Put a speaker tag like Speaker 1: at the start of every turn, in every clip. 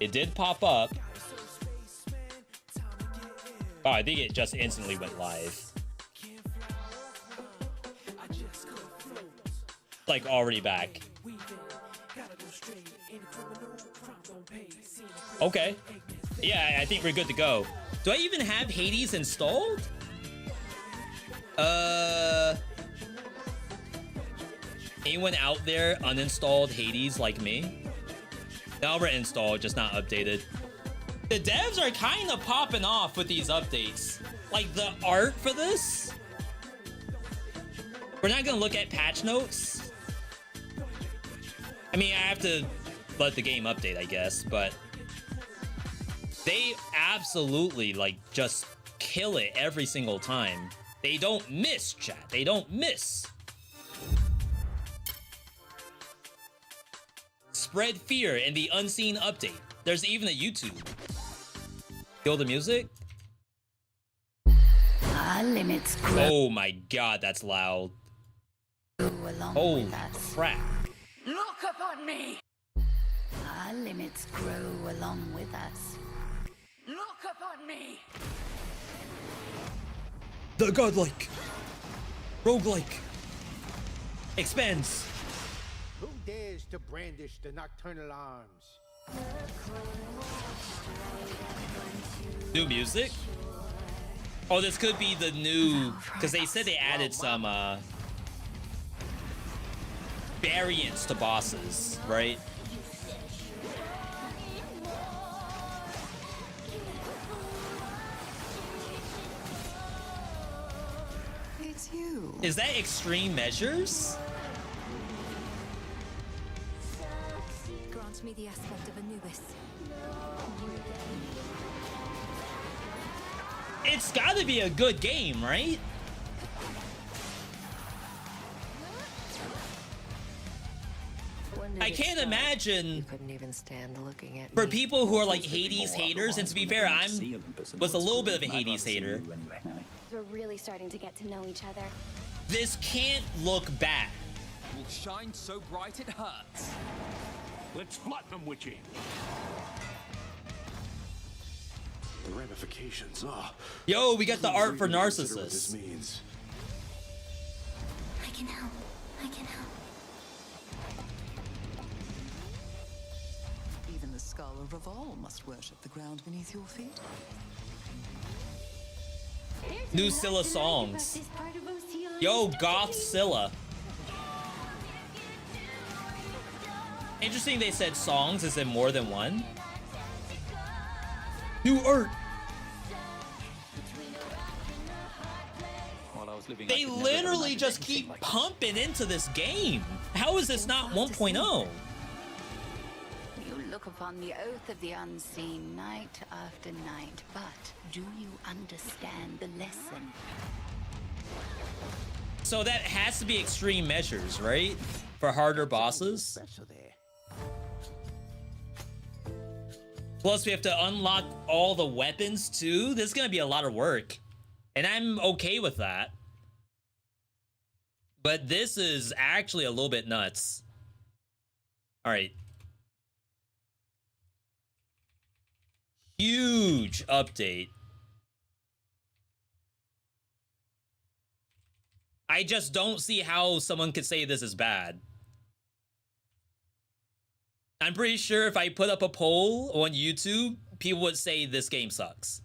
Speaker 1: It did pop up. Oh, I think it just instantly went live. Like already back. Okay. Yeah, I think we're good to go. Do I even have Hades installed? Anyone out there uninstalled Hades like me? Now we're installed, just not updated. The devs are kind of popping off with these updates. Like the art for this. We're not gonna look at patch notes. I mean, I have to let the game update, I guess, but they absolutely like just kill it every single time. They don't miss, chat. They don't miss. Spread fear in the unseen update. There's even a YouTube. Kill the music?
Speaker 2: Our limits grow.
Speaker 1: Oh my god, that's loud. Holy crap.
Speaker 2: Look upon me. Our limits grow along with us. Look upon me.
Speaker 1: The godlike. Roguelike. Expands.
Speaker 3: Who dares to brandish the nocturnal arms?
Speaker 1: New music? Oh, this could be the new, because they said they added some variants to bosses, right?
Speaker 2: It's you.
Speaker 1: Is that extreme measures?
Speaker 4: Grant me the aspect of Anubis.
Speaker 1: It's gotta be a good game, right? I can't imagine
Speaker 4: Couldn't even stand looking at
Speaker 1: for
Speaker 4: me.
Speaker 1: people who are like Hades haters, and to be fair, was a little bit of a Hades hater.
Speaker 5: We're really starting to get to know each other.
Speaker 1: This can't look bad.
Speaker 6: Will shine so bright it hurts.
Speaker 7: Let's flatten them, Witchy. The ramifications.
Speaker 1: Yo, we got the art for
Speaker 7: What this
Speaker 1: Narcissus.
Speaker 7: means.
Speaker 5: I can help. I can help.
Speaker 8: Even the skull of Revol must worship the ground beneath your feet.
Speaker 1: New Scylla songs. Yo, Goth Scylla. Interesting they said songs, is it more than one? New art. They literally just keep pumping into this game. How is this not 1.0?
Speaker 2: You look upon the oath of the unseen night after night, but do you understand the lesson?
Speaker 1: So that has to be extreme measures, right? For harder bosses.
Speaker 3: Special there.
Speaker 1: Plus, we have to unlock all the weapons, too. This is going to be a lot of work. And I'm okay with that. But this is actually a little bit nuts. All right. Huge update. I just don't see how someone could say this is bad. I'm pretty sure if I put up a poll on YouTube, people would say this game sucks.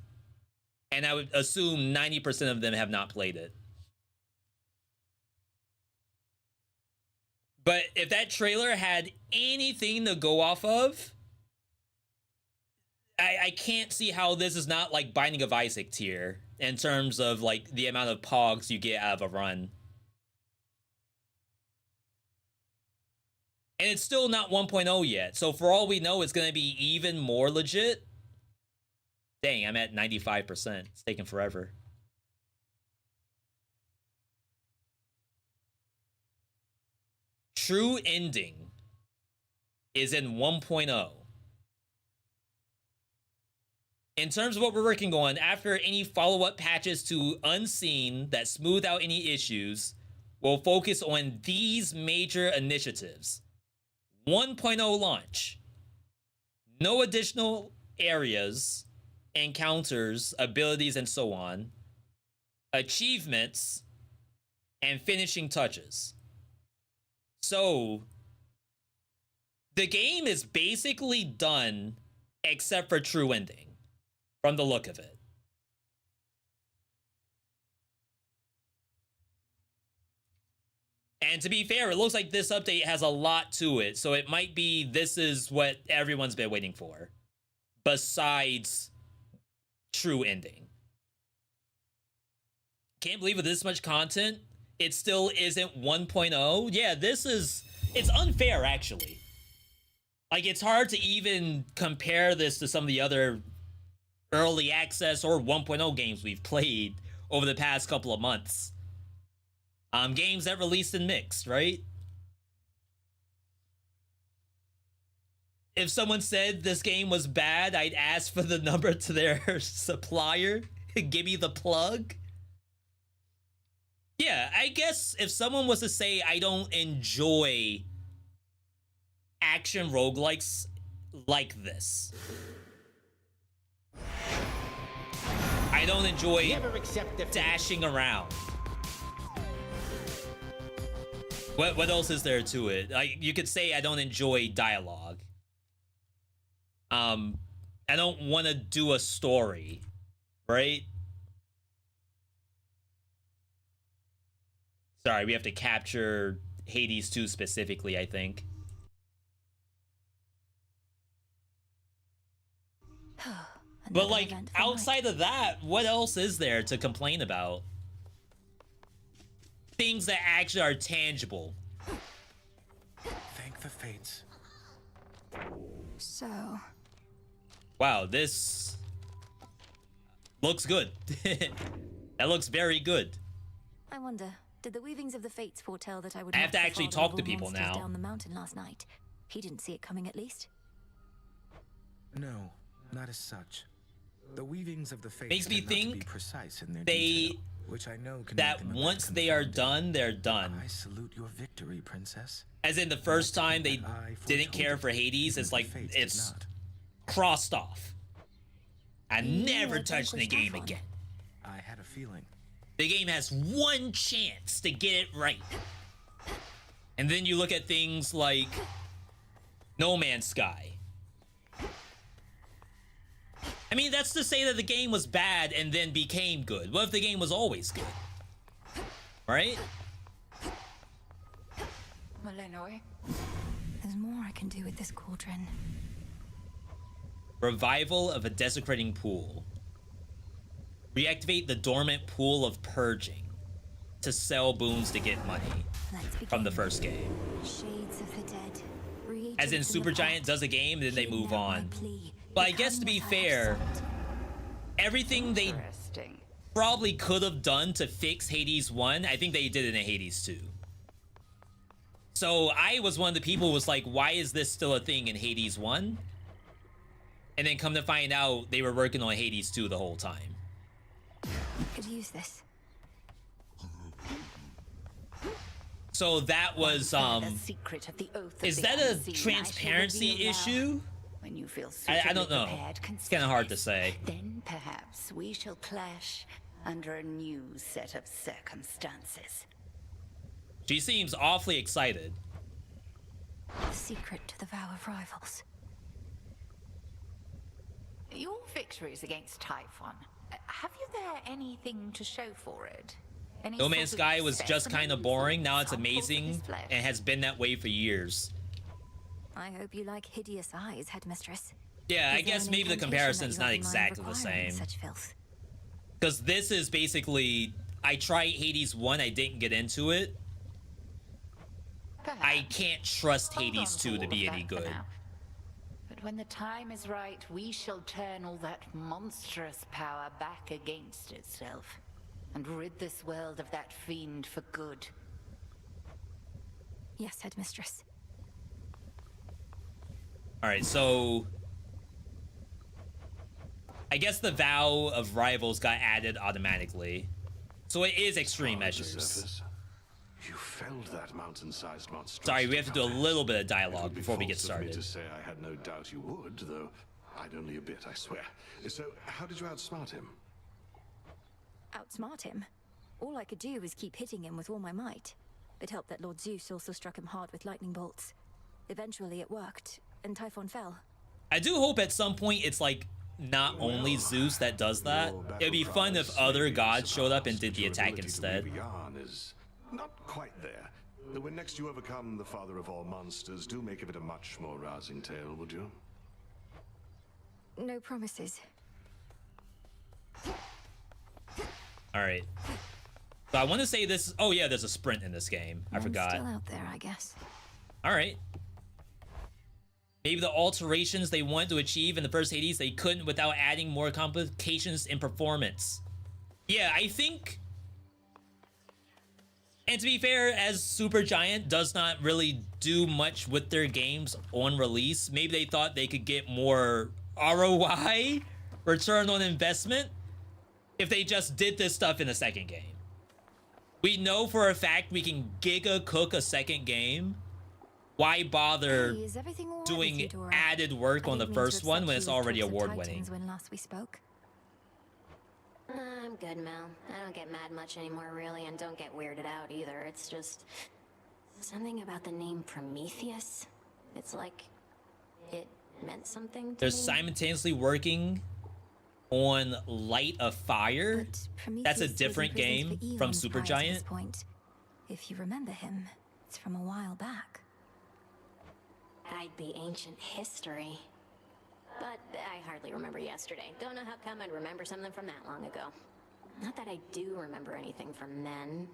Speaker 1: And I would assume 90% of them have not played it. But if that trailer had anything to go off of, I can't see how this is not like Binding of Isaac tier in terms of like the amount of pogs you get out of a run. And it's still not 1.0 yet. So for all we know, it's going to be even more legit. Dang, I'm at 95%. It's taking forever. True ending is in 1.0. In terms of what we're working on, after any follow-up patches to Unseen that smooth out any issues, we'll focus on these major initiatives. 1.0 launch. No additional areas, encounters, abilities, and so on. Achievements, and finishing touches. So, the game is basically done except for true ending, from the look of it. And to be fair, it looks like this update has a lot to it, so it might be this is what everyone's been waiting for, besides true ending. Can't believe with this much content, it still isn't 1.0. Yeah, it's unfair, actually. Like, it's hard to even compare this to some of the other early access or 1.0 games we've played over the past couple of months. Games that released in mixed, right? If someone said this game was bad, I'd ask for the number to their supplier. Give me the plug. Yeah, I guess if someone was to say I don't enjoy action roguelikes like this, I don't enjoy dashing around. What else is there to it? Like, you could say I don't enjoy dialogue. I don't want to do a story, right? Sorry, we have to capture Hades 2 specifically, I think. But like, outside of that, what else is there to complain about? Things that actually are tangible.
Speaker 9: Thank the fates.
Speaker 5: So,
Speaker 1: Wow, this looks good. That looks very good.
Speaker 4: I wonder, did the weavings of the fates foretell that I would
Speaker 1: I have
Speaker 4: knock
Speaker 1: to
Speaker 4: the
Speaker 1: actually
Speaker 4: father
Speaker 1: talk
Speaker 4: of
Speaker 1: to
Speaker 4: all
Speaker 1: people
Speaker 4: monsters
Speaker 1: now.
Speaker 4: down the mountain last night? He didn't see it coming, at least.
Speaker 9: No, not as such. The weavings of the fates
Speaker 1: Makes me
Speaker 9: tend not to be
Speaker 1: think
Speaker 9: precise in their
Speaker 1: they
Speaker 9: detail, which I know can
Speaker 1: that
Speaker 9: make them a
Speaker 1: once
Speaker 9: bit
Speaker 1: they are
Speaker 9: confounding.
Speaker 1: done, they're done.
Speaker 9: I salute your victory, princess.
Speaker 1: As in the first time they
Speaker 9: I
Speaker 1: didn't
Speaker 9: foretold
Speaker 1: care
Speaker 9: it,
Speaker 1: for Hades,
Speaker 9: even
Speaker 1: it's
Speaker 9: if the
Speaker 1: like
Speaker 9: fates did
Speaker 1: it's
Speaker 9: not.
Speaker 1: crossed off. I never
Speaker 4: were
Speaker 1: touch the
Speaker 4: vanquished
Speaker 1: game
Speaker 4: off on.
Speaker 1: again.
Speaker 9: I had a feeling.
Speaker 1: The game has one chance to get it right. And then you look at things like No Man's Sky. I mean, that's to say that the game was bad and then became good. What if the game was always good? Right?
Speaker 2: Malenoy.
Speaker 4: There's more I can do with this cauldron.
Speaker 1: Revival of a desecrating pool. Reactivate the dormant pool of purging to sell boons to get money
Speaker 4: Let's begin.
Speaker 1: from the first game.
Speaker 4: Shades of the dead.
Speaker 1: As in, Supergiant does a game and then they move on. But I guess to be fair, everything they
Speaker 2: Interesting.
Speaker 1: probably could have done to fix Hades 1, I think they did it in Hades 2. So I was one of the people who was like, why is this still a thing in Hades 1? And then come to find out they were working on Hades 2 the whole time.
Speaker 4: Could use this.
Speaker 1: So that was,
Speaker 2: The secret of the oath of
Speaker 1: is
Speaker 2: the
Speaker 1: that a
Speaker 2: unseen I shall
Speaker 1: transparency
Speaker 2: reveal now.
Speaker 1: issue?
Speaker 2: When you feel
Speaker 1: I don't
Speaker 2: suitably
Speaker 1: know.
Speaker 2: prepared,
Speaker 1: It's kind of hard to
Speaker 2: concise.
Speaker 1: say.
Speaker 2: Then perhaps we shall clash under a new set of circumstances.
Speaker 1: She seems awfully excited.
Speaker 4: The secret to the vow of rivals.
Speaker 2: Your victories against Typhon, have you there anything to show for it? Any
Speaker 1: No Man's
Speaker 2: sort of
Speaker 1: Sky was just kind of
Speaker 2: specimens
Speaker 1: boring.
Speaker 2: or
Speaker 1: Now it's
Speaker 2: samples of
Speaker 1: amazing
Speaker 2: his flesh?
Speaker 1: and has been that way for years.
Speaker 4: I hope you like hideous eyes, headmistress.
Speaker 1: Yeah, I
Speaker 4: Is there
Speaker 1: guess
Speaker 4: an
Speaker 1: maybe the
Speaker 4: incantation
Speaker 1: comparison
Speaker 4: that
Speaker 1: is
Speaker 4: you
Speaker 1: not
Speaker 4: have in mind
Speaker 1: exactly the
Speaker 4: requiring
Speaker 1: same.
Speaker 4: Such filth?
Speaker 1: Because this is basically, I tried Hades 1, I didn't get into it.
Speaker 2: Perhaps.
Speaker 1: I can't trust
Speaker 2: Hold
Speaker 1: Hades
Speaker 2: on
Speaker 1: 2 to
Speaker 2: all
Speaker 1: be
Speaker 2: of
Speaker 1: any
Speaker 2: that for
Speaker 1: good.
Speaker 2: now. But when the time is right, we shall turn all that monstrous power back against itself and rid this world of that fiend for good.
Speaker 4: Yes, headmistress.
Speaker 1: Alright, so I guess the vow of rivals got added automatically. So it is extreme
Speaker 7: On the
Speaker 1: measures.
Speaker 7: surface, you felled that mountain-sized monster.
Speaker 1: Sorry, we have to do a little bit of dialogue before we get
Speaker 7: It would be
Speaker 1: started.
Speaker 7: false of me to say I had no doubt you would, though I'd only a bit, I swear. So, how did you outsmart him?
Speaker 4: Outsmart him? All I could do was keep hitting him with all my might. It helped that Lord Zeus also struck him hard with lightning bolts. Eventually it worked, and Typhon fell.
Speaker 1: I do hope at some point it's like not only Zeus that does that. It'd be fun if other gods showed up and did the attack instead.
Speaker 7: Yarn is not quite there. When next you overcome the father of all monsters, do make of it a much more rousing tale, would you?
Speaker 4: No promises.
Speaker 1: Alright. So I want to say this... Oh yeah, there's a sprint in this game. I forgot.
Speaker 4: Still out there, I guess.
Speaker 1: Alright. Maybe the alterations they wanted to achieve in the first Hades, they couldn't without adding more complications in performance. Yeah, I think... And to be fair, as Supergiant does not really do much with their games on release, maybe they thought they could get more ROI, return on investment, if they just did this stuff in the second game. We know for a fact we can giga cook a second game. Why bother
Speaker 4: Hey, is everything all right with
Speaker 1: doing
Speaker 4: you, Dora?
Speaker 1: added work
Speaker 4: I
Speaker 1: on the
Speaker 4: didn't mean to
Speaker 1: first one
Speaker 4: upset
Speaker 1: when
Speaker 4: you
Speaker 1: it's
Speaker 4: with
Speaker 1: already
Speaker 4: talks of
Speaker 1: award-winning?
Speaker 4: Titans when last we spoke.
Speaker 5: I'm good, Mel. I don't get mad much anymore, really, and don't get weirded out either. It's just... something about the name Prometheus. It's like... it meant something to
Speaker 1: They're
Speaker 5: me.
Speaker 1: simultaneously working on Light of Fire.
Speaker 4: But Prometheus
Speaker 1: That's a
Speaker 4: was
Speaker 1: different
Speaker 4: imprisoned
Speaker 1: game
Speaker 4: for
Speaker 1: from
Speaker 4: eons prior to this
Speaker 1: Supergiant.
Speaker 4: point. If you remember him, it's from a while back.
Speaker 5: I'd be ancient history. But I hardly remember yesterday. Don't know how come I'd remember something from that long ago. Not that I do remember anything from then,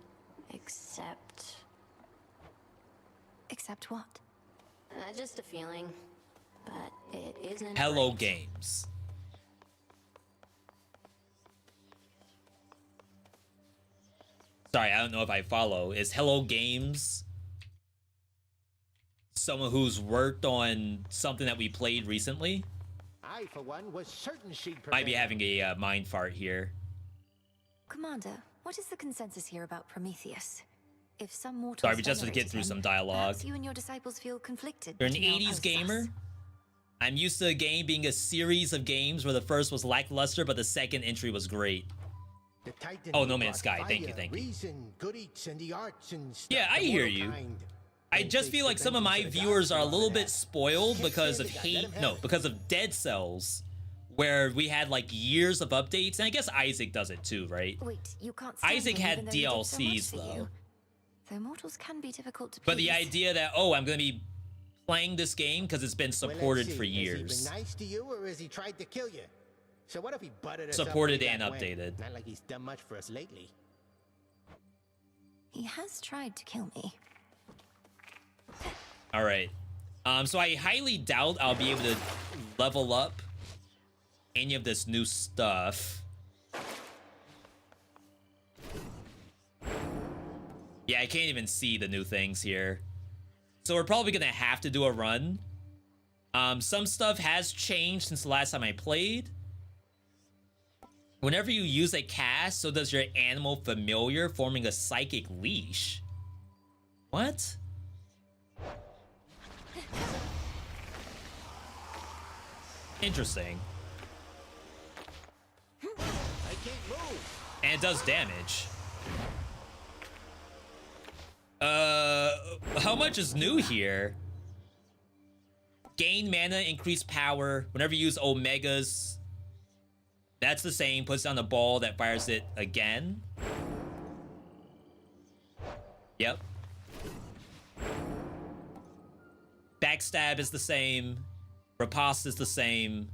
Speaker 5: except...
Speaker 4: Except what?
Speaker 5: just a feeling. But it isn't
Speaker 1: Hello
Speaker 5: right.
Speaker 1: Games. Sorry, I don't know if I follow. Is Hello Games someone who's worked on something that we played recently?
Speaker 3: I, for one, was certain she'd
Speaker 1: Might be
Speaker 3: prevail.
Speaker 1: having a mind fart here.
Speaker 4: Commander, what is the consensus here about Prometheus? If some mortals
Speaker 1: Sorry, we just have to get
Speaker 4: venerated
Speaker 1: through
Speaker 4: him,
Speaker 1: some dialogue.
Speaker 4: perhaps you and your disciples feel conflicted.
Speaker 1: You're an
Speaker 4: but you now
Speaker 1: 80s
Speaker 4: oppose
Speaker 1: gamer?
Speaker 4: us.
Speaker 1: I'm used to a game being a series of games where the first was lackluster, but the second entry was great.
Speaker 3: The Titans
Speaker 1: Oh, No Man's
Speaker 3: brought
Speaker 1: Sky. Thank you,
Speaker 3: fire,
Speaker 1: thank you.
Speaker 3: Reason, good eats, and the arts and stuff
Speaker 1: Yeah, I
Speaker 3: to
Speaker 1: hear
Speaker 3: mortal
Speaker 1: you.
Speaker 3: kind.
Speaker 1: I
Speaker 3: Don't
Speaker 1: just
Speaker 3: face
Speaker 1: feel
Speaker 3: the
Speaker 1: like some of my
Speaker 3: vengeance of the
Speaker 1: viewers
Speaker 3: gods
Speaker 1: are a
Speaker 3: and
Speaker 1: little
Speaker 3: all
Speaker 1: bit
Speaker 3: that.
Speaker 1: spoiled
Speaker 3: Can't
Speaker 1: because
Speaker 3: stand
Speaker 1: of
Speaker 3: the guy, let him have it.
Speaker 1: because of Dead Cells, where we had like years of updates, and I guess Isaac does it too, right?
Speaker 4: Wait, you can't stand
Speaker 1: Isaac
Speaker 4: him
Speaker 1: had
Speaker 4: even though he did so much
Speaker 1: DLCs
Speaker 4: for
Speaker 1: though.
Speaker 4: you. Though mortals can be difficult to
Speaker 1: But the
Speaker 4: please.
Speaker 1: idea that, oh, I'm gonna be playing this game because it's been
Speaker 3: Well, let's
Speaker 1: supported
Speaker 3: see.
Speaker 1: for
Speaker 3: Has
Speaker 1: years.
Speaker 3: he been nice to you, or has he tried to kill you? So what if he butted us
Speaker 1: Supported
Speaker 3: up way
Speaker 1: and
Speaker 3: back when?
Speaker 1: updated.
Speaker 3: Not like he's done much for us lately.
Speaker 4: He has tried to kill me.
Speaker 1: All right. So I highly doubt I'll be able to level up any of this new stuff. Yeah, I can't even see the new things here. So we're probably gonna have to do a run. Some stuff has changed since the last time I played. Whenever you use a cast, so does your animal familiar, forming a psychic leash. What? Interesting.
Speaker 3: I can't move.
Speaker 1: And it does damage. How much is new here? Gain mana, increase power. Whenever you use Omegas, that's the same. Puts down the ball that fires it again. Yep. Backstab is the same. Riposte is the same.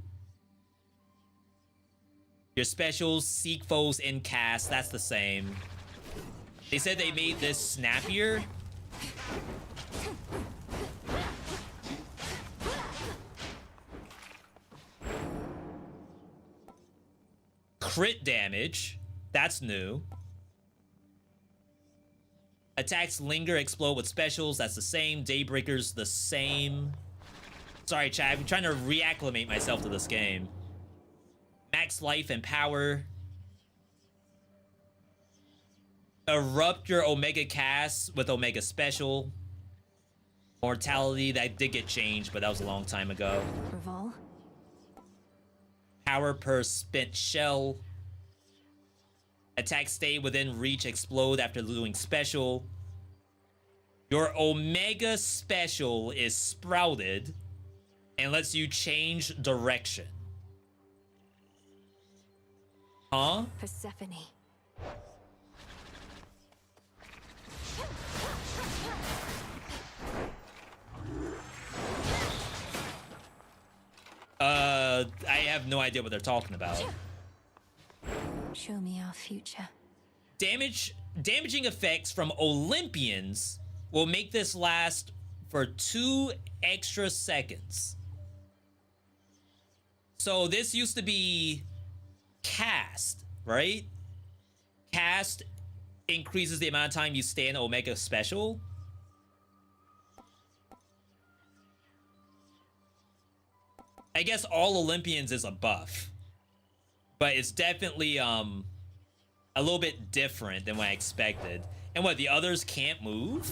Speaker 1: Your specials, seek foes in cast, that's the same. They said they made this snappier. Crit damage, that's new. Attacks linger, explode with specials, that's the same. Daybreaker's the same. Sorry, chat, I'm trying to reacclimate myself to this game. Max life and power. Erupt your Omega cast with Omega Special. Mortality, that did get changed, but that was a long time ago.
Speaker 4: Revol?
Speaker 1: Power per spent shell. Attack stay within reach, explode after doing special. Your Omega Special is sprouted and lets you change direction. Huh?
Speaker 4: Persephone.
Speaker 1: I have no idea what they're talking about.
Speaker 4: Show me our future.
Speaker 1: Damaging effects from Olympians will make this last for 2 extra seconds. So this used to be cast, right? Cast increases the amount of time you stay in Omega Special. I guess all Olympians is a buff, but it's definitely a little bit different than what I expected. And what, the others can't move?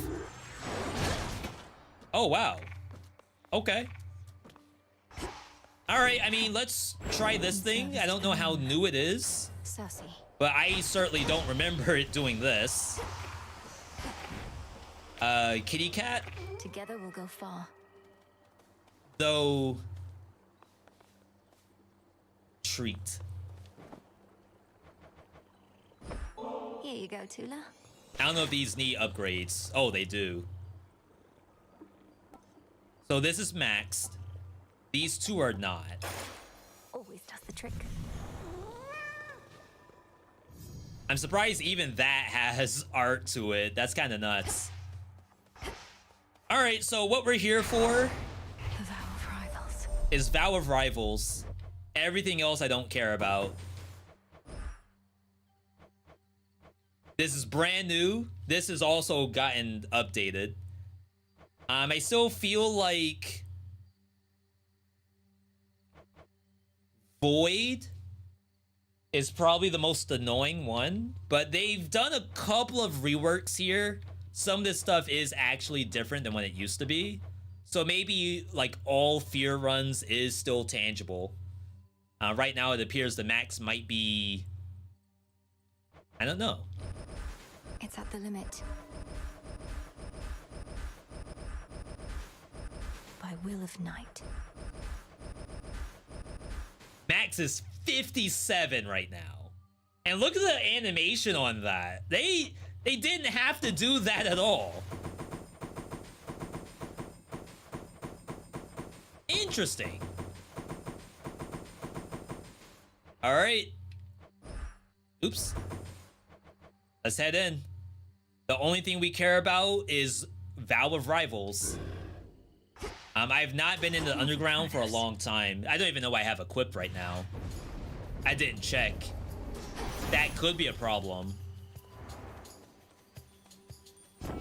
Speaker 1: Oh, wow. Okay. All right, I mean, let's try this thing. I don't know how new it is,
Speaker 4: Sassy.
Speaker 1: but I certainly don't remember it doing this. Kitty cat?
Speaker 4: Together we'll go far.
Speaker 1: Though... treat.
Speaker 4: Here you go, Tula.
Speaker 1: I don't know if these need upgrades. Oh, they do. So this is maxed. These two are not.
Speaker 4: Always does the trick.
Speaker 1: I'm surprised even that has art to it. That's kind of nuts. All right, so what we're here for
Speaker 4: The Vow of Rivals.
Speaker 1: is Vow of Rivals. Everything else I don't care about. This is brand new. This has also gotten updated. I still feel like Void is probably the most annoying one, but they've done a couple of reworks here. Some of this stuff is actually different than what it used to be. So maybe like all fear runs is still tangible. Right now it appears the max might be, I don't know.
Speaker 4: It's at the limit. By will of night.
Speaker 1: Max is 57 right now. And look at the animation on that. They didn't have to do that at all. Interesting. All right. Oops. Let's head in. The only thing we care about is Vow of Rivals. I've not been in the underground for a long time. I don't even know what I have equipped right now. I didn't check. That could be a problem.
Speaker 10: I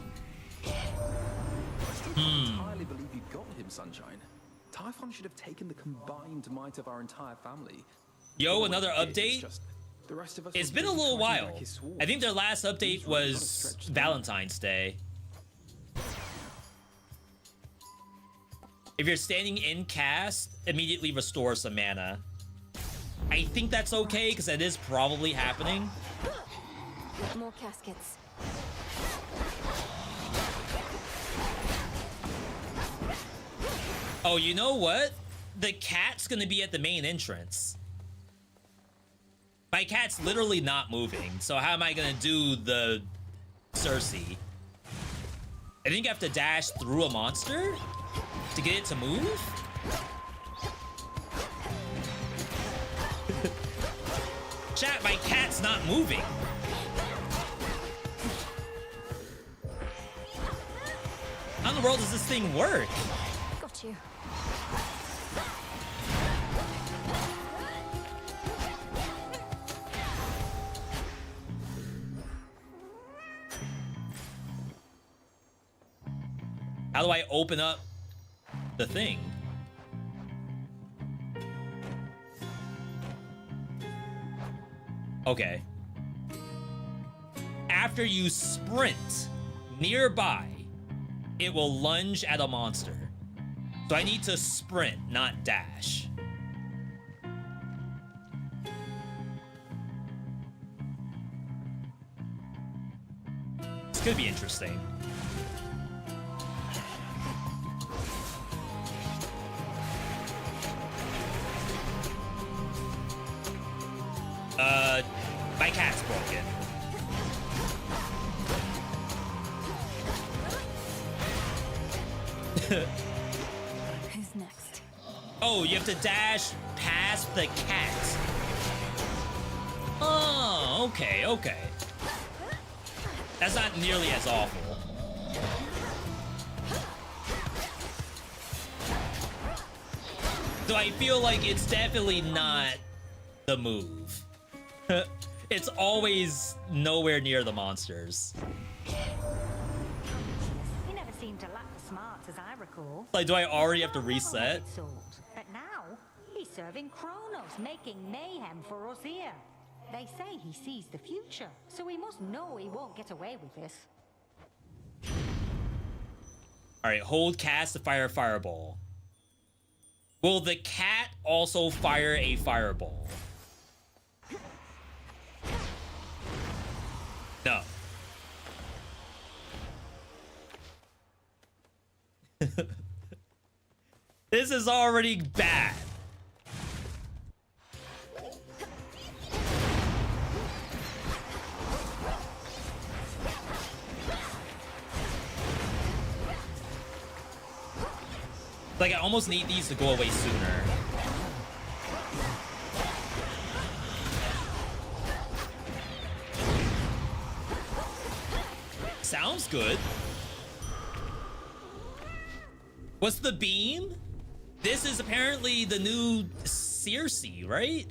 Speaker 10: entirely believe you got him, Sunshine. Typhon should have taken the combined might of our entire family.
Speaker 1: Yo, another update? It's been a little while. I think their last update was Valentine's Day. If you're standing in cast, immediately restore some mana. I think that's okay, because that is probably happening.
Speaker 4: More caskets.
Speaker 1: Oh, you know what? The cat's gonna be at the main entrance. My cat's literally not moving, so how am I gonna do the Cersei? I think I have to dash through a monster to get it to move? Chat, my cat's not moving. How in the world does this thing work?
Speaker 4: Got you.
Speaker 1: How do I open up the thing? Okay. after you sprint nearby, it will lunge at a monster. So I need to sprint, not dash. This could be interesting. My cat's broken.
Speaker 4: Who's next?
Speaker 1: Oh, you have to dash past the cat. Oh, okay, okay. That's not nearly as awful. So I feel like it's definitely not the move. It's always nowhere near the monsters.
Speaker 11: He never seemed to lack the smarts, as I recall.
Speaker 1: Like, do I already have to reset?
Speaker 11: But now, he's serving Kronos, making mayhem for us here. They say he sees the future, so we must know he won't get away with this.
Speaker 1: Alright, hold cast to fire a fireball. Will the cat also fire a fireball? No. This is already bad. Like, I almost need these to go away sooner. Sounds good. What's the beam? This is apparently the new Circe, right?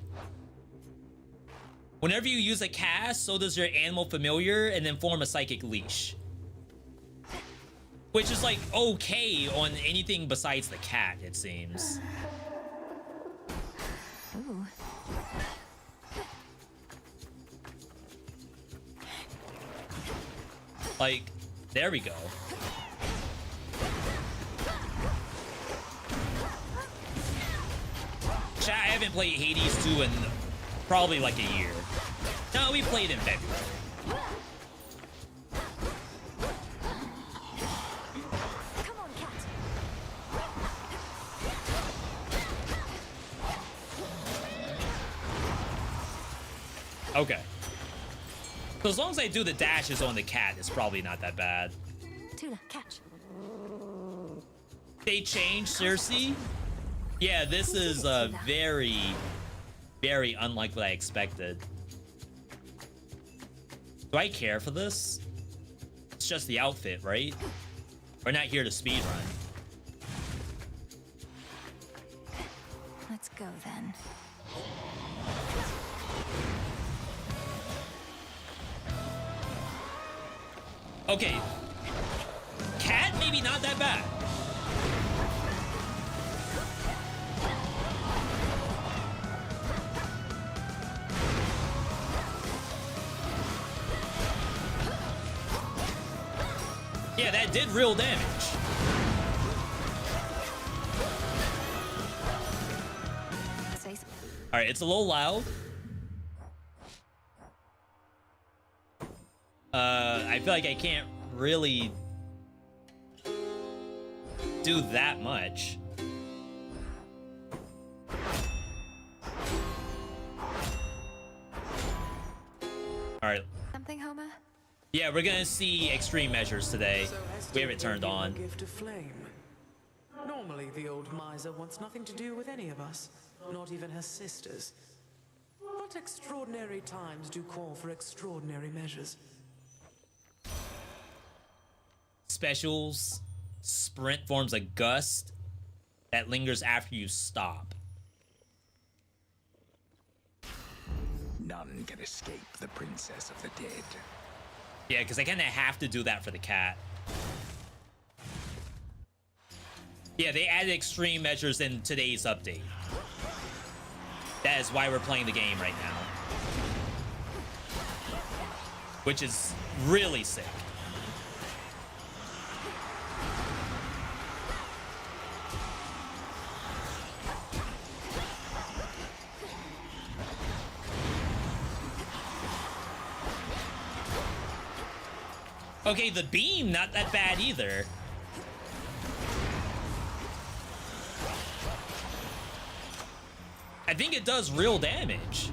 Speaker 1: Whenever you use a cast, so does your animal familiar and then form a psychic leash. Which is like okay on anything besides the cat, it seems.
Speaker 4: Ooh.
Speaker 1: Like, there we go. Chat, I haven't played Hades 2 in probably like a year. No, we played in February.
Speaker 4: Come on, cat.
Speaker 1: Okay. So as long as I do the dashes on the cat, it's probably not that bad.
Speaker 4: Tula, catch.
Speaker 1: They changed Circe? Yeah, this is very, very unlike what I expected. Do I care for this? It's just the outfit, right? We're not here to speedrun.
Speaker 4: Let's go then.
Speaker 1: Okay. Cat, maybe not that bad. Yeah, that did real damage. All right, it's a little loud. I feel like I can't really do that much. All right.
Speaker 4: Something, Homer?
Speaker 1: Yeah, we're gonna see extreme measures today. We have it turned on.
Speaker 12: Gift of flame. Normally, the old miser wants nothing to do with any of us, not even her sisters. But extraordinary times do call for extraordinary measures.
Speaker 1: Specials. Sprint forms a gust that lingers after you stop.
Speaker 13: None can escape the princess of the dead.
Speaker 1: Yeah, because I kind of have to do that for the cat. Yeah, they added extreme measures in today's update. That is why we're playing the game right now. which is really sick. Okay, the beam, not that bad either. I think it does real damage.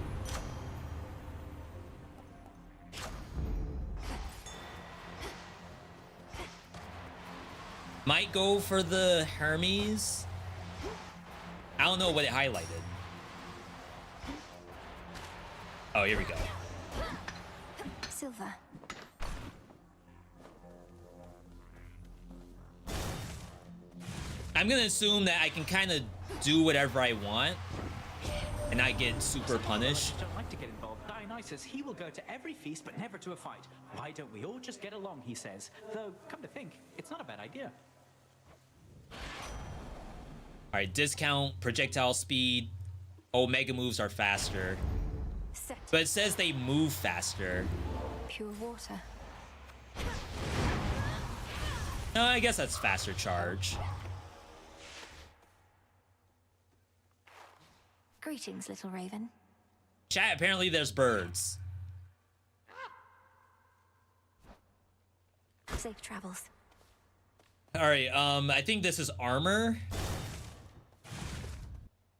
Speaker 1: Might go for the Hermes. I don't know what it highlighted. Oh, here we go.
Speaker 4: Silver.
Speaker 1: I'm gonna assume that I can kind of do whatever I want and not get super punished.
Speaker 14: I don't like to get involved. Dionysus, he will go to every feast but never to a fight. Why don't we all just get along, he says. Though, come to think, it's not a bad idea.
Speaker 1: All right, discount projectile speed. Oh, mega moves are faster. But it says they move faster.
Speaker 4: Pure water.
Speaker 1: No, I guess that's faster charge.
Speaker 4: Greetings, little raven.
Speaker 1: Chat, apparently there's birds.
Speaker 4: Safe travels.
Speaker 1: All right, I think this is armor.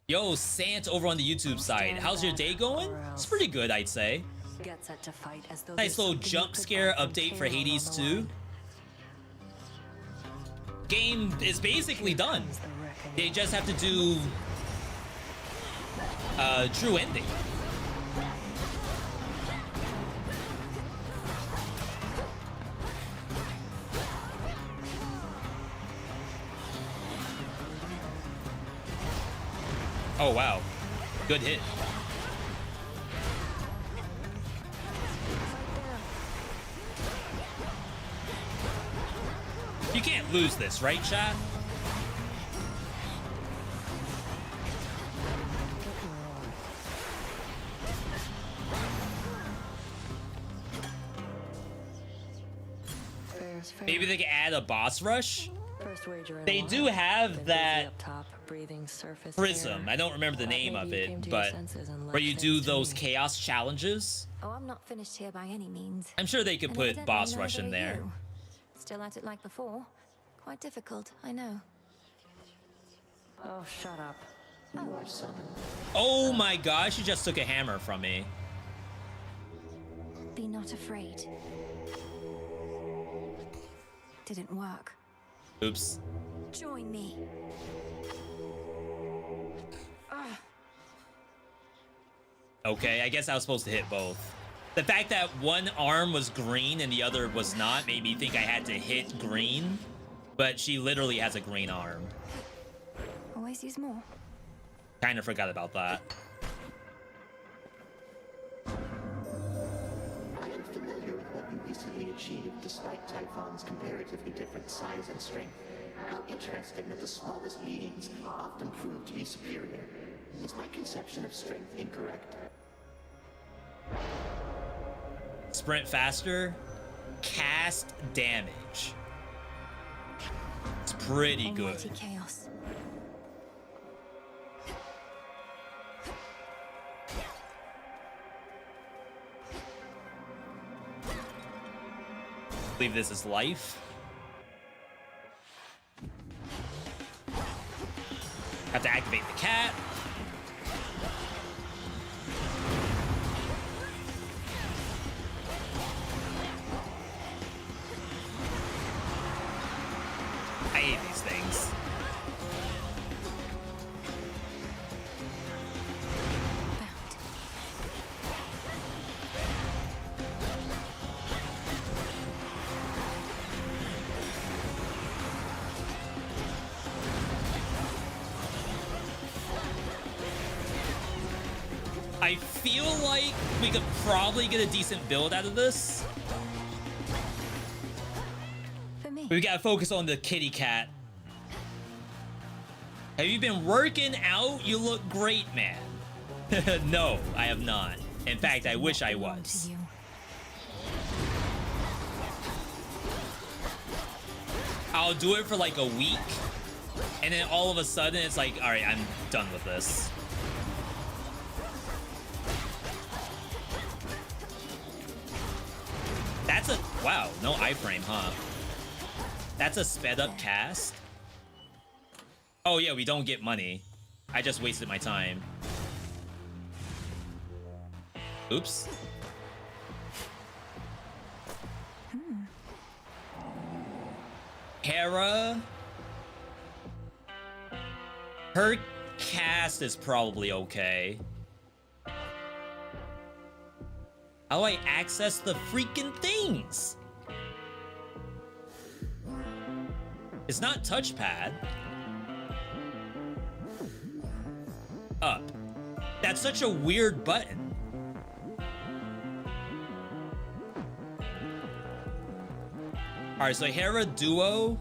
Speaker 1: Yo, Sant over on the YouTube side. How's your day going? It's pretty good, I'd say.
Speaker 15: Get set to fight as though
Speaker 1: Nice little jump scare update for Hades 2. Game is basically done. They just have to do true ending. Oh wow, good hit. You can't lose this, right, chat? Maybe they can add a boss rush. They do have that prism. I don't remember the name of it, but where you do those chaos challenges.
Speaker 4: Oh, I'm not finished here by any means.
Speaker 1: I'm sure they could
Speaker 4: And
Speaker 1: put
Speaker 4: evidently
Speaker 1: boss rush in
Speaker 4: neither are
Speaker 1: there.
Speaker 4: you. Still at it like before. Quite difficult, I know.
Speaker 15: Oh, shut up.
Speaker 1: Oh my gosh, she just took a hammer from me.
Speaker 4: Be not afraid. Didn't work.
Speaker 1: Oops.
Speaker 4: Join me.
Speaker 1: Okay, I guess I was supposed to hit both. The fact that one arm was green and the other was not made me think I had to hit green, but she literally has a green arm.
Speaker 4: Always use more.
Speaker 1: Kind of forgot about that.
Speaker 16: I am familiar with what you recently achieved despite Typhon's comparatively different size and strength. How interesting that the smallest beings often prove to be superior. Is my conception of strength incorrect?
Speaker 1: Sprint faster, cast damage. It's pretty good.
Speaker 4: Almighty chaos.
Speaker 1: I believe this is life. Have to activate the cat. I hate these things. I feel like we could probably get a decent build out of this. We gotta focus on the kitty cat. Have you been working out? You look great, man. No, I have not. In fact, I wish I was. I'll do it for like a week, and then all of a sudden it's like, all right, I'm done with this. That's a, wow, no iframe, huh? That's a sped up cast? Oh yeah, we don't get money. I just wasted my time. Oops. Hera. Her cast is probably okay. How do I access the freaking things? It's not touchpad. Up. That's such a weird button. Alright, so Hera Duo.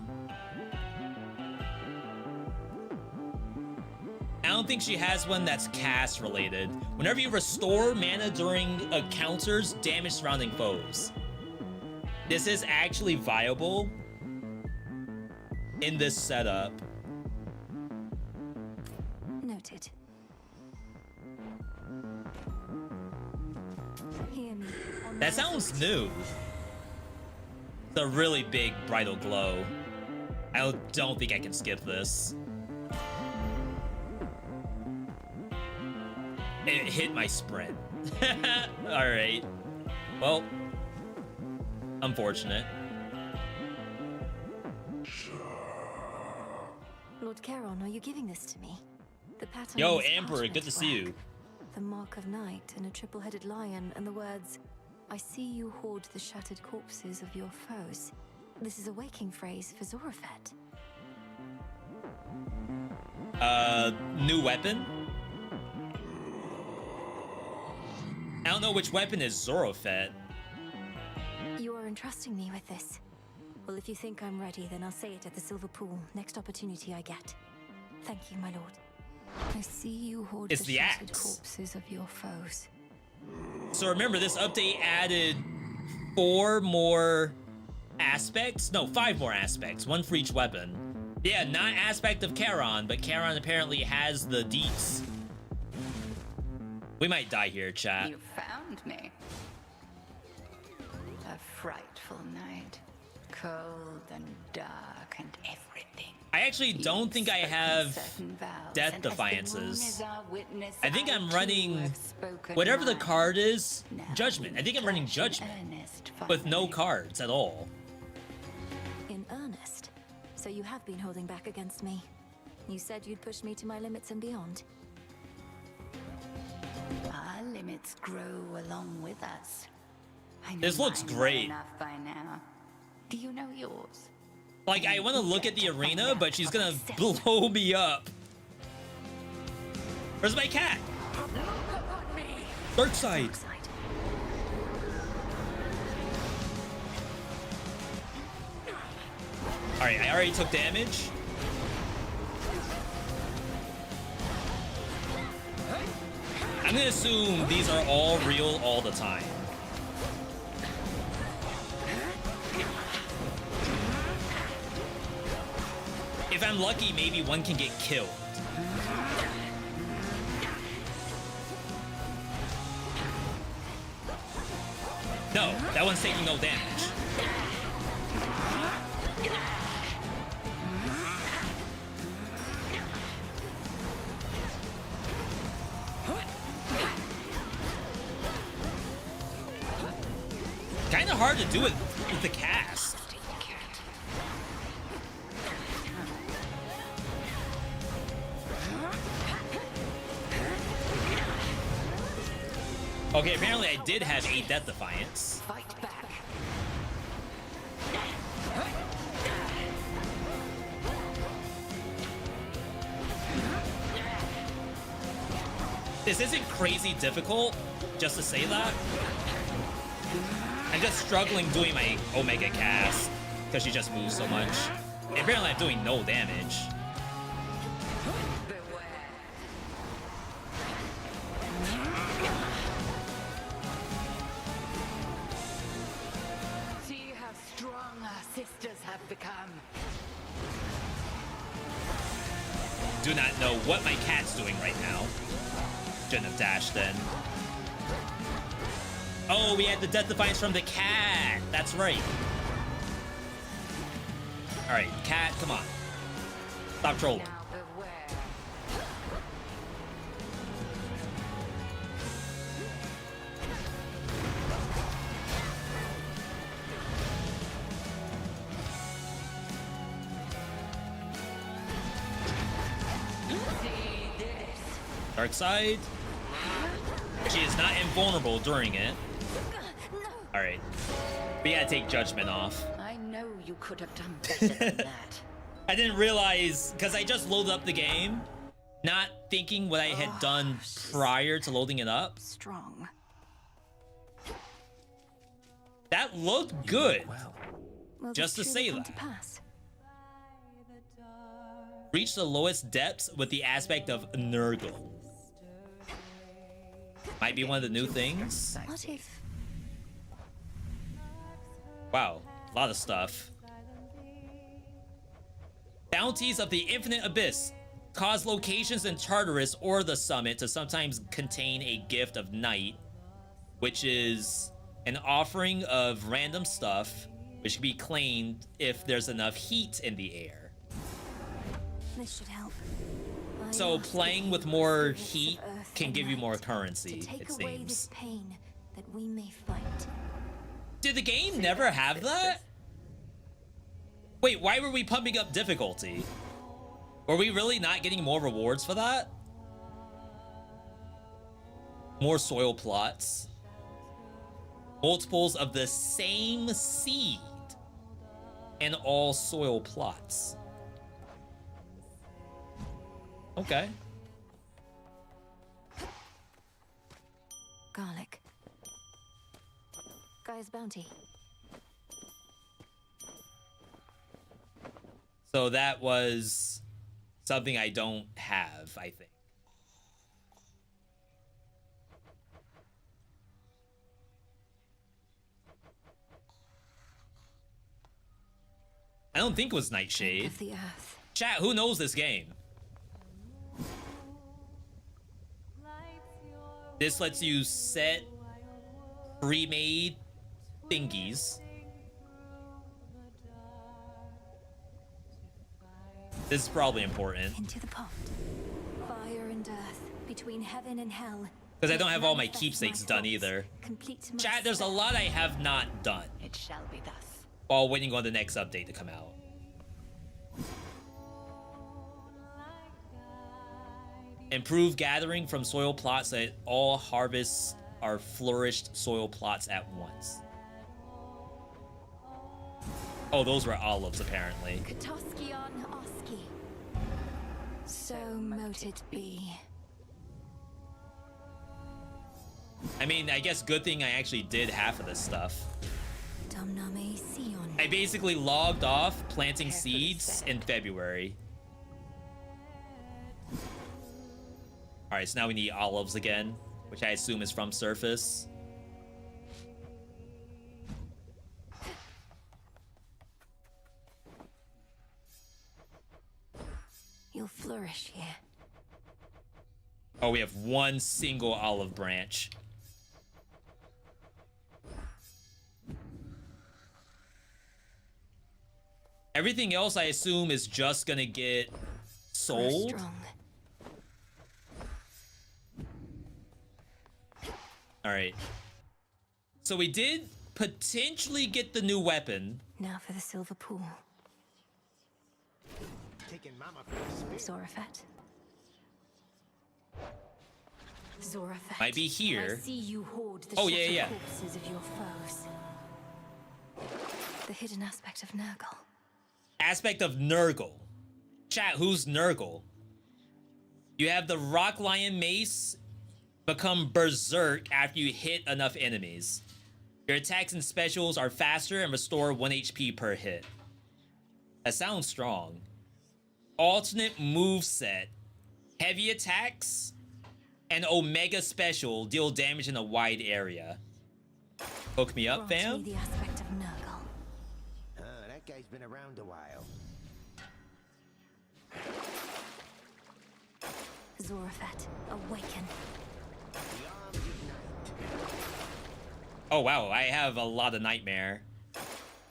Speaker 1: I don't think she has one that's cast related. Whenever you restore mana during encounters, damage surrounding foes. This is actually viable in this setup.
Speaker 4: Noted.
Speaker 1: That sounds new. It's a really big bridal glow. I don't think I can skip this. It hit my sprint. Alright. Well, unfortunate.
Speaker 4: Lord Charon, are you giving this to me? The pattern.
Speaker 1: Yo,
Speaker 4: on this
Speaker 1: Emperor,
Speaker 4: parchment
Speaker 1: good to see you.
Speaker 4: The mark of night and a triple-headed lion and the words, "I see you hoard the shattered corpses of your foes." This is a waking phrase for Zorafet.
Speaker 1: New weapon? I don't know which weapon is Zorafet.
Speaker 4: You are entrusting me with this. Well, if you think I'm ready, then I'll say it at the Silver Pool, next opportunity I get. Thank you, my lord. I see you hoard
Speaker 1: It's
Speaker 4: the
Speaker 1: the
Speaker 4: shattered
Speaker 1: axe.
Speaker 4: corpses of your foes.
Speaker 1: So remember, this update added 4 more aspects? No, 5 more aspects. 1 for each weapon. Yeah, not aspect of Charon, but Charon apparently has the deets. We might die here, chat.
Speaker 2: You found me. A frightful night. Cold and dark and everything.
Speaker 1: I actually don't think I have death defiances. I think I'm running whatever the card is, Judgment. I think I'm running Judgment with no cards at all.
Speaker 4: In earnest? So you have been holding back against me. You said you'd push me to my limits and beyond.
Speaker 2: Our limits grow along with us. I know
Speaker 1: This looks
Speaker 2: mine
Speaker 1: great.
Speaker 2: well enough by now. Do you know yours?
Speaker 1: Like, I want to look at the arena, but she's gonna blow me up. Where's my cat? Dark side. Alright, I already took damage. I'm gonna assume these are all real all the time. If I'm lucky, maybe one can get killed. No, that one's taking no damage. Kinda hard to do it with the cast. Okay, apparently I did have 8 Death Defiance.
Speaker 2: Fight back.
Speaker 1: This isn't crazy difficult, just to say that. I'm just struggling doing my Omega cast, because she just moves so much. And apparently I'm doing no damage.
Speaker 2: See how strong our sisters have become.
Speaker 1: do not know what my cat's doing right now. Shouldn't have dashed then. Oh, we had the Death Defiance from the cat. That's right. All right, cat, come on. Stop trolling. Dark side. She is not invulnerable during it. All right, we gotta take judgment off.
Speaker 2: I know you could have done better than that.
Speaker 1: I didn't realize, because I just loaded up the game, not thinking what I had done prior to loading it up.
Speaker 4: Strong.
Speaker 1: That looked good.
Speaker 4: Well,
Speaker 1: Just to say that.
Speaker 4: to pass.
Speaker 1: Reach the lowest depths with the aspect of Nurgle. Might be one of the new things.
Speaker 4: What if?
Speaker 1: Wow, a lot of stuff. Bounties of the Infinite Abyss cause locations in Tartarus or the summit to sometimes contain a gift of night, which is an offering of random stuff which can be claimed if there's enough heat in the air.
Speaker 4: This should help.
Speaker 1: So playing with more heat can give you more currency,
Speaker 4: Take
Speaker 1: it
Speaker 4: away this
Speaker 1: seems.
Speaker 4: pain that we may fight.
Speaker 1: Did the game never have that? Wait, why were we pumping up difficulty? Were we really not getting more rewards for that? More soil plots. Multiples of the same seed and all soil plots. Okay.
Speaker 4: Garlic. Guy's bounty.
Speaker 1: So that was something I don't have, I think. I don't think it was Nightshade.
Speaker 4: Of the earth.
Speaker 1: Chat, who knows this game? This lets you set pre-made thingies. This is probably important.
Speaker 4: Into the pot. Fire and earth, between heaven and hell.
Speaker 1: Because I don't have all my keepsakes done either. Chat, there's a lot I have not done.
Speaker 2: It shall be thus.
Speaker 1: While waiting on the next update to come out. Improve gathering from soil plots so that all harvests are flourished soil plots at once. Oh, those were olives apparently.
Speaker 4: Katoskion Oski. So mote it be.
Speaker 1: I mean, I guess good thing I actually did half of this stuff.
Speaker 4: Domname Sion.
Speaker 1: I basically logged off planting seeds in February. Alright, so now we need olives again, which I assume is from surface.
Speaker 4: You'll flourish here.
Speaker 1: Oh, we have one single olive branch. Everything else, I assume, is just gonna get sold. All right. So we did potentially get the new weapon.
Speaker 4: Now for the silver pool.
Speaker 3: Taking Mama for a spin.
Speaker 4: Zorafat. Zorafat.
Speaker 1: Might be here.
Speaker 4: I see you hoard the
Speaker 1: yeah.
Speaker 4: corpses of your foes. The hidden aspect of Nurgle.
Speaker 1: Aspect of Nurgle. Chat, who's Nurgle? You have the Rock Lion Mace become berserk after you hit enough enemies. Your attacks and specials are faster and restore 1 HP per hit. That sounds strong. Alternate moveset. Heavy attacks and Omega special deal damage in a wide area. Hook me up, fam.
Speaker 4: The aspect of Nurgle.
Speaker 3: That guy's been around a while.
Speaker 4: Zorafat, awaken.
Speaker 1: Oh wow, I have a lot of nightmare.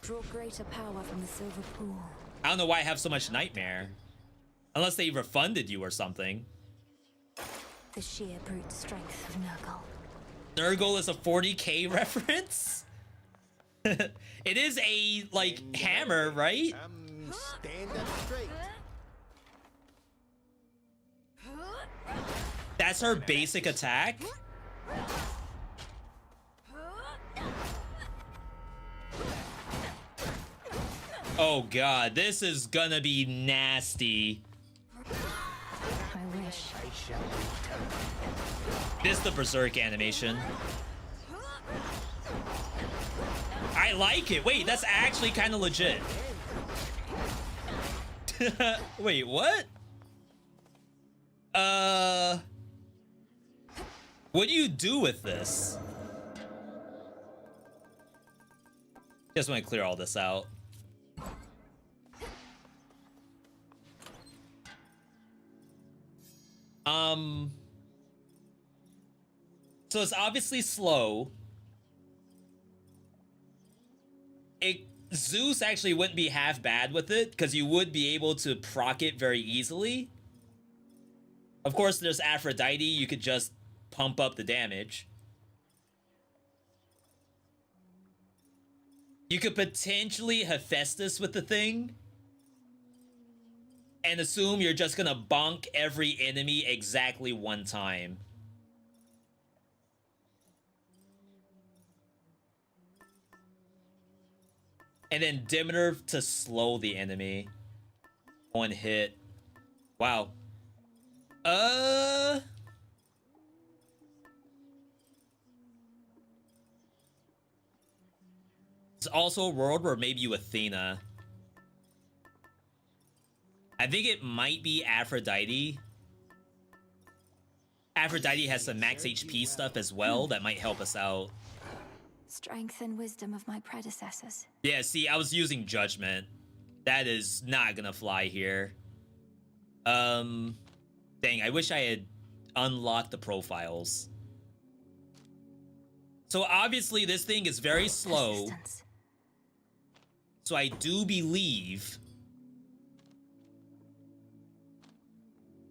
Speaker 4: Draw greater power from the silver pool.
Speaker 1: I don't know why I have so much nightmare. Unless they refunded you or something.
Speaker 4: The sheer brute strength of Nurgle.
Speaker 1: Nurgle is a 40k reference? It is a, like, hammer, right?
Speaker 3: Stand up straight.
Speaker 1: That's her basic attack? Oh god, this is gonna be nasty.
Speaker 4: I wish.
Speaker 1: This is the Berserk animation. I like it. Wait, that's actually kind of legit. Wait, what? What do you do with this? Just want to clear all this out. So it's obviously slow. Zeus actually wouldn't be half bad with it, because you would be able to proc it very easily. Of course, there's Aphrodite. You could just pump up the damage. You could potentially Hephaestus with the thing. And assume you're just gonna bonk every enemy exactly one time. And then Demeter to slow the enemy. One hit. Wow. It's also a world where maybe you Athena. I think it might be Aphrodite. Aphrodite has some max HP stuff as well that might help us out.
Speaker 4: Strength and wisdom of my predecessors.
Speaker 1: Yeah, see, I was using Judgment. That is not gonna fly here. Dang, I wish I had unlocked the profiles. So obviously this thing is very slow. So I do believe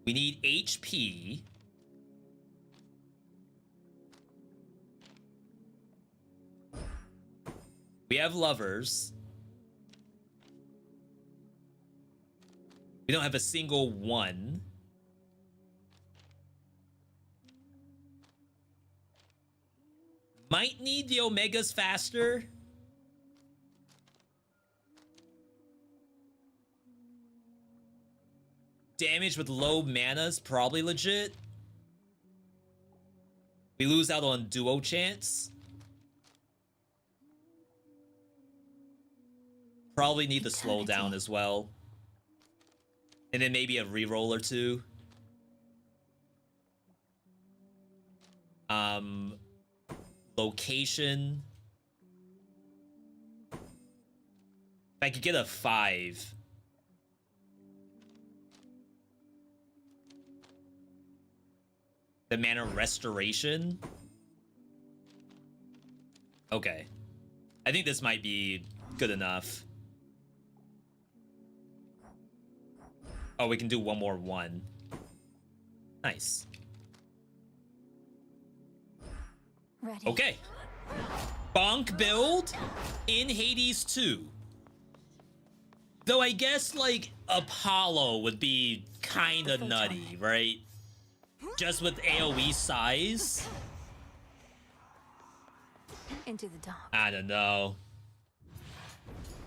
Speaker 1: we need HP. We have lovers. We don't have a single one. Might need the Omegas faster. Damage with low mana is probably legit. We lose out on duo chance. Probably need the slow down as well. And then maybe a reroll or two. Location. If I could get a 5. The mana restoration. Okay. I think this might be good enough. Oh, we can do one more 1. Nice.
Speaker 4: Ready.
Speaker 1: Okay. Bonk build in Hades 2. Though I guess, like, Apollo would be kind of nutty, right? Just with AoE size?
Speaker 4: Into the dark.
Speaker 1: I don't know.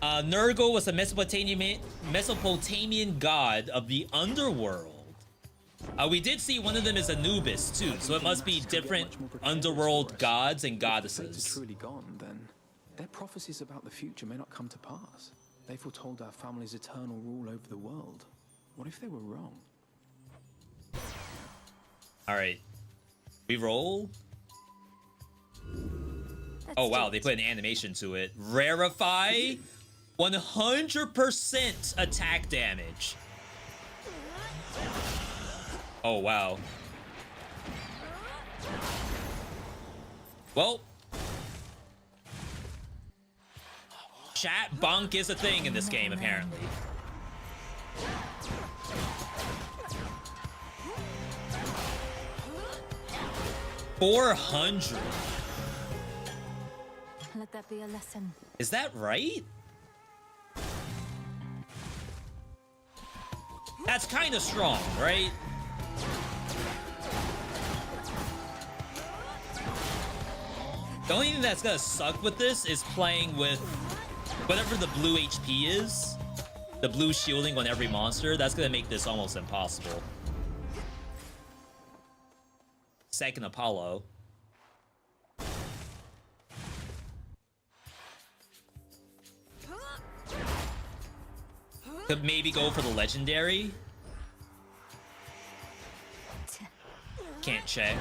Speaker 1: Nurgle was a Mesopotamian god of the underworld. We did see one of them is Anubis too, so it must be different underworld gods and goddesses.
Speaker 10: If truly gone, then their prophecies about the future may not come to pass. They foretold our family's eternal rule over the world. What if they were wrong?
Speaker 1: All right, we roll. Oh wow, they put an animation to it. Rarefy, 100% attack damage. Oh, wow. Well, chat bunk is a thing in this game, apparently. $400.
Speaker 4: Let that be a lesson.
Speaker 1: Is that right? That's kind of strong, right? The only thing that's gonna suck with this is playing with whatever the blue HP is, the blue shielding on every monster. That's gonna make this almost impossible. Second Apollo. Could maybe go for the legendary. Can't check.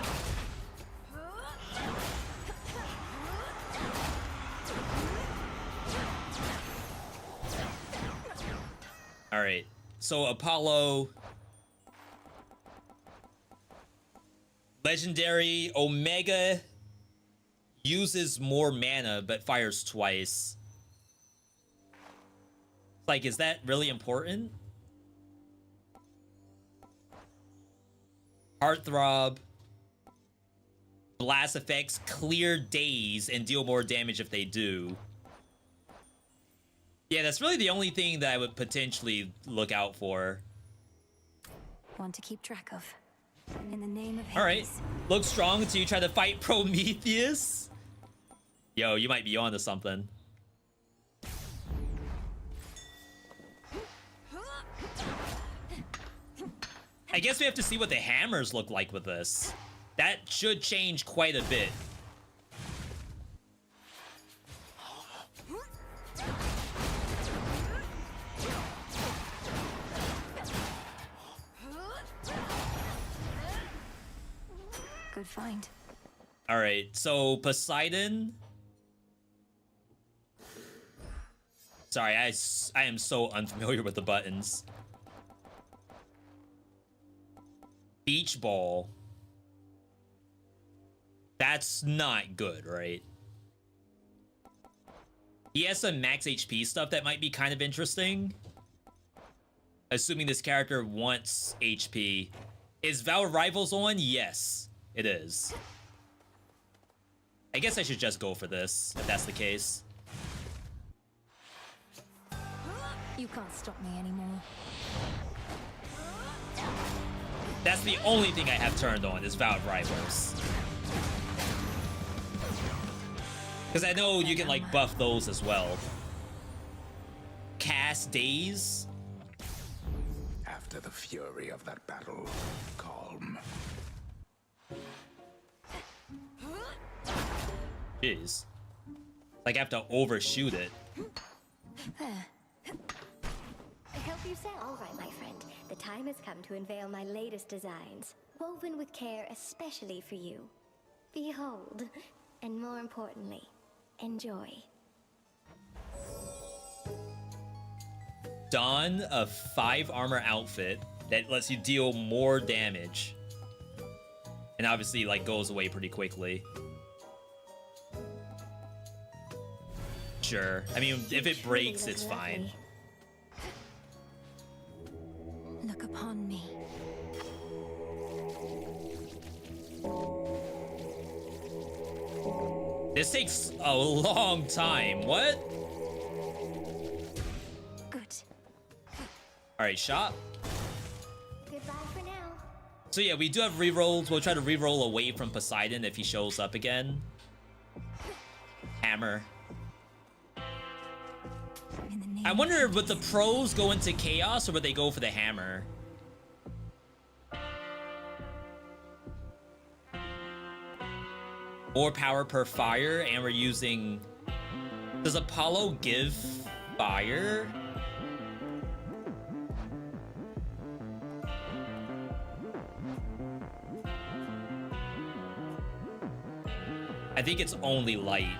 Speaker 1: All right, so Apollo, legendary. Omega uses more mana but fires twice. Like, is that really important? Heartthrob, blast effects clear days and deal more damage if they do. Yeah, that's really the only thing that I would potentially look out for.
Speaker 4: One to keep track of. In the name of Hades.
Speaker 1: All right, look strong until you try to fight Prometheus. Yo, you might be onto something. I guess we have to see what the hammers look like with this. That should change quite a bit.
Speaker 4: Good find.
Speaker 1: All right, so Poseidon. Sorry, I am so unfamiliar with the buttons. Beach ball. That's not good, right? He has some max HP stuff that might be kind of interesting. Assuming this character wants HP. Is Val Rivals on? Yes, it is. I guess I should just go for this, if that's the case.
Speaker 4: You can't stop me anymore.
Speaker 1: That's the only thing I have turned on is Valve Rivals. Because I know you can, like, buff those as well. Cast Days.
Speaker 13: After the fury of that battle, calm.
Speaker 1: Jeez. Like, I have to overshoot it.
Speaker 17: Help yourself. All right, my friend. The time has come to unveil my latest designs, woven with care especially for you. Behold, and more importantly, enjoy.
Speaker 1: Don a 5 armor outfit that lets you deal more damage. And obviously, like, goes away pretty quickly. Sure. I mean, if it breaks, it's fine.
Speaker 4: Look upon me.
Speaker 1: This takes a long time. What?
Speaker 4: Good.
Speaker 1: All right, shot.
Speaker 17: Goodbye for now.
Speaker 1: So yeah, we do have rerolls. We'll try to reroll away from Poseidon if he shows up again. Hammer. I wonder, would the pros go into chaos or would they go for the hammer? More power per fire, and we're using... Does Apollo give fire? I think it's only light.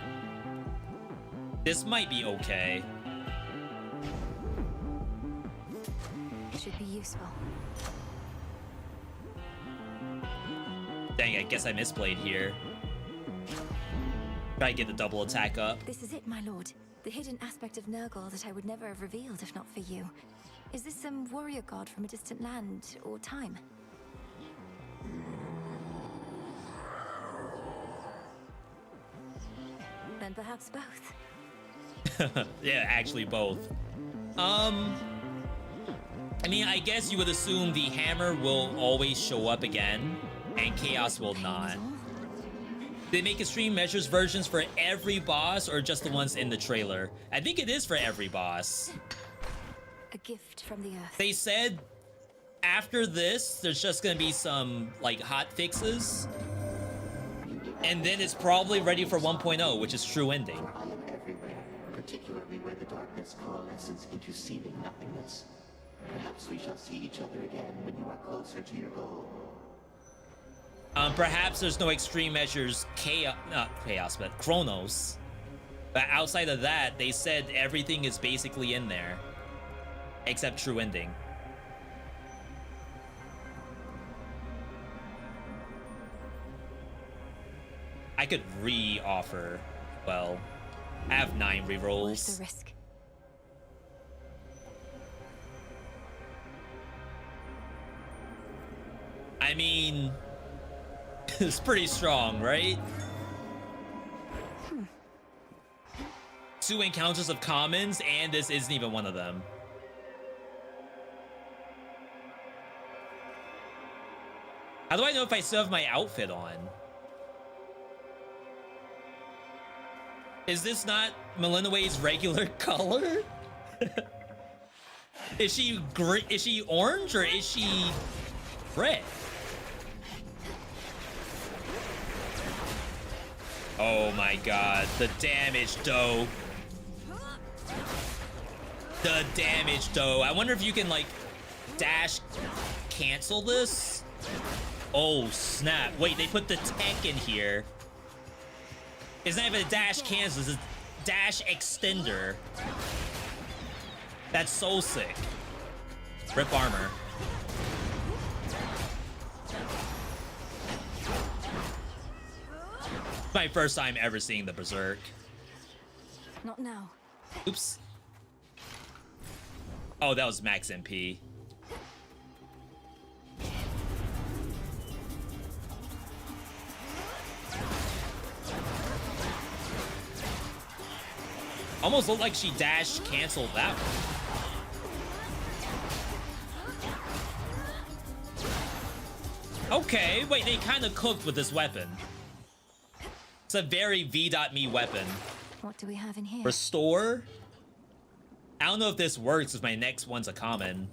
Speaker 1: This might be okay.
Speaker 4: Should be useful.
Speaker 1: Dang, I guess I misplayed here. Try to get the double attack up.
Speaker 4: This is it, my lord. The hidden aspect of Nurgle that I would never have revealed if not for you. Is this some warrior god from a distant land or time? Then perhaps both.
Speaker 1: Yeah, actually both. I mean, I guess you would assume the hammer will always show up again, and chaos will not. They make extreme measures versions for every boss, or just the ones in the trailer? I think it is for every boss.
Speaker 4: A gift from the earth.
Speaker 1: They said after this, there's just gonna be some like hot fixes, and then it's probably ready for 1.0, which is true ending.
Speaker 16: I am everywhere, particularly where the darkness coalesces into seething nothingness. Perhaps we shall see each other again when you are closer to your goal.
Speaker 1: Perhaps there's no extreme measures not chaos, but Chronos. But outside of that, they said everything is basically in there, except true ending. I could re-offer. Well, I have 9 rerolls.
Speaker 4: What's the risk?
Speaker 1: I mean, it's pretty strong, right? 2 encounters of commons, and this isn't even one of them. How do I know if I still have my outfit on? Is this not Melinaway's regular color? Is she green? Is she orange or is she red? Oh my god, the damage though. The damage though. I wonder if you can like dash cancel this. Oh snap. Wait, they put the tech in here. It's not even a dash cancel, it's a dash extender. That's so sick. Rip armor. My first time ever seeing the Berserk.
Speaker 4: Not now.
Speaker 1: Oops. Oh, that was max MP. Almost looked like she dash canceled that one. Okay, wait, they kind of cooked with this weapon. It's a very Veedotme weapon.
Speaker 4: What do we have in here?
Speaker 1: Restore? I don't know if this works if my next one's a common,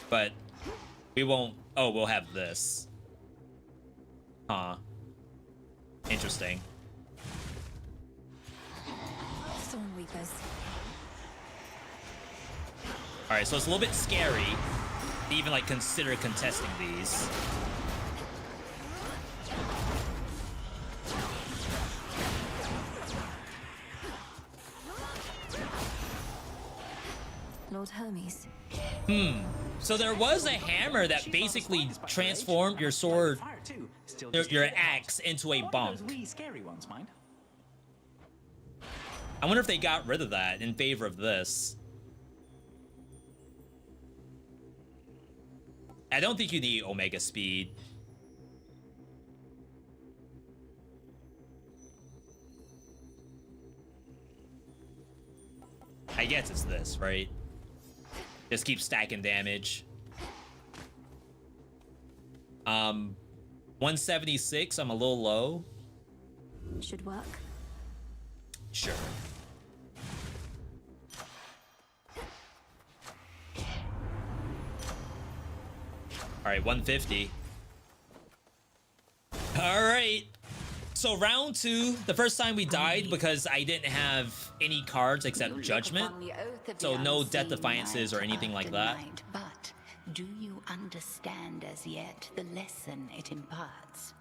Speaker 1: but we won't. Oh, we'll have this. Huh. Interesting.
Speaker 4: Storm Weepers.
Speaker 1: Alright, so it's a little bit scary to even like consider contesting these.
Speaker 4: Lord Hermes.
Speaker 1: So there was a hammer that basically transformed your sword, your axe, into a bonk. I wonder if they got rid of that in favor of this. I don't think you need Omega Speed. I guess it's this, right? Just keep stacking damage. 176, I'm a little low.
Speaker 4: Should work.
Speaker 1: Sure. All right, 150. All right. So round 2, the first time we died because I didn't have any cards except Judgment. So no Death Defiances or anything like that.
Speaker 2: But do you understand as yet the lesson it imparts?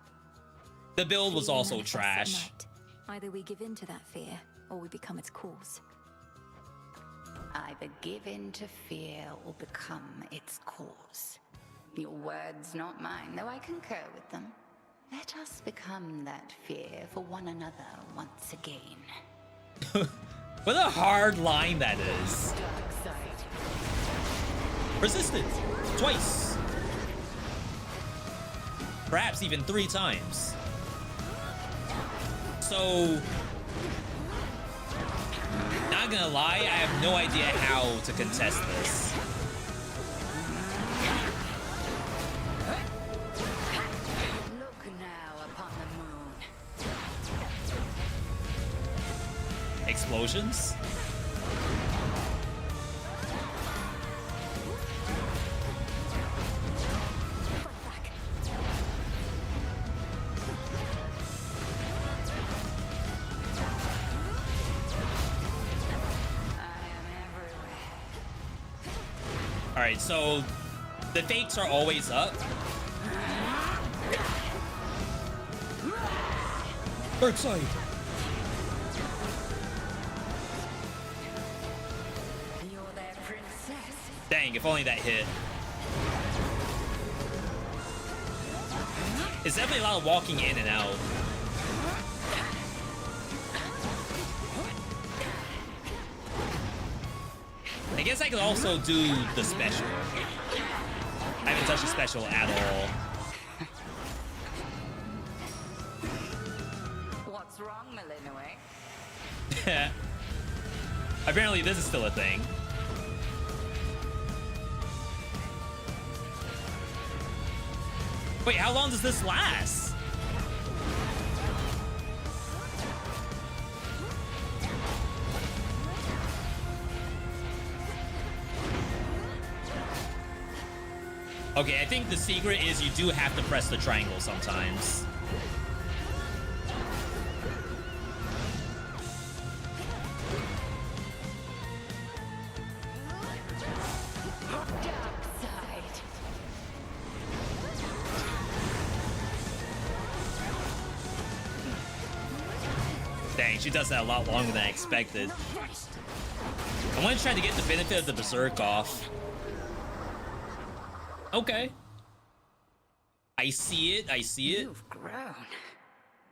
Speaker 1: The build was also
Speaker 4: Manifests at
Speaker 1: trash.
Speaker 4: night. Either we give in to that fear, or we become its cause.
Speaker 2: Either give in to fear or become its cause. Your words, not mine, though I concur with them. Let us become that fear for one another once again.
Speaker 1: What a hard line that is. Resisted twice. Perhaps even 3 times. So, not gonna lie, I have no idea how to contest this.
Speaker 2: Look now upon the moon.
Speaker 1: Explosions? Alright, so the fakes are always up. Dark side.
Speaker 2: You're their princess.
Speaker 1: Dang, if only that hit. It's definitely a lot of walking in and out. I guess I could also do the special. I haven't touched the special at all.
Speaker 2: What's wrong, Malinois?
Speaker 1: Apparently this is still a thing. Wait, how long does this last? Okay, I think the secret is you do have to press the triangle sometimes. Dang, she does that a lot longer than I expected. I want to try to get the benefit of the Berserk off. Okay. I see it, I see it.
Speaker 2: You've grown.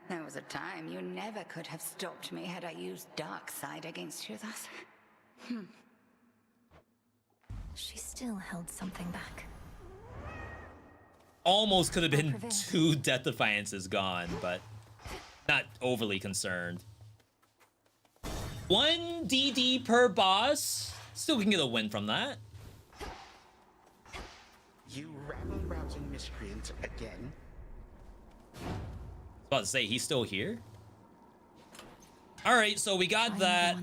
Speaker 2: There was a time you never could have stopped me had I used dark side against you thus.
Speaker 4: She still held something back.
Speaker 1: Almost could have been 2 Death Defiances gone, but not overly concerned. 1 DD per boss. Still can get a win from that.
Speaker 18: You rabble-rousing miscreant again?
Speaker 1: I was about to say, he's still here? Alright, so we got that.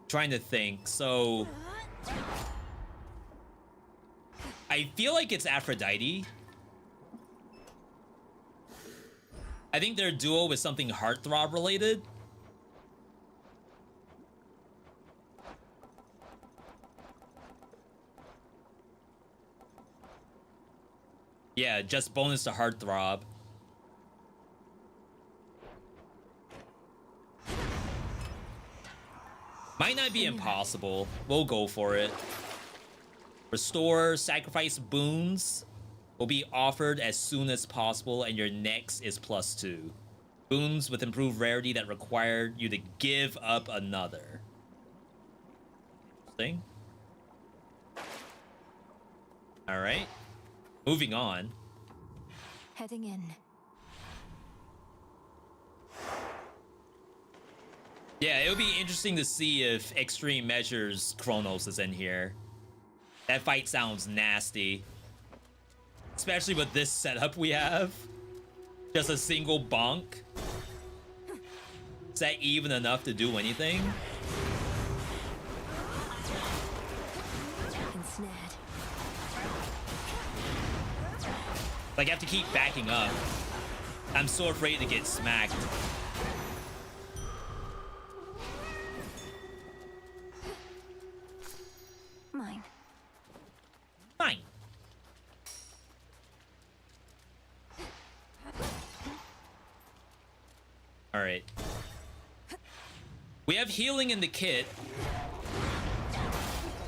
Speaker 1: Trying to think, so... I feel like it's Aphrodite. I think their duo is something heartthrob related. Yeah, just bonus to heartthrob. Might not be impossible. We'll go for it. Restore sacrifice boons will be offered as soon as possible, and your next is +2. Boons with improved rarity that require you to give up another. Thing. All right. Moving on.
Speaker 4: Heading in.
Speaker 1: Yeah, it would be interesting to see if Extreme Measures Kronos is in here. That fight sounds nasty. Especially with this setup we have. Just a single bonk. Is that even enough to do anything?
Speaker 4: Ensnared.
Speaker 1: Like, I have to keep backing up. I'm so afraid to get smacked.
Speaker 4: Mine.
Speaker 1: Mine. All right. We have healing in the kit.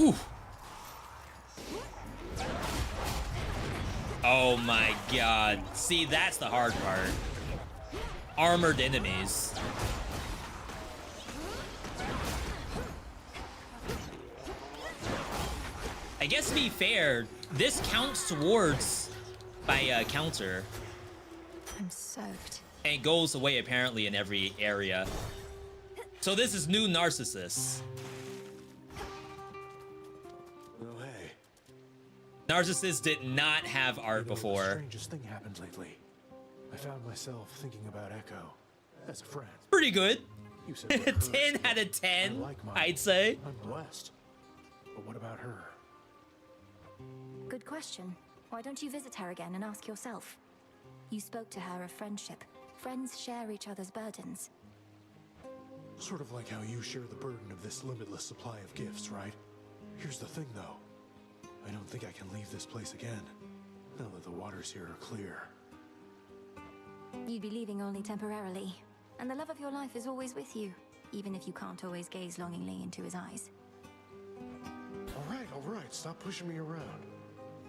Speaker 1: Ooh. Oh my god. See, that's the hard part. Armored enemies. I guess to be fair, this counts towards my counter.
Speaker 4: I'm soaked.
Speaker 1: And it goes away apparently in every area. So this is new Narcissus.
Speaker 19: Oh, hey.
Speaker 1: Narcissus did not have art before.
Speaker 19: The strangest thing happened lately. I found myself thinking about Echo as a friend.
Speaker 1: Pretty good.
Speaker 19: You said we're cursed,
Speaker 1: 10 out of 10,
Speaker 19: I like mine.
Speaker 1: I'd say.
Speaker 19: I'm blessed. But what about her?
Speaker 4: Good question. Why don't you visit her again and ask yourself? You spoke to her of friendship. Friends share each other's burdens.
Speaker 19: Sort of like how you share the burden of this limitless supply of gifts, right? Here's the thing, though. I don't think I can leave this place again, now that the waters here are clear.
Speaker 4: You'd be leaving only temporarily. And the love of your life is always with you, even if you can't always gaze longingly into his eyes.
Speaker 19: All right, stop pushing me around.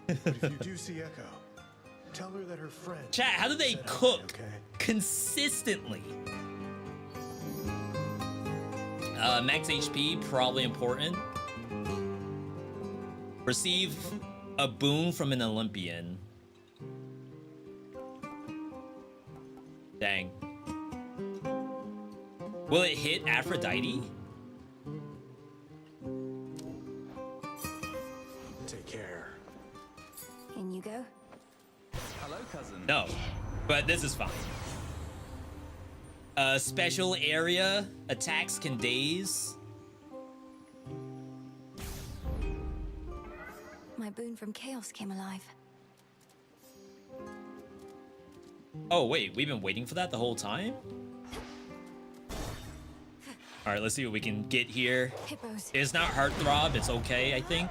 Speaker 19: But if you do see Echo, tell her that her friend...
Speaker 1: Chat, how do they
Speaker 19: said
Speaker 1: cook
Speaker 19: hi, okay?
Speaker 1: consistently? Max HP, probably important. Receive a boon from an Olympian. Dang. Will it hit Aphrodite?
Speaker 19: Take care.
Speaker 4: In you go.
Speaker 6: Hello, cousin.
Speaker 1: No, but this is fine. Special area attacks can daze.
Speaker 4: My boon from Chaos came alive.
Speaker 1: Oh, wait, we've been waiting for that the whole time? All right, let's see what we can get here.
Speaker 4: Hippos.
Speaker 1: It's not Heartthrob, it's okay, I think.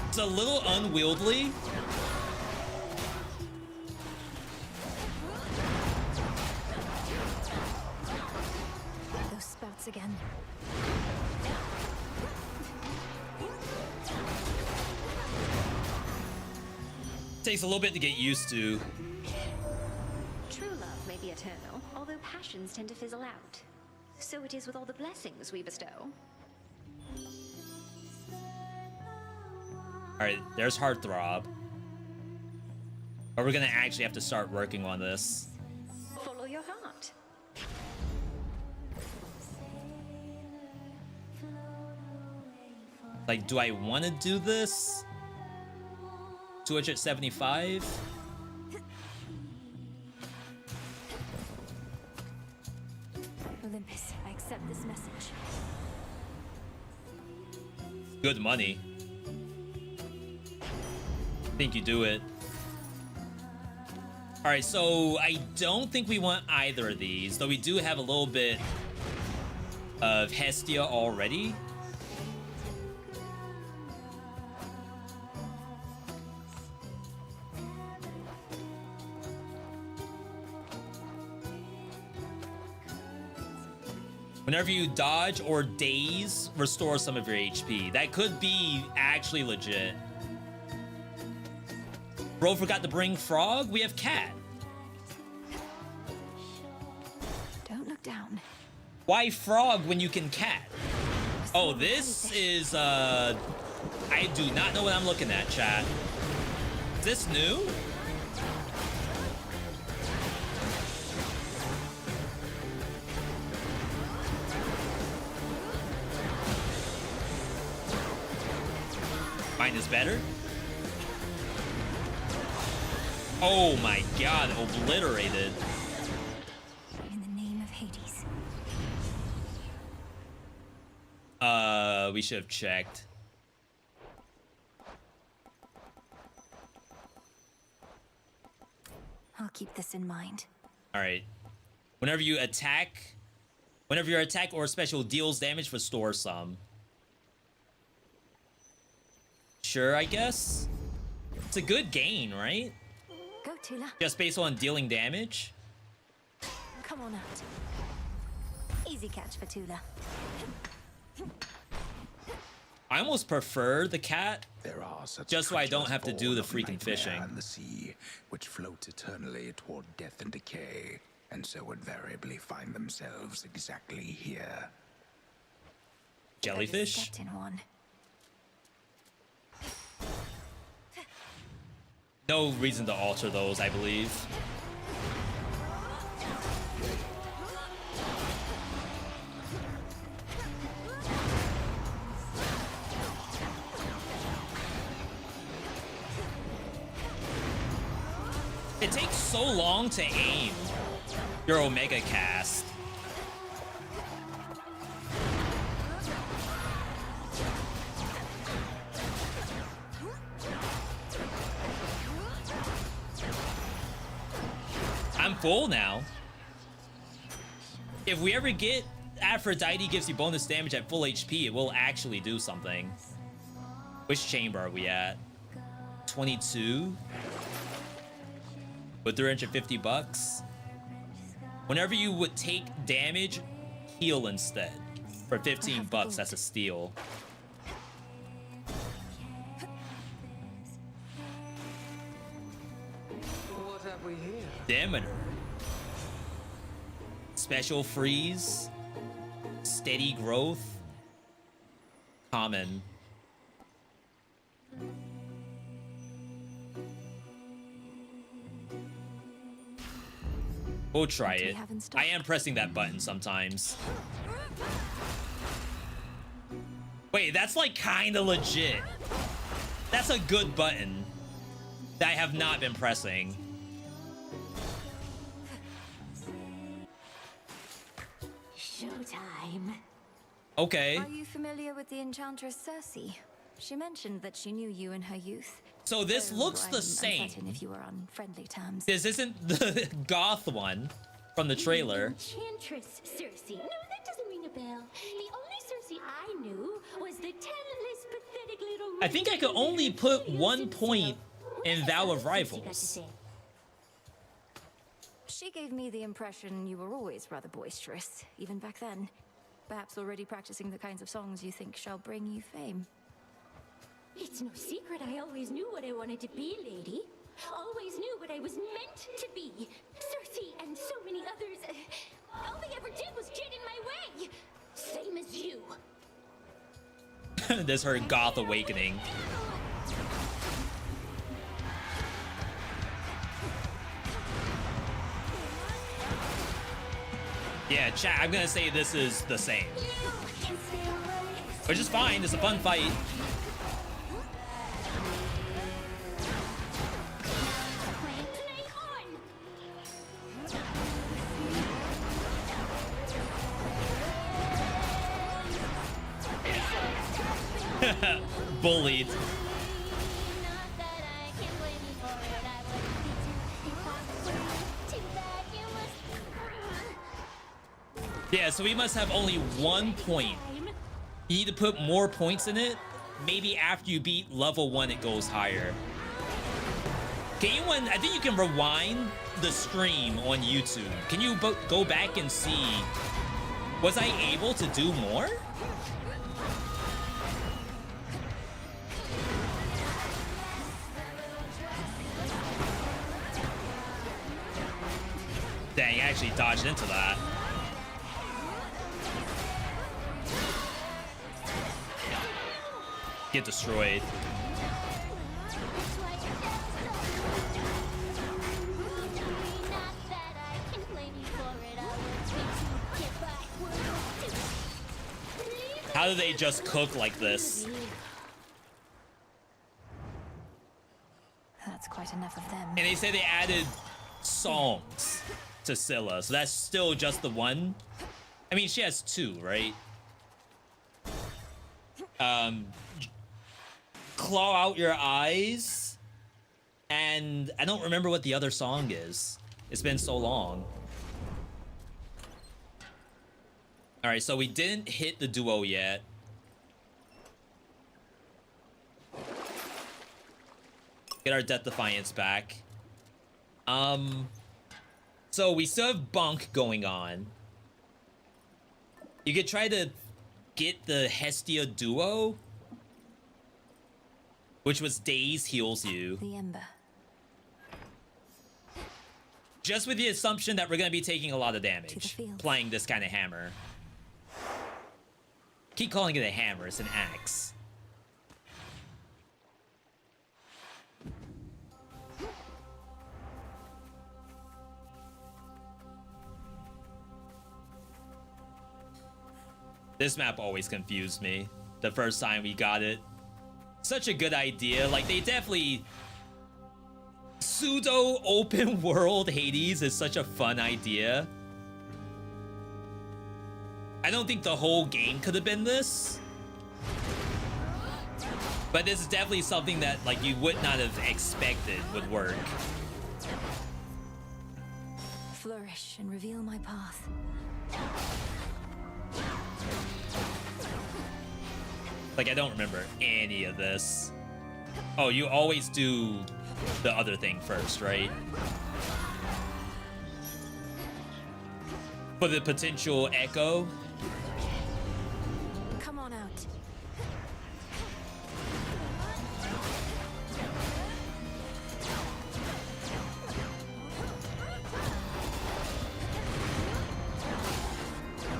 Speaker 1: It's a little unwieldy.
Speaker 4: Those spouts again.
Speaker 1: Takes a little bit to get used to.
Speaker 20: True love may be eternal, although passions tend to fizzle out. So it is with all the blessings we bestow.
Speaker 1: Alright, there's Heartthrob. Or we're gonna actually have to start working on this.
Speaker 20: Follow your heart.
Speaker 1: Like, do I want to do this? 275?
Speaker 4: Olympus, I accept this message.
Speaker 1: Good money. Think you do it. All right, so I don't think we want either of these, though we do have a little bit of Hestia already. Whenever you dodge or daze, restore some of your HP. That could be actually legit. Bro forgot to bring Frog. We have Cat.
Speaker 4: Don't look down.
Speaker 1: Why Frog when you can Cat? Oh, this is, I do not know what I'm looking at, chat. Is this new? Mine is better. Oh my god, obliterated.
Speaker 4: In the name of Hades.
Speaker 1: We should have checked.
Speaker 4: I'll keep this in mind.
Speaker 1: All right. Whenever your attack or special deals damage, restore some. Sure, I guess. It's a good gain, right?
Speaker 4: Go Tula.
Speaker 1: Just based on dealing damage?
Speaker 4: Come on out. Easy catch for Tula.
Speaker 1: I almost prefer the cat,
Speaker 13: There are such
Speaker 1: just so I don't have to
Speaker 13: creatures
Speaker 1: do the
Speaker 13: born of
Speaker 1: freaking
Speaker 13: nightmare
Speaker 1: fishing.
Speaker 13: and the sea, which float eternally toward death and decay, and so invariably find themselves exactly here.
Speaker 1: Jellyfish?
Speaker 4: Stepped in one.
Speaker 1: No reason to alter those, I believe. It takes so long to aim your Omega cast. I'm full now. If we ever get Aphrodite gives you bonus damage at full HP, it will actually do something. Which chamber are we at? 22? With 350 bucks? Whenever you would take damage, heal instead. For 15 bucks, that's a steal.
Speaker 12: What have we here?
Speaker 1: Demeter. Special freeze. Steady growth. Common. We'll try it. I am pressing that button sometimes. Wait, that's like kinda legit. That's a good button that I have not been pressing.
Speaker 17: Showtime.
Speaker 1: Okay.
Speaker 4: Are you familiar with the Enchantress Circe? She mentioned that she knew you in her youth.
Speaker 1: So this looks the
Speaker 4: I'm
Speaker 1: same.
Speaker 4: uncertain if you were on friendly terms.
Speaker 1: This isn't the goth one from the trailer.
Speaker 17: Enchantress Circe. No, that doesn't ring a bell. The only Circe I knew was the talentless, pathetic little...
Speaker 1: I think I could only put 1 point in Vow of Rivals.
Speaker 4: She gave me the impression you were always rather boisterous, even back then. Perhaps already practicing the kinds of songs you think shall bring you fame.
Speaker 17: It's no secret I always knew what I wanted to be, lady. Always knew what I was meant to be. Circe and so many others. All they ever did was get in my way. Same as you.
Speaker 1: This her goth awakening. Yeah, chat, I'm gonna say this is the same. Which is fine, it's a fun fight. Bullied. Yeah, so we must have only 1 point. You need to put more points in it. Maybe after you beat level 1, it goes higher. Can anyone, I think you can rewind the stream on YouTube. Can you go back and see, was I able to do more? Dang, I actually dodged into that. Get destroyed. How do they just cook like this?
Speaker 4: That's quite enough of them.
Speaker 1: And they say they added songs to Scylla, so that's still just the one. I mean, she has 2, right? Claw out your eyes, and I don't remember what the other song is. It's been so long. All right, so we didn't hit the duo yet. Get our Death Defiance back. So we still have Bunk going on. You could try to get the Hestia duo, which was Daze heals you.
Speaker 4: The Ember.
Speaker 1: Just with the assumption that we're gonna be taking a lot of damage playing this kind of hammer. Keep calling it a hammer, it's an axe. This map always confused me the first time we got it. Such a good idea. Like, they definitely... Pseudo open world Hades is such a fun idea. I don't think the whole game could have been this. But this is definitely something that, like, you would not have expected would work.
Speaker 4: Flourish and reveal my path.
Speaker 1: Like, I don't remember any of this. Oh, you always do the other thing first, right? For the potential echo.
Speaker 4: Come on out.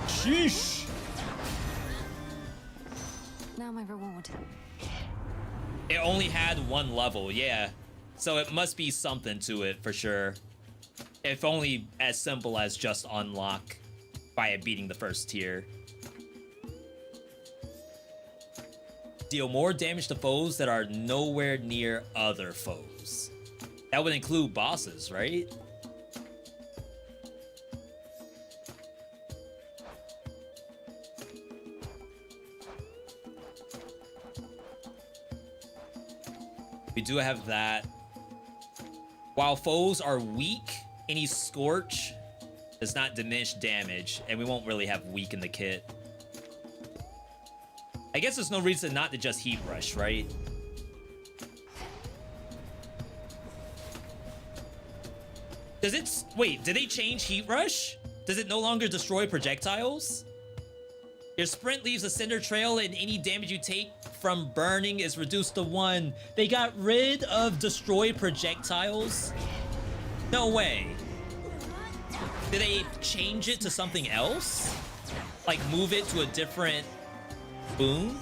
Speaker 1: Sheesh.
Speaker 4: Now my reward.
Speaker 1: It only had one level, yeah. So it must be something to it for sure. If only as simple as just unlock by beating the first tier. Deal more damage to foes that are nowhere near other foes. That would include bosses, right? We do have that. While foes are weak, any Scorch does not diminish damage, and we won't really have weak in the kit. I guess there's no reason not to just Heat Rush, right? Does it... Wait, did they change Heat Rush? Does it no longer destroy projectiles? Your sprint leaves a cinder trail, and any damage you take from burning is reduced to 1. They got rid of destroy projectiles? No way. Did they change it to something else? Like move it to a different boon?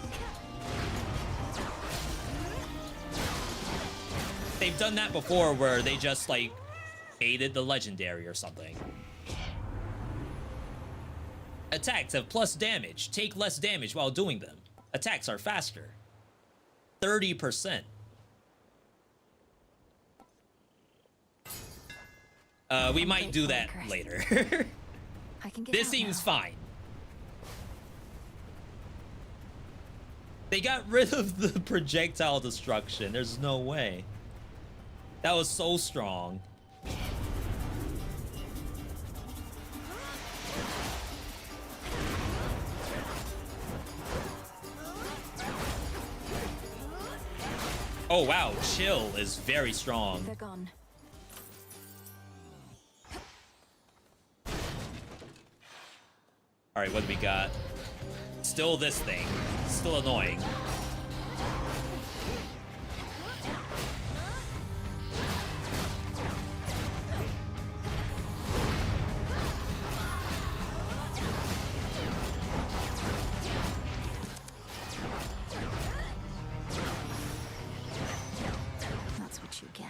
Speaker 1: They've done that before where they just like aided the legendary or something. Attacks have plus damage. Take less damage while doing them. Attacks are faster. 30%. We might do that later. This seems fine. They got rid of the projectile destruction. There's no way. That was so strong. Oh wow, chill is very strong.
Speaker 4: They're gone.
Speaker 1: All right, what do we got? Still this thing. Still annoying.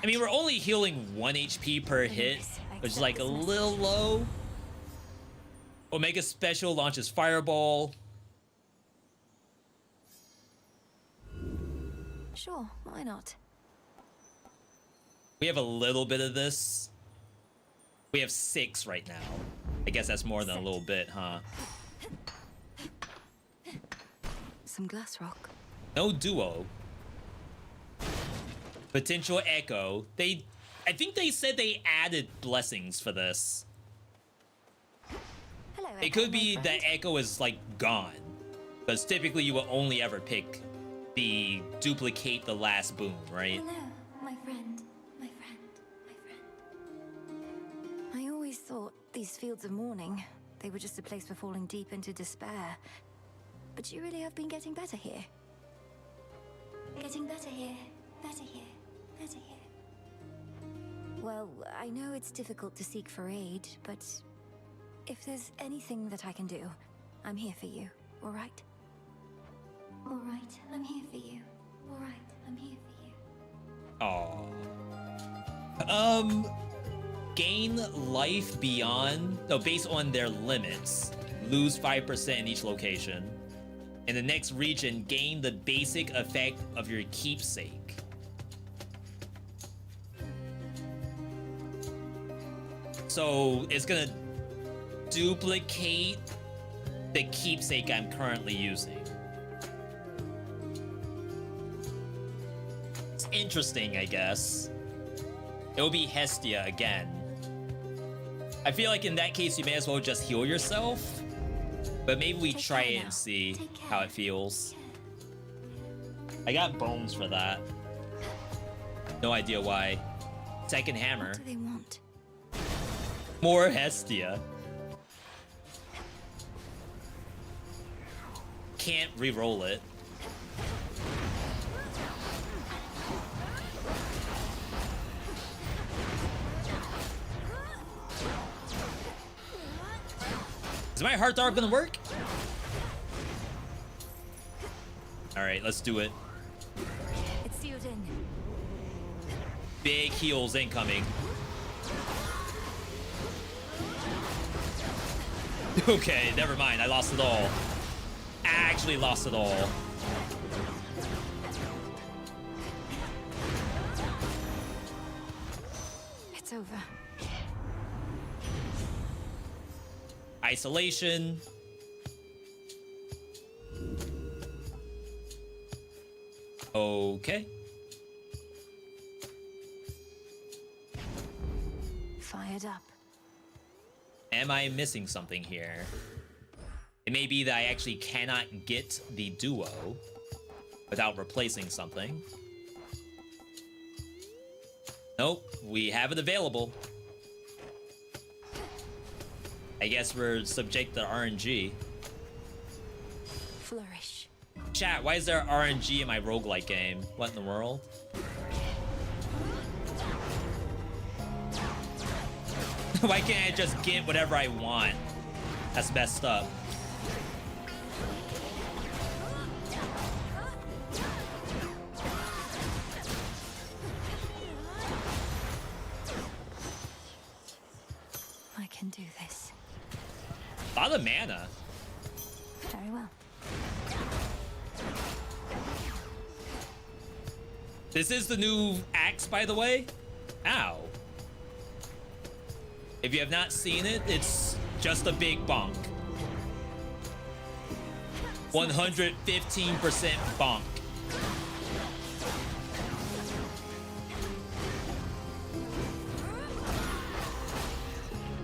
Speaker 1: I mean, we're only healing 1 HP per hit, which is like a little low. Omega Special launches Fireball.
Speaker 4: Sure, why not?
Speaker 1: We have a little bit of this. We have 6 right now. I guess that's more than a little bit, huh?
Speaker 4: Some glass rock.
Speaker 1: No duo. Potential echo. I think they said they added blessings for this.
Speaker 4: Hello,
Speaker 1: it could be that echo is like gone, because typically you will only ever pick the duplicate the last boon, right?
Speaker 17: Hello, my friend, my friend, my friend.
Speaker 4: these fields of mourning. They were just a place for falling deep into despair. But you really have been getting better here.
Speaker 17: Getting better here, better here, better here.
Speaker 4: Well, I know it's difficult to seek for aid, but if there's anything that I can do, I'm here for you, all right?
Speaker 17: All right, I'm here for you. All right, I'm here for you.
Speaker 1: Aww. Gain life beyond, no, based on their limits. Lose 5% in each location. In the next region, gain the basic effect of your keepsake. So it's gonna duplicate the keepsake I'm currently using. It's interesting, I guess. It will be Hestia again. I feel like in that case, you may as well just heal yourself. But maybe we try it and see how it feels. I got bones for that. No idea why. Second hammer.
Speaker 4: What do they want?
Speaker 1: More Hestia. Can't re-roll it. Is my heart dart gonna work? All right, let's do it.
Speaker 4: It's sealed in.
Speaker 1: Big heals incoming. Okay, never mind. I lost it all. Actually lost it all.
Speaker 4: It's over.
Speaker 1: Isolation. Okay.
Speaker 4: Fired up.
Speaker 1: Am I missing something here? It may be that I actually cannot get the duo without replacing something. Nope, we have it available. I guess we're subject to RNG.
Speaker 4: Flourish.
Speaker 1: Chat, why is there RNG in my roguelike game? What in the world? Why can't I just get whatever I want? That's messed up.
Speaker 4: I can do this.
Speaker 1: A lot of mana.
Speaker 4: Very well.
Speaker 1: This is the new axe, by the way. Ow. If you have not seen it, it's just a big bonk. 115% bonk.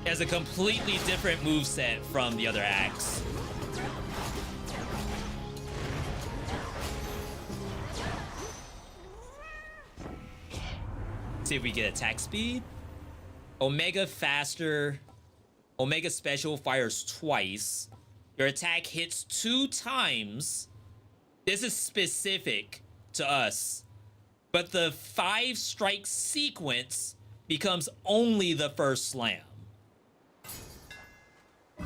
Speaker 1: It has a completely different moveset from the other axe. See if we get attack speed. Omega faster. Omega special fires twice. Your attack hits 2 times. This is specific to us. But the 5 strike sequence becomes only the first slam.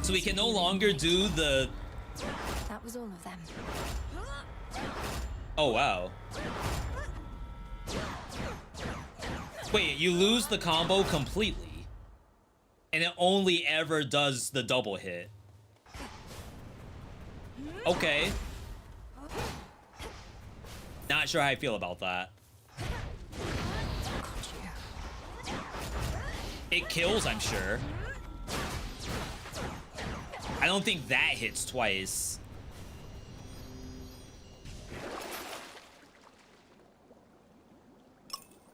Speaker 1: So we can no longer do the...
Speaker 4: That was all of them.
Speaker 1: Oh, wow. Wait, you lose the combo completely. And it only ever does the double hit. Okay. Not sure how I feel about that. It kills, I'm sure. I don't think that hits twice.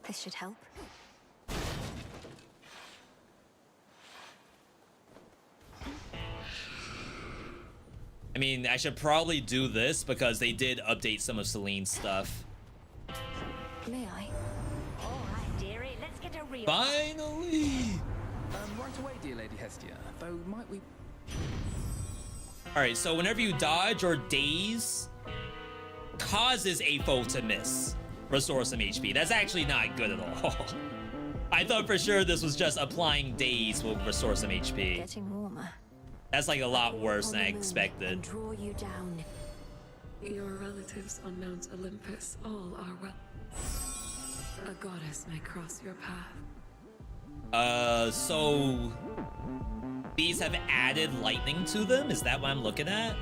Speaker 4: This should help.
Speaker 1: I mean, I should probably do this because they did update some of Celine's stuff.
Speaker 4: May I?
Speaker 11: All right, dearie, let's get a real...
Speaker 1: Finally!
Speaker 6: Right away, dear Lady
Speaker 10: test you, though might we...
Speaker 1: Alright, so whenever you dodge or daze, causes a foe to miss. Restore some HP. That's actually not good at all. I thought for sure this was just applying daze will restore some HP.
Speaker 4: Getting warmer.
Speaker 1: That's like a lot worse than I expected.
Speaker 4: Draw you down.
Speaker 15: Your relatives on Mount Olympus all are well. A goddess may cross your path.
Speaker 1: So these have added lightning to them? Is that what I'm looking at?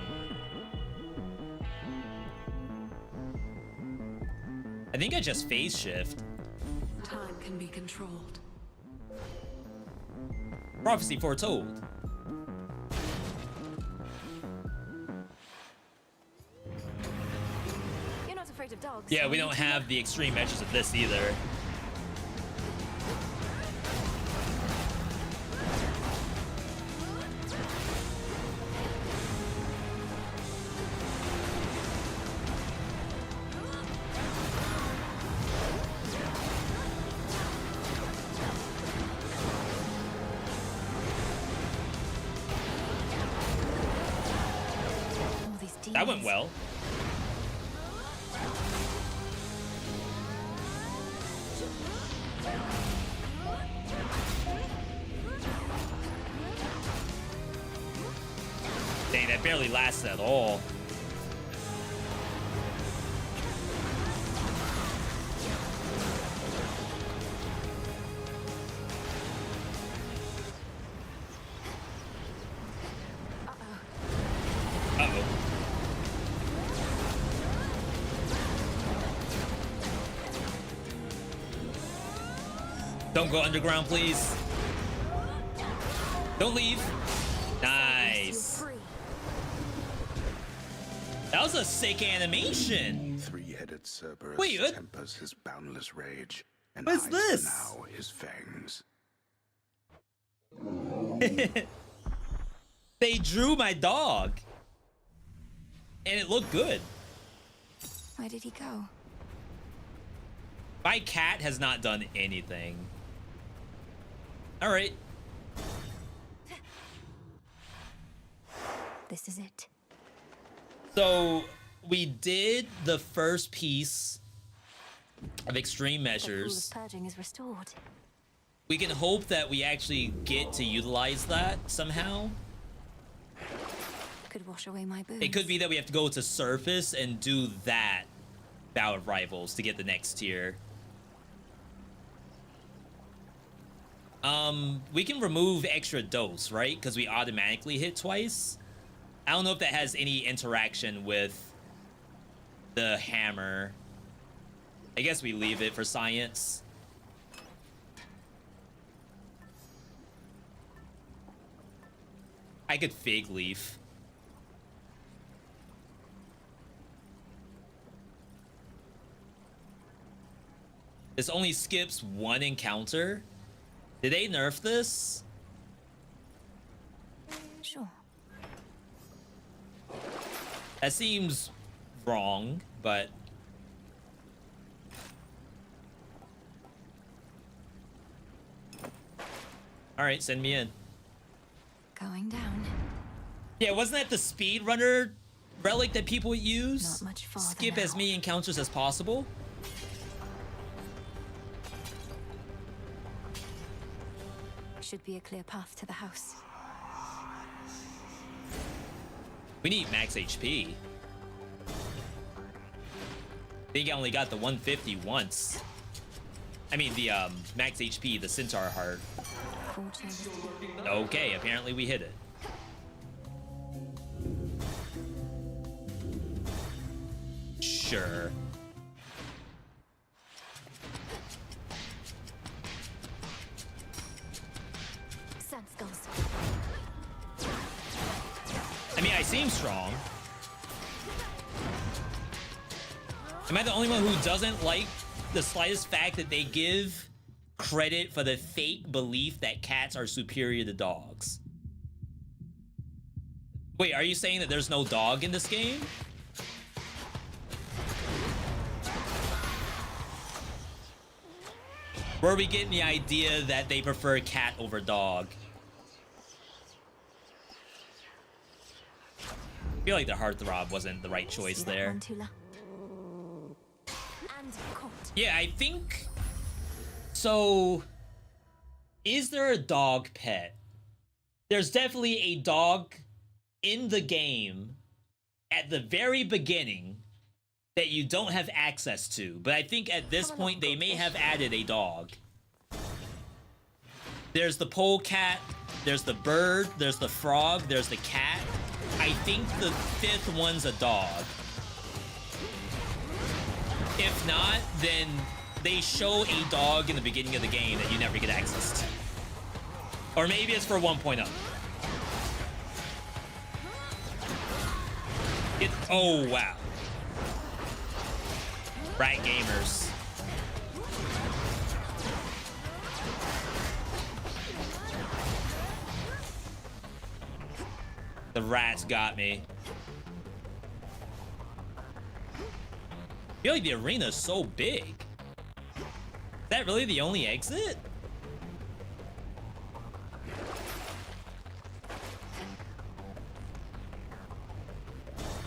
Speaker 1: I think I just phase shift.
Speaker 15: Time can be controlled.
Speaker 1: Prophecy foretold.
Speaker 4: You're not afraid of dogs.
Speaker 1: Yeah, we don't have the extreme measures of this either. That went well. Dang, that barely lasted at all. Uh-oh. Don't go underground, please. Don't leave. Nice. That was a sick animation.
Speaker 13: Three-headed Cerberus
Speaker 1: Wait, what?
Speaker 13: tempers his boundless rage and
Speaker 1: What's
Speaker 13: hides
Speaker 1: this?
Speaker 13: for now his fangs.
Speaker 1: They drew my dog. And it looked good.
Speaker 4: Where did he go?
Speaker 1: My cat has not done anything. All right.
Speaker 4: This is it.
Speaker 1: So we did the first piece of extreme
Speaker 4: The pool
Speaker 1: measures.
Speaker 4: of purging is restored.
Speaker 1: We can hope that we actually get to utilize that somehow.
Speaker 4: Could wash away my boots.
Speaker 1: It could be that we have to go to surface and do that Bout of Rivals to get the next tier. We can remove extra dose, right? Because we automatically hit twice. I don't know if that has any interaction with the hammer. I guess we leave it for science. I could fig leaf. This only skips one encounter. Did they nerf this?
Speaker 4: Sure.
Speaker 1: That seems wrong, but... Alright, send me in.
Speaker 4: Going down.
Speaker 1: Yeah, wasn't that the speedrunner relic that people would use?
Speaker 4: Not much farther
Speaker 1: Skip
Speaker 4: now.
Speaker 1: as many encounters as possible?
Speaker 4: Should be a clear path to the house.
Speaker 1: We need max HP. I think I only got the 150 once. I mean, the max HP, the Centaur heart. Okay, apparently we hit it. Sure.
Speaker 4: Sand skulls.
Speaker 1: I mean, I seem strong. Am I the only one who doesn't like the slightest fact that they give credit for the fake belief that cats are superior to dogs? Wait, are you saying that there's no dog in this game? Were we getting the idea that they prefer cat over dog? feel like the heartthrob wasn't the right choice there. Yeah, I think so. Is there a dog pet? There's definitely a dog in the game at the very beginning that you don't have access to, but I think at this point they may have added a dog. There's the polecat, there's the bird, there's the frog, there's the cat. I think the 5th one's a dog. If not, then they show a dog in the beginning of the game that you never get access to. Or maybe it's for 1.0. Oh, wow. Right, gamers. The rats got me. I feel like the arena is so big. Is that really the only exit?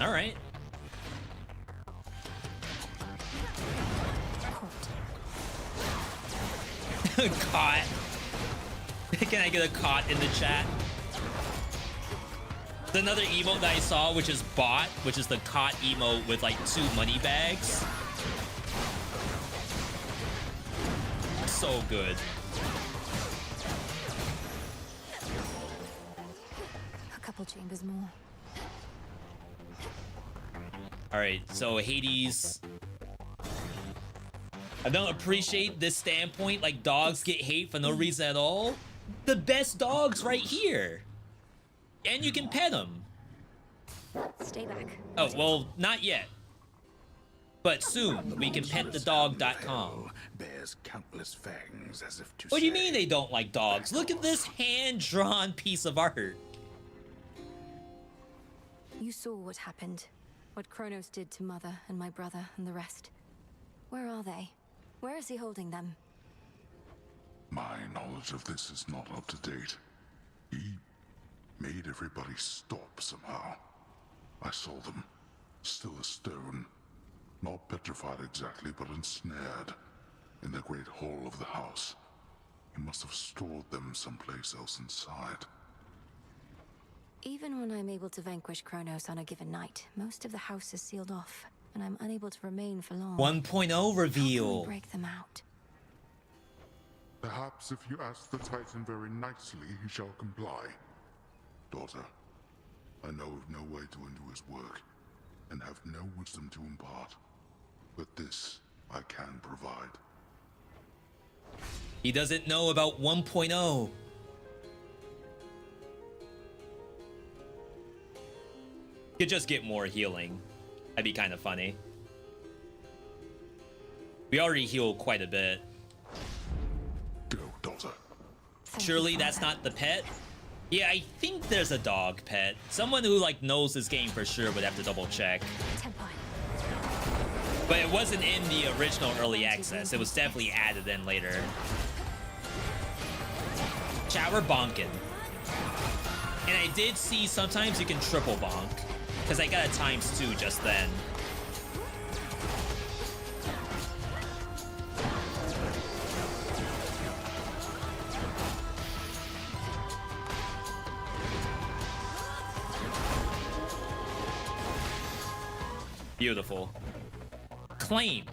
Speaker 1: All right. Caught. Can I get a caught in the chat? There's another emote that I saw, which is bot, which is the caught emote with like 2 money bags. So good.
Speaker 4: A couple chambers more.
Speaker 1: All right, so Hades. I don't appreciate this standpoint, like dogs get hate for no reason at all. The best dog's right here. And you can pet them.
Speaker 4: Stay back.
Speaker 1: Oh, well, not yet. But soon, we can petthedog.com.
Speaker 13: Bears countless fangs as if to
Speaker 1: What do you mean they don't like dogs? Look at this hand-drawn piece of art.
Speaker 4: You saw what happened. What Kronos did to Mother and my brother and the rest. Where are they? Where is he holding them?
Speaker 7: My knowledge of this is not up to date. He made everybody stop somehow. I saw them, still as stone. Not petrified exactly, but ensnared in the great hall of the house. He must have stored them someplace else inside.
Speaker 4: Even when I'm able to vanquish Kronos on a given night, most of the house is sealed off, and I'm unable to remain for long.
Speaker 1: 1.0 reveal.
Speaker 4: How can we break them out?
Speaker 7: Perhaps if you ask the Titan very nicely, he shall comply. Daughter, I know of no way to undo his work, and have no wisdom to impart. But this I can provide.
Speaker 1: He doesn't know about 1.0. Could just get more healing. That'd be kind of funny. We already healed quite a bit.
Speaker 7: Go, daughter.
Speaker 1: Surely that's not the pet? Yeah, I think there's a dog pet. Someone who like knows this game for sure would have to double check. But it wasn't in the original early access. It was definitely added in later. Shower bonking. And I did see sometimes you can triple bonk. Because I got a ×2 just then. Beautiful. Claim.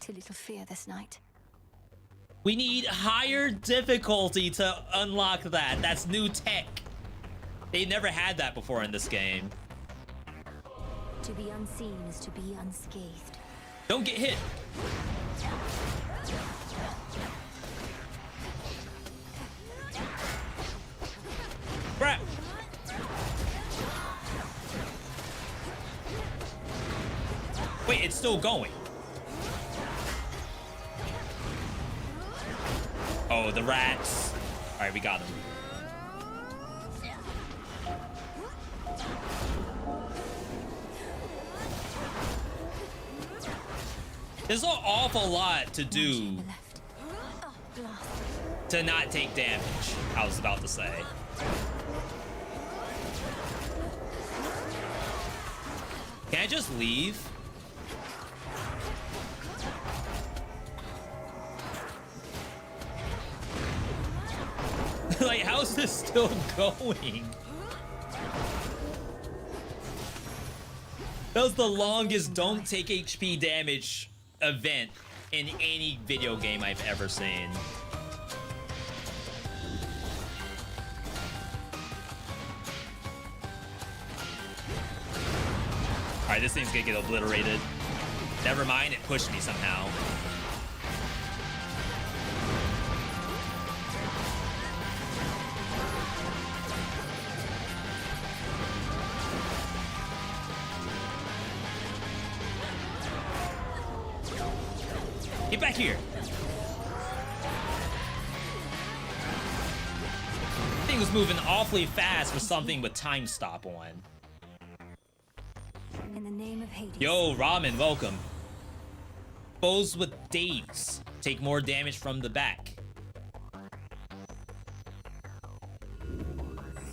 Speaker 4: Too little fear this night.
Speaker 1: We need higher difficulty to unlock that. That's new tech. They never had that before in this game.
Speaker 4: To be unseen is to be unscathed.
Speaker 1: Don't get hit. Crap. Wait, it's still going. Oh, the rats. All right, we got them. There's an awful lot to do to not take damage, I was about to say. Can I just leave? Like, how's this still going? That was the longest don't take HP damage event in any video game I've ever seen. Alright, this thing's gonna get obliterated. Never mind, it pushed me somehow. Get back here. Thing was moving awfully fast for something with time stop on.
Speaker 4: In the name of Hades.
Speaker 1: Yo, Ramen, welcome. Foes with daze take more damage from the back.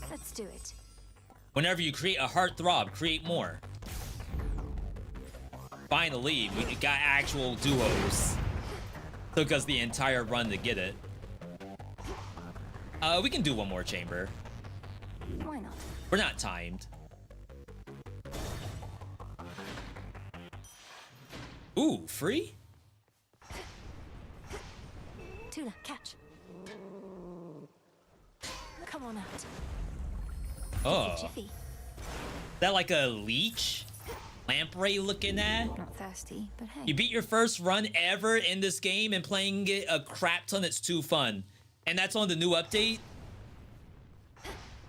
Speaker 4: Let's do it.
Speaker 1: Whenever you create a heartthrob, create more. Finally, we got actual duos. Took us the entire run to get it. We can do one more chamber.
Speaker 4: Why not?
Speaker 1: We're not timed. Ooh, free?
Speaker 4: Tula, catch. Come on out.
Speaker 1: Oh.
Speaker 4: Jiffy.
Speaker 1: That like a leech? Lamprey looking at?
Speaker 4: Not thirsty, but hey.
Speaker 1: You beat your first run ever in this game and playing it a crap ton. It's too fun. And that's on the new update?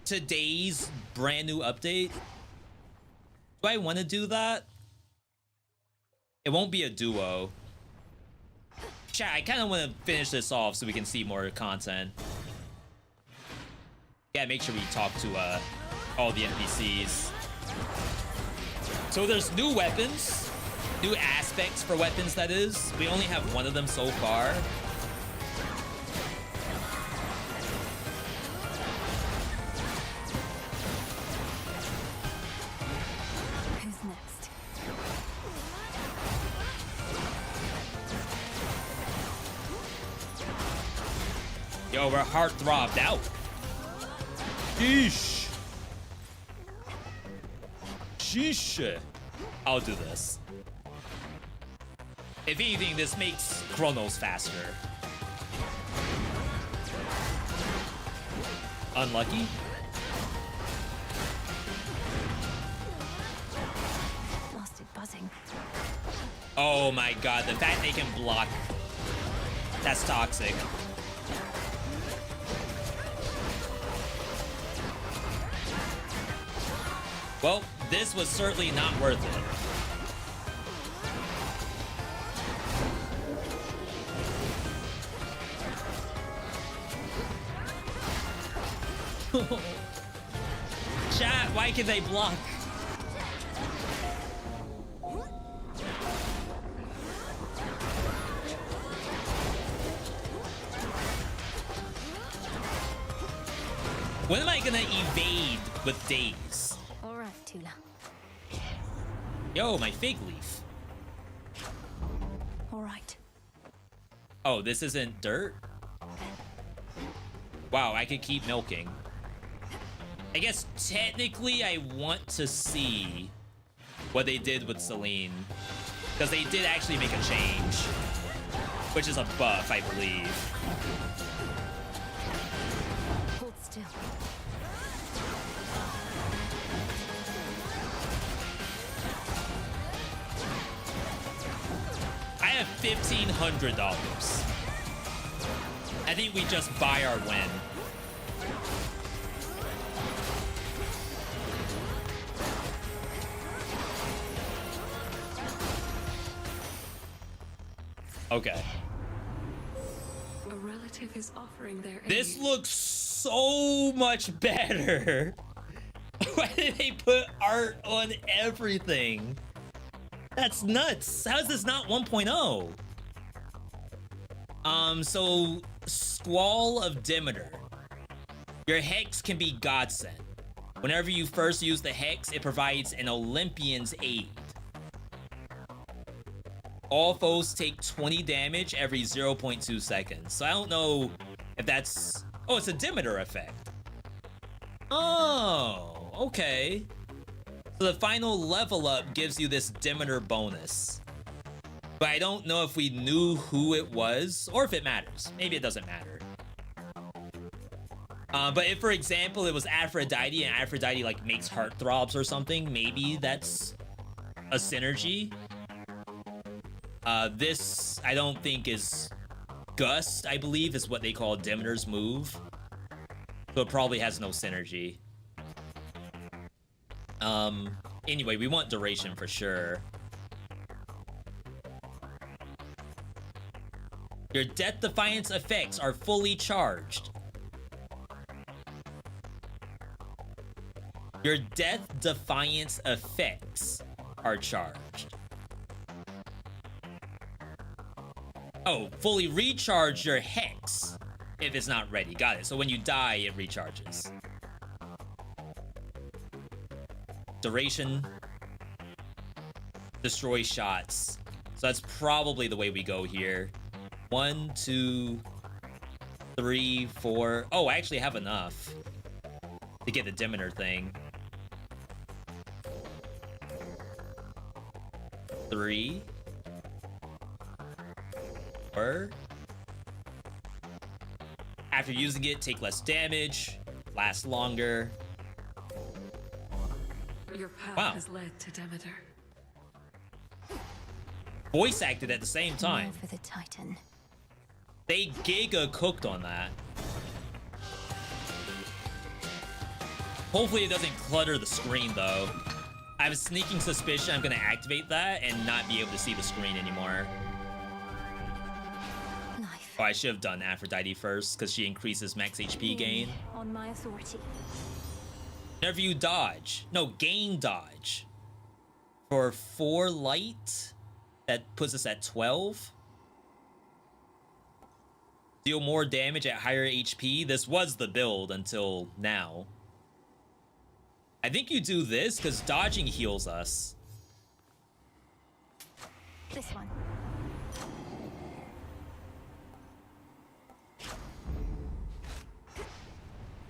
Speaker 1: Today's brand new update? Do I want to do that? It won't be a duo. Chat, I kind of want to finish this off so we can see more content. Yeah, make sure we talk to all the NPCs. So there's new weapons, new aspects for weapons, that is. We only have one of them so far.
Speaker 4: Who's next?
Speaker 1: Yo, we're heart-throbbed out. Sheesh. Sheesh. I'll do this. If anything, this makes Chronos faster. Unlucky?
Speaker 4: Lost it buzzing.
Speaker 1: Oh my god, the fact they can block. That's toxic. Well, this was certainly not worth it. Chat, why can they block? When am I gonna evade with daze?
Speaker 4: All right, Tula.
Speaker 1: Yo, my fig leaf.
Speaker 4: All right.
Speaker 1: Oh, this isn't dirt? Wow, I could keep milking. I guess technically I want to see what they did with Celine, because they did actually make a change, which is a buff, I believe.
Speaker 4: Hold still.
Speaker 1: I have $1,500. I think we just buy our win. Okay.
Speaker 15: A relative is offering their
Speaker 1: This
Speaker 15: aid.
Speaker 1: looks so much better. Why did they put art on everything? That's nuts. How is this not 1.0? So Squall of Demeter. Your hex can be godsend. Whenever you first use the Hex, it provides an Olympian's aid. All foes take 20 damage every 0.2 seconds. So I don't know if that's... Oh, it's a Demeter effect. Oh, okay. So the final level up gives you this Demeter bonus. But I don't know if we knew who it was or if it matters. Maybe it doesn't matter. But if, for example, it was Aphrodite and Aphrodite like makes heartthrobs or something, maybe that's a synergy. This, I don't think is Gust, I believe, is what they call Demeter's move. So it probably has no synergy. Anyway, we want duration for sure. Your Death Defiance effects are fully charged. Your Death Defiance effects are charged. Oh, fully recharge your Hex if it's not ready. Got it. So when you die, it recharges. Duration. Destroy shots. So that's probably the way we go here. 1, 2, 3, 4. Oh, I actually have enough to get the Demeter thing. 3, 4. After using it, take less damage, last longer.
Speaker 15: Your path has led to Demeter.
Speaker 1: Voice acted at the same time.
Speaker 4: Now for the Titan.
Speaker 1: They giga cooked on that. Hopefully it doesn't clutter the screen though. I have a sneaking suspicion I'm gonna activate that and not be able to see the screen anymore. Oh, I should have done Aphrodite first because she increases max HP gain.
Speaker 4: On my authority.
Speaker 1: Whenever you dodge, no, gain dodge. For 4 light, that puts us at 12. Deal more damage at higher HP. This was the build until now. I think you do this because dodging heals us.
Speaker 4: This one.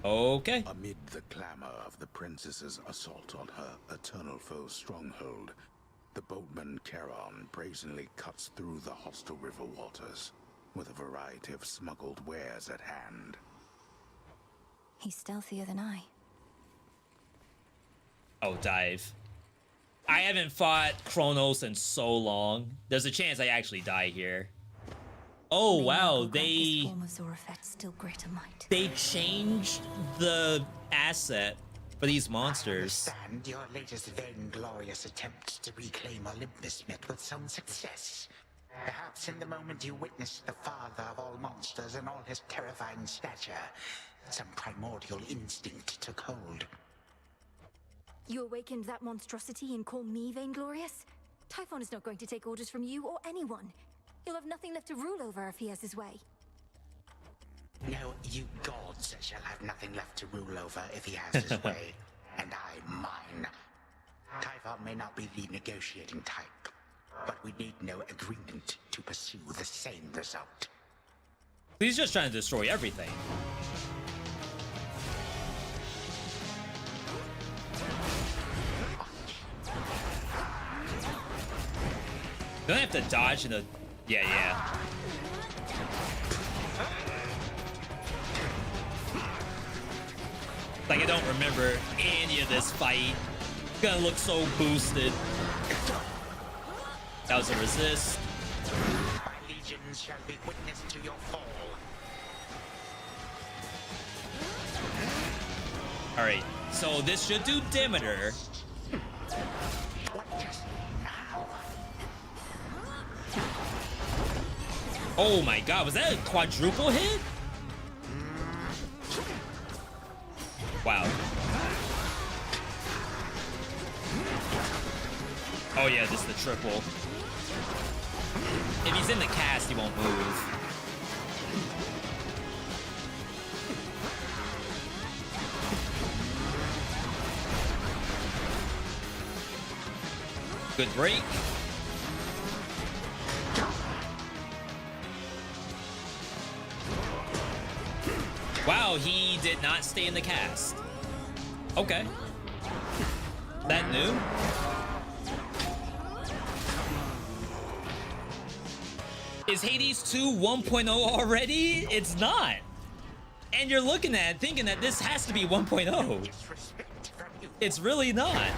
Speaker 1: Okay.
Speaker 13: Amid the clamor of the princess's assault on her eternal foe's stronghold, the boatman Charon brazenly cuts through the hostile river waters with a variety of smuggled wares at hand.
Speaker 4: He's stealthier than I.
Speaker 1: Oh, dive. I haven't fought Kronos in so long. There's a chance I actually die here. Oh wow, they changed the asset for these monsters.
Speaker 18: I understand your latest vainglorious attempt to reclaim Olympus met with some success. Perhaps in the moment you witnessed the father of all monsters and all his terrifying stature, some primordial instinct took hold.
Speaker 4: You awakened that monstrosity and call me vainglorious? Typhon is not going to take orders from you or anyone. He'll have nothing left to rule over if he has his way.
Speaker 18: No, you gods shall have nothing left to rule over if he has his way, and I mine. Typhon may not be the negotiating type, but we need no agreement to pursue the same result.
Speaker 1: He's just trying to destroy everything. Don't have to dodge in the... Yeah. Like, I don't remember any of this fight. It's gonna look so boosted. That was a resist.
Speaker 18: My legions shall be witness to your fall.
Speaker 1: Alright, so this should do Demeter. Oh my god, was that a quadruple hit? Wow. Oh yeah, this is the triple. If he's in the cast, he won't move. Good break. Wow, he did not stay in the cast. Okay. That new? Is Hades 2 1.0 already? It's not. And you're looking at it thinking that this has to be 1.0. It's really not.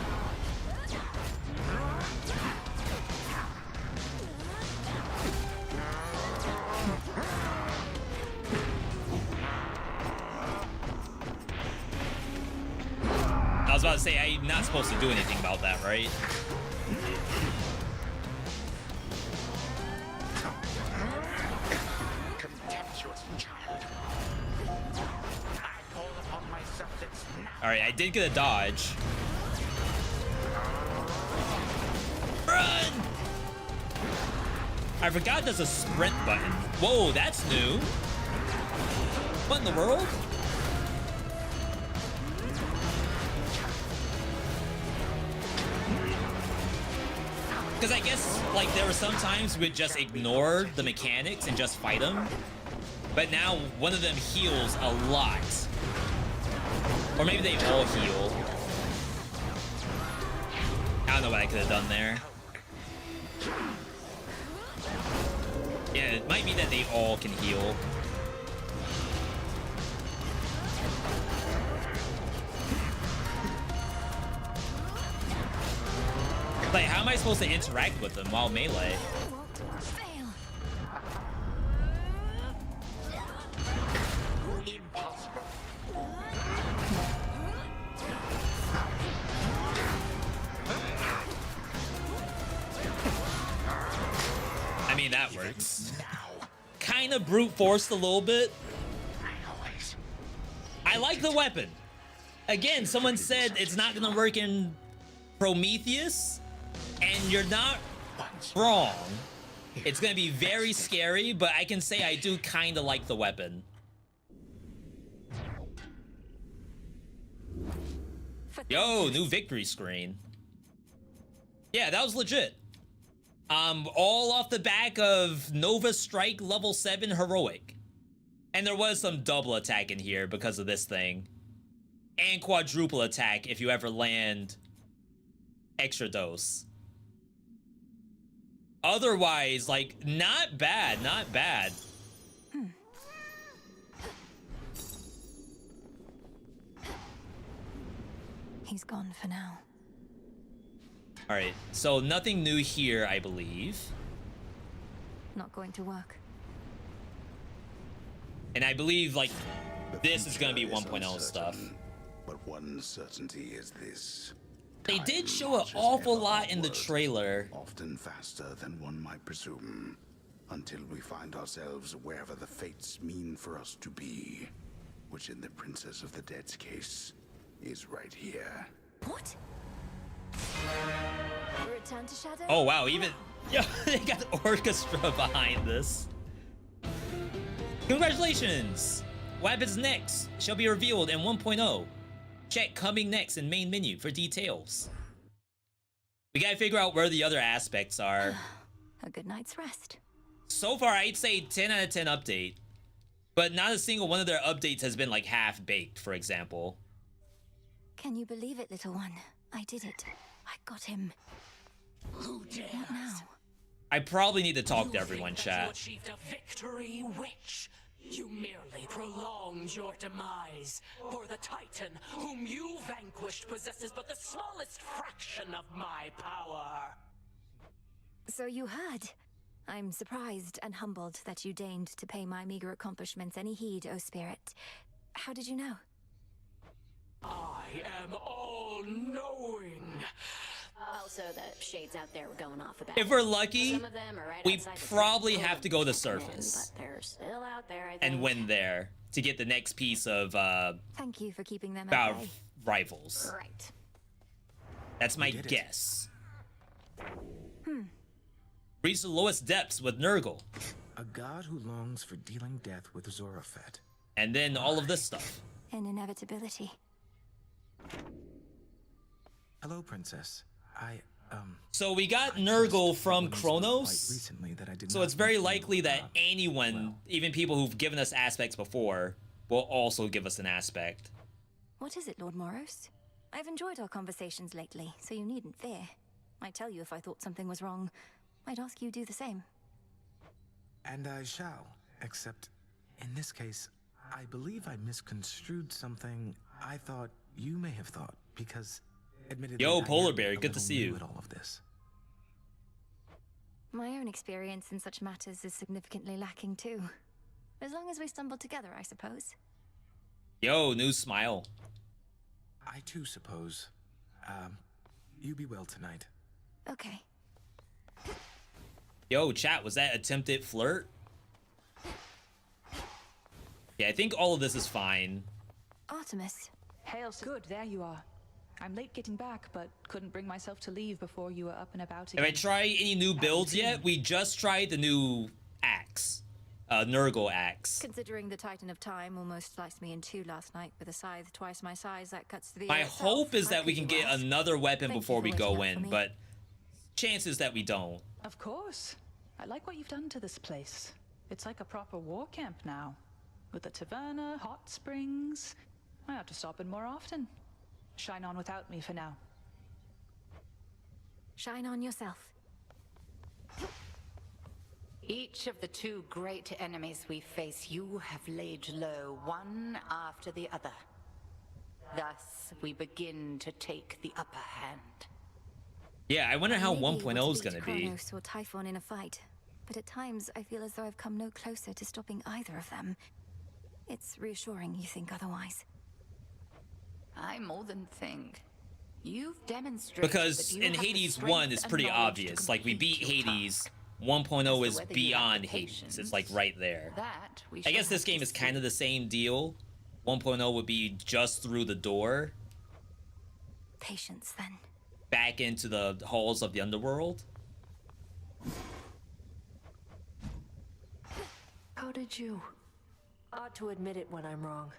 Speaker 1: I was about to say, I'm not supposed to do anything about that, right? Alright, I did get a dodge. Run! I forgot there's a sprint button. Whoa, that's new. What in the world? Because I guess, like, there were some times we'd just ignore the mechanics and just fight them. But now one of them heals a lot. Or maybe they all heal. I don't know what I could have done there. Yeah, it might be that they all can heal. Like, how am I supposed to interact with them while melee? I mean, that works. Kind of brute forced a little bit. I like the weapon. Again, someone said it's not gonna work in Prometheus, and you're not wrong. It's gonna be very scary, but I can say I do kind of like the weapon. Yo, new victory screen. Yeah, that was legit. All off the back of Nova Strike level 7 heroic. And there was some double attack in here because of this thing. And quadruple attack if you ever land extra dose. Otherwise, like, not bad, not bad.
Speaker 4: He's gone for now.
Speaker 1: All right, so nothing new here, I believe.
Speaker 4: Not going to work.
Speaker 1: And I believe, like, this is gonna be 1.0 stuff.
Speaker 13: But one certainty is this.
Speaker 1: They did show an awful lot in the trailer.
Speaker 13: Often faster than one might presume. Until we find ourselves wherever the fates mean for us to be. Which in the Princess of the Dead's case is right here.
Speaker 4: What? Return to Shadow?
Speaker 1: Oh wow, even yeah, they got the orchestra behind this. Congratulations! What happens next shall be revealed in 1.0. Check coming next in main menu for details. We gotta figure out where the other aspects are.
Speaker 4: A good night's rest.
Speaker 1: So far, I'd say 10 out of 10 update. But not a single one of their updates has been like half-baked, for example.
Speaker 4: Can you believe it, little one? I did it. I got him.
Speaker 21: Who dares?
Speaker 4: What now?
Speaker 1: I probably need to talk to everyone,
Speaker 21: You
Speaker 1: chat.
Speaker 21: achieved a victory, witch. You merely prolonged your demise, for the Titan whom you vanquished possesses but the smallest fraction of my power.
Speaker 4: So you heard. I'm surprised and humbled that you deigned to pay my meager accomplishments any heed, O Spirit. How did you know?
Speaker 21: I am all-knowing.
Speaker 5: Also, the shades out there were going off about.
Speaker 1: If we're lucky,
Speaker 5: Some of them are right
Speaker 1: we
Speaker 5: outside the
Speaker 1: probably
Speaker 5: city.
Speaker 1: have to go to surface
Speaker 5: But they're still out there, I think.
Speaker 1: and win there to get the next piece of
Speaker 4: Thank you for keeping them
Speaker 1: our
Speaker 4: at bay.
Speaker 1: rivals.
Speaker 5: Right.
Speaker 1: That's my guess.
Speaker 4: Hmm.
Speaker 1: Reach the lowest depths with Nurgle.
Speaker 9: A god who longs for dealing death with Zorafet.
Speaker 1: And then all of this stuff.
Speaker 4: An inevitability.
Speaker 9: Hello, Princess.
Speaker 1: So we got Nurgle from Kronos.
Speaker 9: Recently that I did
Speaker 1: So
Speaker 9: not
Speaker 1: it's very
Speaker 9: mention,
Speaker 1: likely that anyone, even people who've given us aspects before, will also give us an aspect.
Speaker 4: What is it, Lord Moros? I've enjoyed our conversations lately, so you needn't fear. I'd tell you if I thought something was wrong. I'd ask you do the same.
Speaker 9: And I shall, except in this case, I believe I misconstrued something I thought you may have thought, because admittedly,
Speaker 1: Yo,
Speaker 9: I
Speaker 1: Polar
Speaker 9: am
Speaker 1: Bear,
Speaker 9: a
Speaker 1: good to
Speaker 9: little
Speaker 1: see
Speaker 9: new
Speaker 1: you.
Speaker 9: at all of this.
Speaker 4: My own experience in such matters is significantly lacking too. As long as we stumble together, I suppose.
Speaker 1: Yo, new smile.
Speaker 9: I too suppose. You be well tonight.
Speaker 4: Okay.
Speaker 1: Yo, chat, was that attempted flirt? Yeah, I think all of this is fine.
Speaker 4: Artemis.
Speaker 8: Hail, good, there you are. I'm late getting back, but couldn't bring myself to leave before you were up and about again.
Speaker 1: Have I tried any new builds yet? We just tried the new axe. Nurgle axe.
Speaker 4: Considering the Titan of Time almost sliced me in two last night with a scythe twice my size that cuts through the
Speaker 1: My
Speaker 4: air
Speaker 1: hope is that we can get another weapon
Speaker 4: Thank
Speaker 1: before
Speaker 4: you
Speaker 1: we
Speaker 4: for
Speaker 1: go
Speaker 4: waiting out for
Speaker 1: in,
Speaker 4: me.
Speaker 1: but chances that we don't.
Speaker 8: Of course. I like what you've done to this place. It's like a proper war camp now. With a taverna, hot springs. I ought to stop in more often. Shine on without me for now.
Speaker 4: Shine on yourself.
Speaker 2: Each of the two great enemies we face, you have laid low, one after the other. Thus, we begin to take the upper hand.
Speaker 1: Yeah, I wonder how
Speaker 4: I may be
Speaker 1: 1.0
Speaker 4: able
Speaker 1: is
Speaker 4: to
Speaker 1: gonna
Speaker 4: beat
Speaker 1: be.
Speaker 4: Kronos or Typhon in a fight, but at times I feel as though I've come no closer to stopping either of them. It's reassuring you think otherwise.
Speaker 2: I more than think. You've demonstrated
Speaker 1: Because
Speaker 2: that you
Speaker 1: in
Speaker 2: have the
Speaker 1: Hades
Speaker 2: strength
Speaker 1: 1, it's
Speaker 2: and
Speaker 1: pretty
Speaker 2: knowledge to
Speaker 1: obvious. Like, we beat
Speaker 2: complete your
Speaker 1: Hades.
Speaker 2: task.
Speaker 1: 1.0 is
Speaker 2: As to whether you have
Speaker 1: beyond
Speaker 2: the
Speaker 1: Hades. It's
Speaker 2: patience,
Speaker 1: like right there.
Speaker 2: That we
Speaker 1: I
Speaker 2: shall
Speaker 1: guess this
Speaker 2: have
Speaker 1: game
Speaker 2: to
Speaker 1: is kind
Speaker 2: see.
Speaker 1: of the same deal. 1.0 would be just through the door,
Speaker 4: Patience, then.
Speaker 1: back into the halls of the underworld.
Speaker 22: How did you? Ought to admit it when I'm wrong.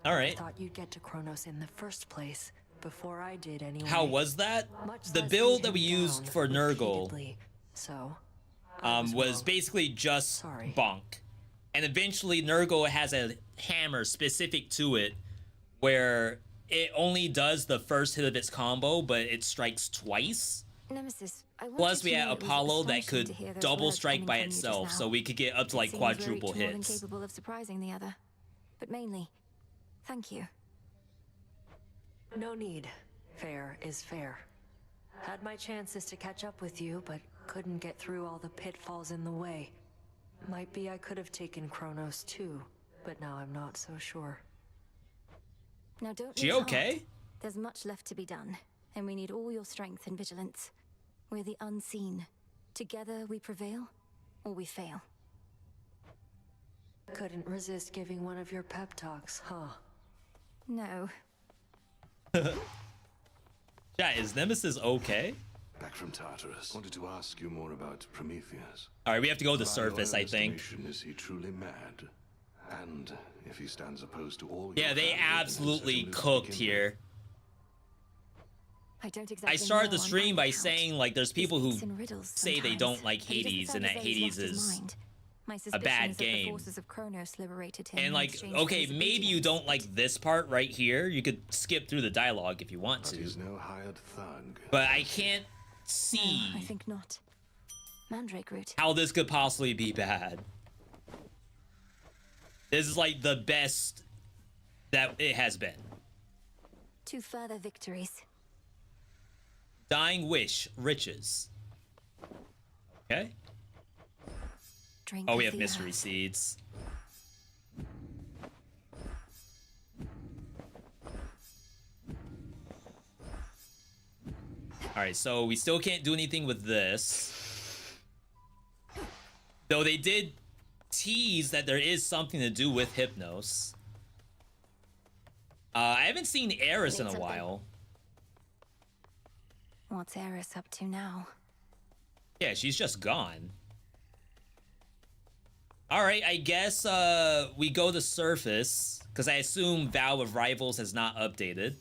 Speaker 1: All right.
Speaker 22: I thought you'd get to Kronos in the first place, before I did anyway.
Speaker 1: How was that?
Speaker 22: Much
Speaker 1: The
Speaker 22: less
Speaker 1: build
Speaker 22: beat
Speaker 1: that we
Speaker 22: him
Speaker 1: used
Speaker 22: down
Speaker 1: for Nurgle
Speaker 22: repeatedly. So,
Speaker 1: was basically just bonk. And eventually Nurgle has a hammer specific to it where it only does the first hit of its combo, but it strikes twice.
Speaker 4: Nemesis, I want
Speaker 1: Plus,
Speaker 4: you
Speaker 1: we
Speaker 4: to
Speaker 1: had
Speaker 4: know it was
Speaker 1: Apollo that
Speaker 4: astonishing
Speaker 1: could
Speaker 4: to hear those
Speaker 1: double
Speaker 4: words
Speaker 1: strike
Speaker 4: coming
Speaker 1: by
Speaker 4: from you just
Speaker 1: itself,
Speaker 4: now.
Speaker 1: so we could get up to like
Speaker 4: It seems very
Speaker 1: quadruple
Speaker 4: more than
Speaker 1: hits.
Speaker 4: capable of surprising the other. But mainly, thank you.
Speaker 22: no need. Fair is fair. Had my chances to catch up with you, but couldn't get through all the pitfalls in the way. Might be I could have taken Kronos too, but now I'm not so sure.
Speaker 4: Now don't
Speaker 1: She
Speaker 4: lose
Speaker 1: okay?
Speaker 4: heart. There's much left to be done, and we need all your strength and vigilance. We're the unseen. Together we prevail, or we fail.
Speaker 22: Couldn't resist giving one of your pep talks, huh?
Speaker 4: No.
Speaker 1: Yeah, is Nemesis okay?
Speaker 23: Back from Tartarus. Wanted to ask you more about Prometheus.
Speaker 1: All right, we have to go to the
Speaker 23: By
Speaker 1: surface,
Speaker 23: your
Speaker 1: I think.
Speaker 23: estimation, is he truly mad? And if he stands opposed to all
Speaker 1: Yeah,
Speaker 23: your
Speaker 1: they
Speaker 23: family, then
Speaker 1: absolutely
Speaker 23: certainly
Speaker 1: cooked
Speaker 23: begin
Speaker 1: here.
Speaker 4: I don't exactly
Speaker 1: I started
Speaker 4: know
Speaker 1: the
Speaker 4: on
Speaker 1: stream
Speaker 4: my
Speaker 1: by
Speaker 4: account.
Speaker 1: saying, like, there's people who
Speaker 4: speaks in riddles
Speaker 1: say they
Speaker 4: sometimes,
Speaker 1: don't like
Speaker 4: but he doesn't
Speaker 1: Hades
Speaker 4: sound
Speaker 1: and
Speaker 4: as
Speaker 1: that
Speaker 4: though he's
Speaker 1: Hades
Speaker 4: lost his
Speaker 1: is
Speaker 4: mind. My
Speaker 1: a
Speaker 4: suspicion
Speaker 1: bad
Speaker 4: is that the
Speaker 1: game.
Speaker 4: forces of Kronos liberated him
Speaker 1: And
Speaker 4: in
Speaker 1: like,
Speaker 4: exchange for
Speaker 1: okay,
Speaker 4: his
Speaker 1: maybe you
Speaker 4: obedience.
Speaker 1: don't like this part right here. You could skip through the dialogue if you want
Speaker 23: But
Speaker 1: to.
Speaker 23: he's no hired thug.
Speaker 1: But I can't see
Speaker 4: I think not. Mandrake root.
Speaker 1: how this could possibly be bad. This is like the best that it has been.
Speaker 4: Two further victories.
Speaker 1: Dying wish, riches. Okay.
Speaker 4: Drink
Speaker 1: Oh, we
Speaker 4: of
Speaker 1: have
Speaker 4: the
Speaker 1: mystery
Speaker 4: earth.
Speaker 1: seeds. All right, so we still can't do anything with this. Though they did tease that there is something to do with Hypnos. I haven't seen Eris in a while.
Speaker 4: What's Eris up to now?
Speaker 1: Yeah, she's just gone. All right, I guess we go to surface because I assume Vow of Rivals has not updated.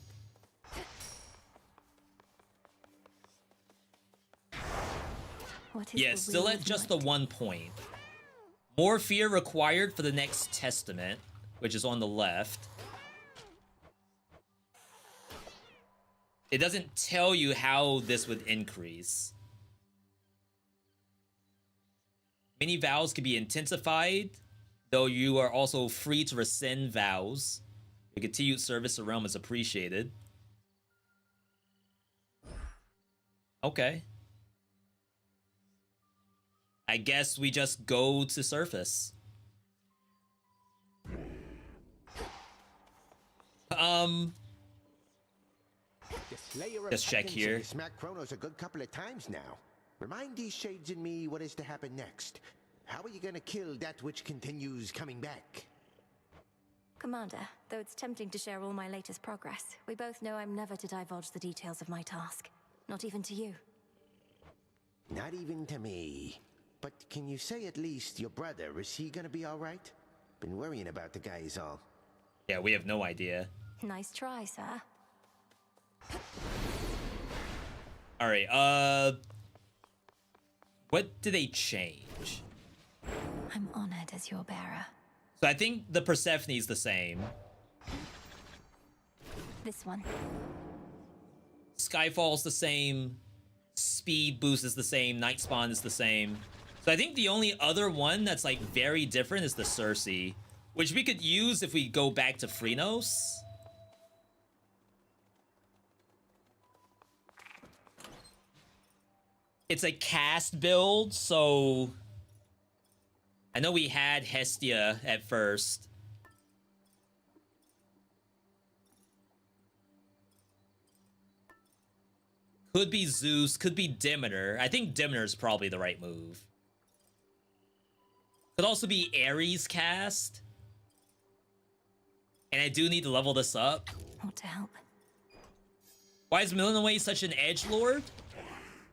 Speaker 4: What is
Speaker 1: Yeah,
Speaker 4: the
Speaker 1: still
Speaker 4: will
Speaker 1: at
Speaker 4: of
Speaker 1: just
Speaker 4: might?
Speaker 1: the 1 point. More fear required for the next testament, which is on the left. It doesn't tell you how this would increase. Many vows can be intensified, though you are also free to rescind vows. Your continued service to the realm is appreciated. Okay. I guess we just go to surface. Just check here.
Speaker 3: Smack Kronos a good couple of times now. Remind these shades in me what is to happen next. How are you gonna kill that which continues coming back?
Speaker 4: Commander, though it's tempting to share all my latest progress, we both know I'm never to divulge the details of my task. Not even to you.
Speaker 3: Not even to me. But can you say at least your brother, is he gonna be alright? Been worrying about the guy is all.
Speaker 1: Yeah, we have no idea.
Speaker 4: Nice try, sir.
Speaker 1: Alright, what do they change?
Speaker 4: I'm honored as your bearer.
Speaker 1: So I think the Persephone's the same.
Speaker 4: This one.
Speaker 1: Skyfall's the same. Speed boost is the same. Night Spawn is the same. So I think the only other one that's like very different is the Cersei, which we could use if we go back to Phrynos. It's a cast build, so I know we had Hestia at first. Could be Zeus, could be Demeter. I think Demeter is probably the right move. Could also be Ares cast. And I do need to level this up.
Speaker 4: What to help?
Speaker 1: Why is Millenway such an edgelord?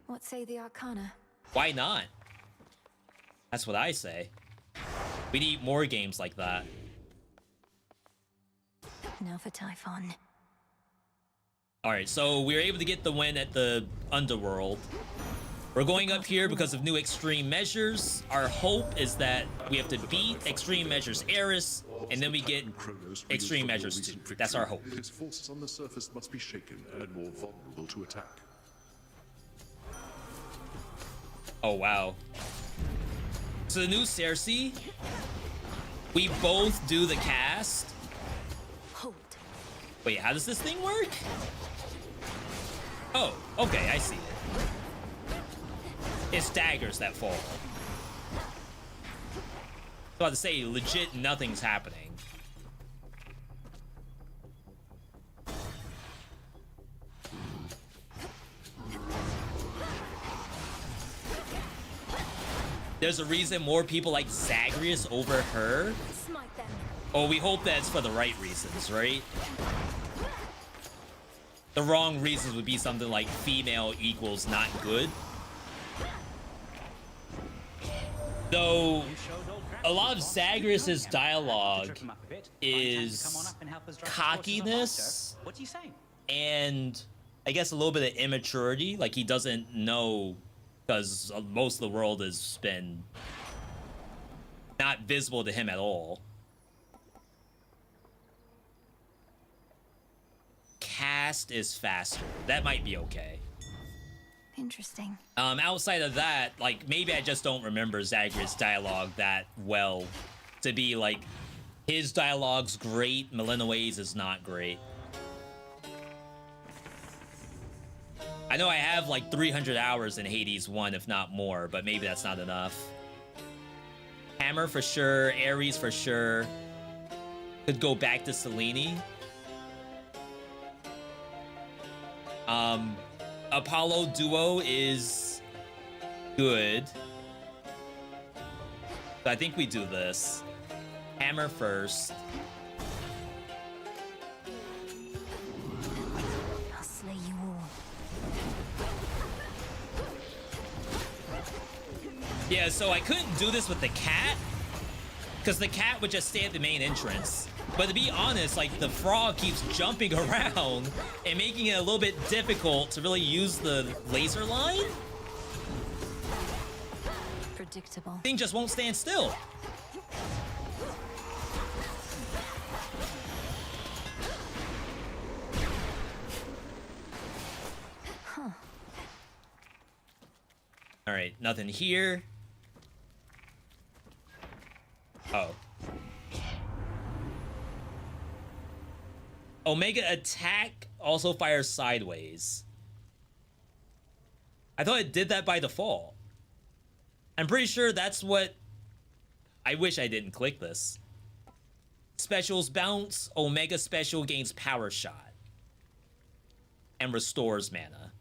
Speaker 4: What say the Arcana?
Speaker 1: Why not? That's what I say. We need more games like that.
Speaker 4: Now for Typhon.
Speaker 1: Alright, so we were able to get the win at the Underworld. We're going up here because of new extreme measures. Our hope is that we have to beat extreme measures Eris, and then we get extreme measures 2. That's our hope.
Speaker 7: His forces on the surface must be shaken and more vulnerable to attack.
Speaker 1: Oh, wow. So the new Cersei, we both do the cast.
Speaker 4: Hold.
Speaker 1: Wait, how does this thing work? Oh, okay, I see it. It's daggers that fall. I was about to say, legit nothing's happening. There's a reason more people like Zagreus over her.
Speaker 4: Smite them.
Speaker 1: Oh, we hope that's for the right reasons, right? The wrong reasons would be something like female equals not good. Though, a lot of Zagreus' dialogue is cockiness and I guess a little bit of immaturity. Like he doesn't know, because most of the world has been not visible to him at all. Cast is faster. That might be okay.
Speaker 4: Interesting.
Speaker 1: Outside of that, like, maybe I just don't remember Zagreus' dialogue that well to be like, his dialogue's great, Millenway's is not great. I know I have like 300 hours in Hades 1, if not more, but maybe that's not enough. Hammer for sure, Ares for sure. Could go back to Selene. Apollo Duo is good. So I think we do this. Hammer first.
Speaker 4: I'll slay you all.
Speaker 1: Yeah, so I couldn't do this with the cat, because the cat would just stay at the main entrance. But to be honest, like, the frog keeps jumping around and making it a little bit difficult to really use the laser line.
Speaker 4: predictable.
Speaker 1: Thing just won't stand still.
Speaker 4: Huh.
Speaker 1: All right, nothing here. Oh. Omega attack also fires sideways. I thought it did that by default. I'm pretty sure that's what... I wish I didn't click this. Specials bounce. Omega special gains power shot. And restores mana.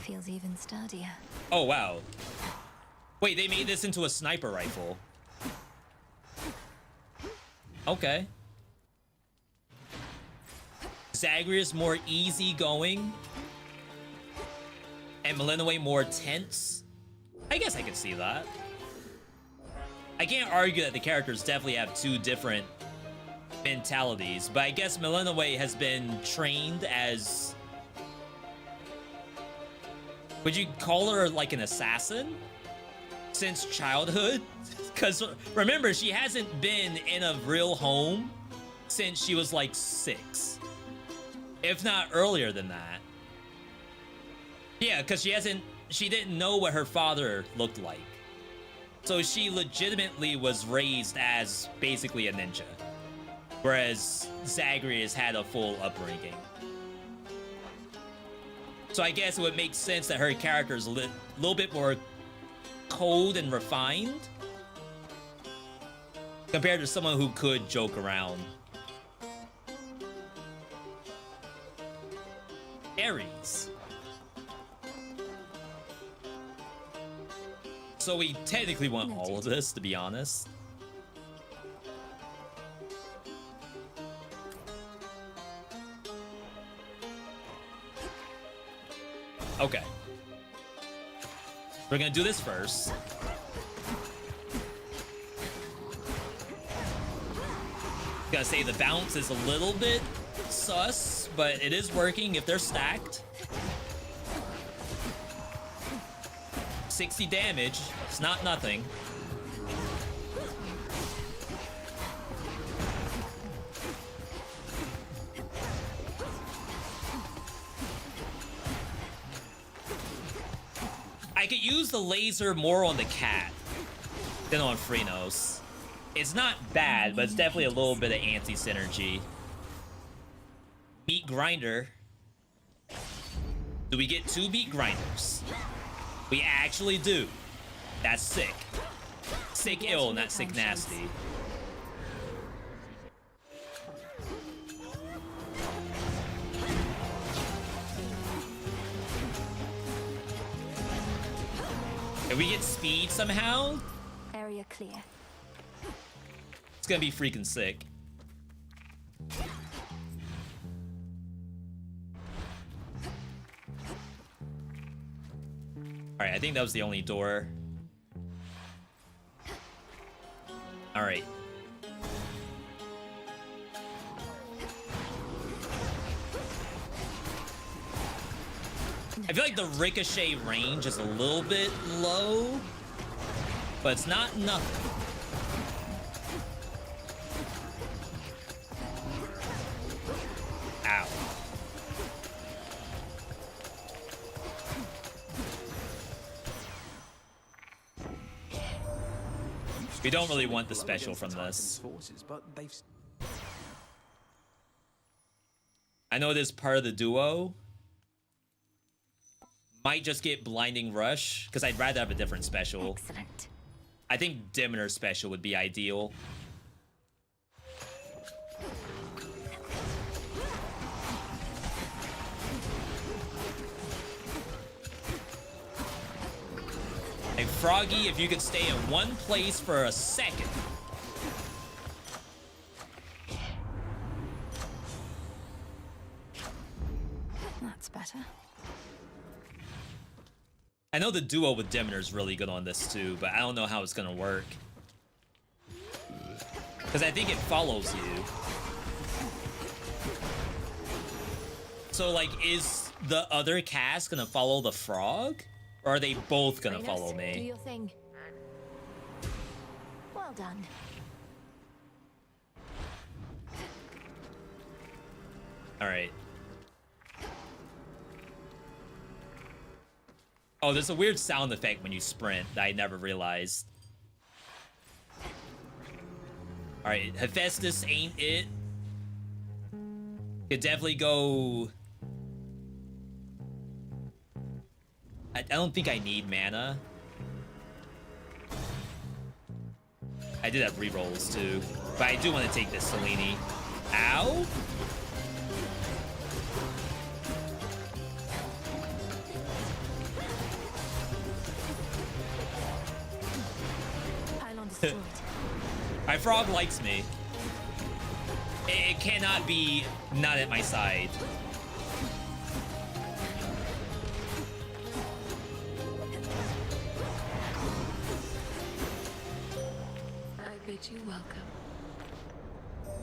Speaker 4: Feels even sturdier.
Speaker 1: Oh, wow. Wait, they made this into a sniper rifle. Okay. Zagreus more easygoing. And Malinois more tense. I guess I could see that. I can't argue that the characters definitely have two different mentalities, but I guess Malinois has been trained as... Would you call her like an assassin? Since childhood? Because remember, she hasn't been in a real home since she was like 6. If not earlier than that. Yeah, because she didn't know what her father looked like. So she legitimately was raised as basically a ninja. Whereas Zagreus had a full upbringing. So I guess it would make sense that her character is a little bit more cold and refined compared to someone who could joke around. Ares. So we technically want all of this, to be honest. Okay. We're gonna do this first. Gotta say the bounce is a little bit sus, but it is working if they're stacked. 60 damage, it's not nothing. I could use the laser more on the cat than on Freenos. It's not bad, but it's definitely a little bit of anti-synergy. Meat grinder. Do we get 2 meat grinders? We actually do. That's sick. Sick ill, not sick nasty. If we get speed somehow,
Speaker 4: Area clear.
Speaker 1: it's gonna be freaking sick. Alright, I think that was the only door. Alright. I feel like the ricochet range is a little bit low, but it's not nothing. Ow. We don't really want the special from this. I know it is part of the duo. Might just get Blinding Rush, because I'd rather have a different special.
Speaker 4: Excellent.
Speaker 1: I think Demeter's special would be ideal. And Froggy, if you could stay in one place for a second.
Speaker 4: That's better.
Speaker 1: I know the duo with Demeter is really good on this too, but I don't know how it's gonna work. Because I think it follows you. So, like, is the other cast gonna follow the frog? Or are they both gonna follow
Speaker 4: Do
Speaker 1: me?
Speaker 4: your thing. Well done.
Speaker 1: Alright. Oh, there's a weird sound effect when you sprint that I never realized. Alright, Hephaestus ain't it. Could definitely go... I don't think I need mana. I did have rerolls too. But I do want to take this Selene. Ow!
Speaker 4: Pylon destroyed.
Speaker 1: My frog likes me. It cannot be not at my side.
Speaker 15: I bid you welcome.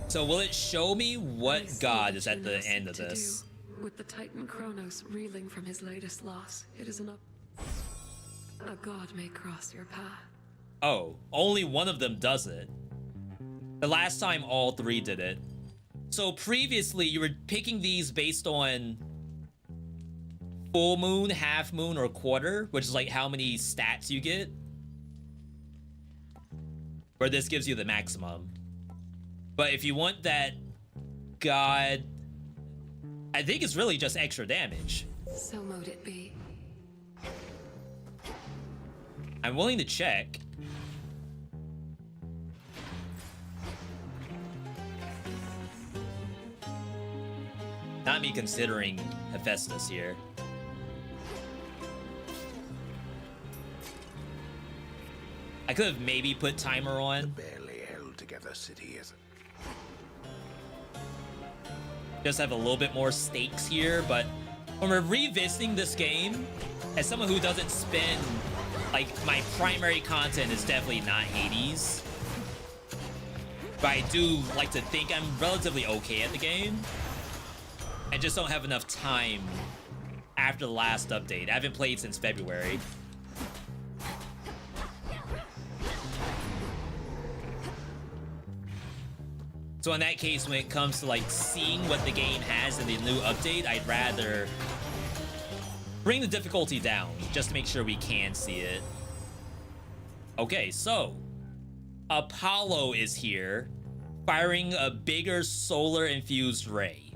Speaker 1: So will it show me what
Speaker 15: I see
Speaker 1: god is
Speaker 15: what
Speaker 1: at
Speaker 15: you
Speaker 1: the
Speaker 15: must
Speaker 1: end of
Speaker 15: to
Speaker 1: this?
Speaker 15: do. With the Titan Kronos reeling from his latest loss, it is a god may cross your path.
Speaker 1: Oh, only one of them does it. The last time all three did it. So previously you were picking these based on full moon, half moon, or quarter, which is like how many stats you get. Where this gives you the maximum. But if you want that god, I think it's really just extra damage.
Speaker 15: So mote it be.
Speaker 1: I'm willing to check. Not me considering Hephaestus here. I could have maybe put timer on.
Speaker 13: Barely held together city is
Speaker 1: Just have a little bit more stakes here, but when we're revisiting this game, as someone who doesn't spend, like, my primary content is definitely not Hades. But I do like to think I'm relatively okay at the game. I just don't have enough time after the last update. I haven't played since February. So in that case, when it comes to like seeing what the game has in the new update, I'd rather bring the difficulty down just to make sure we can see it. Okay, so Apollo is here, firing a bigger solar infused ray.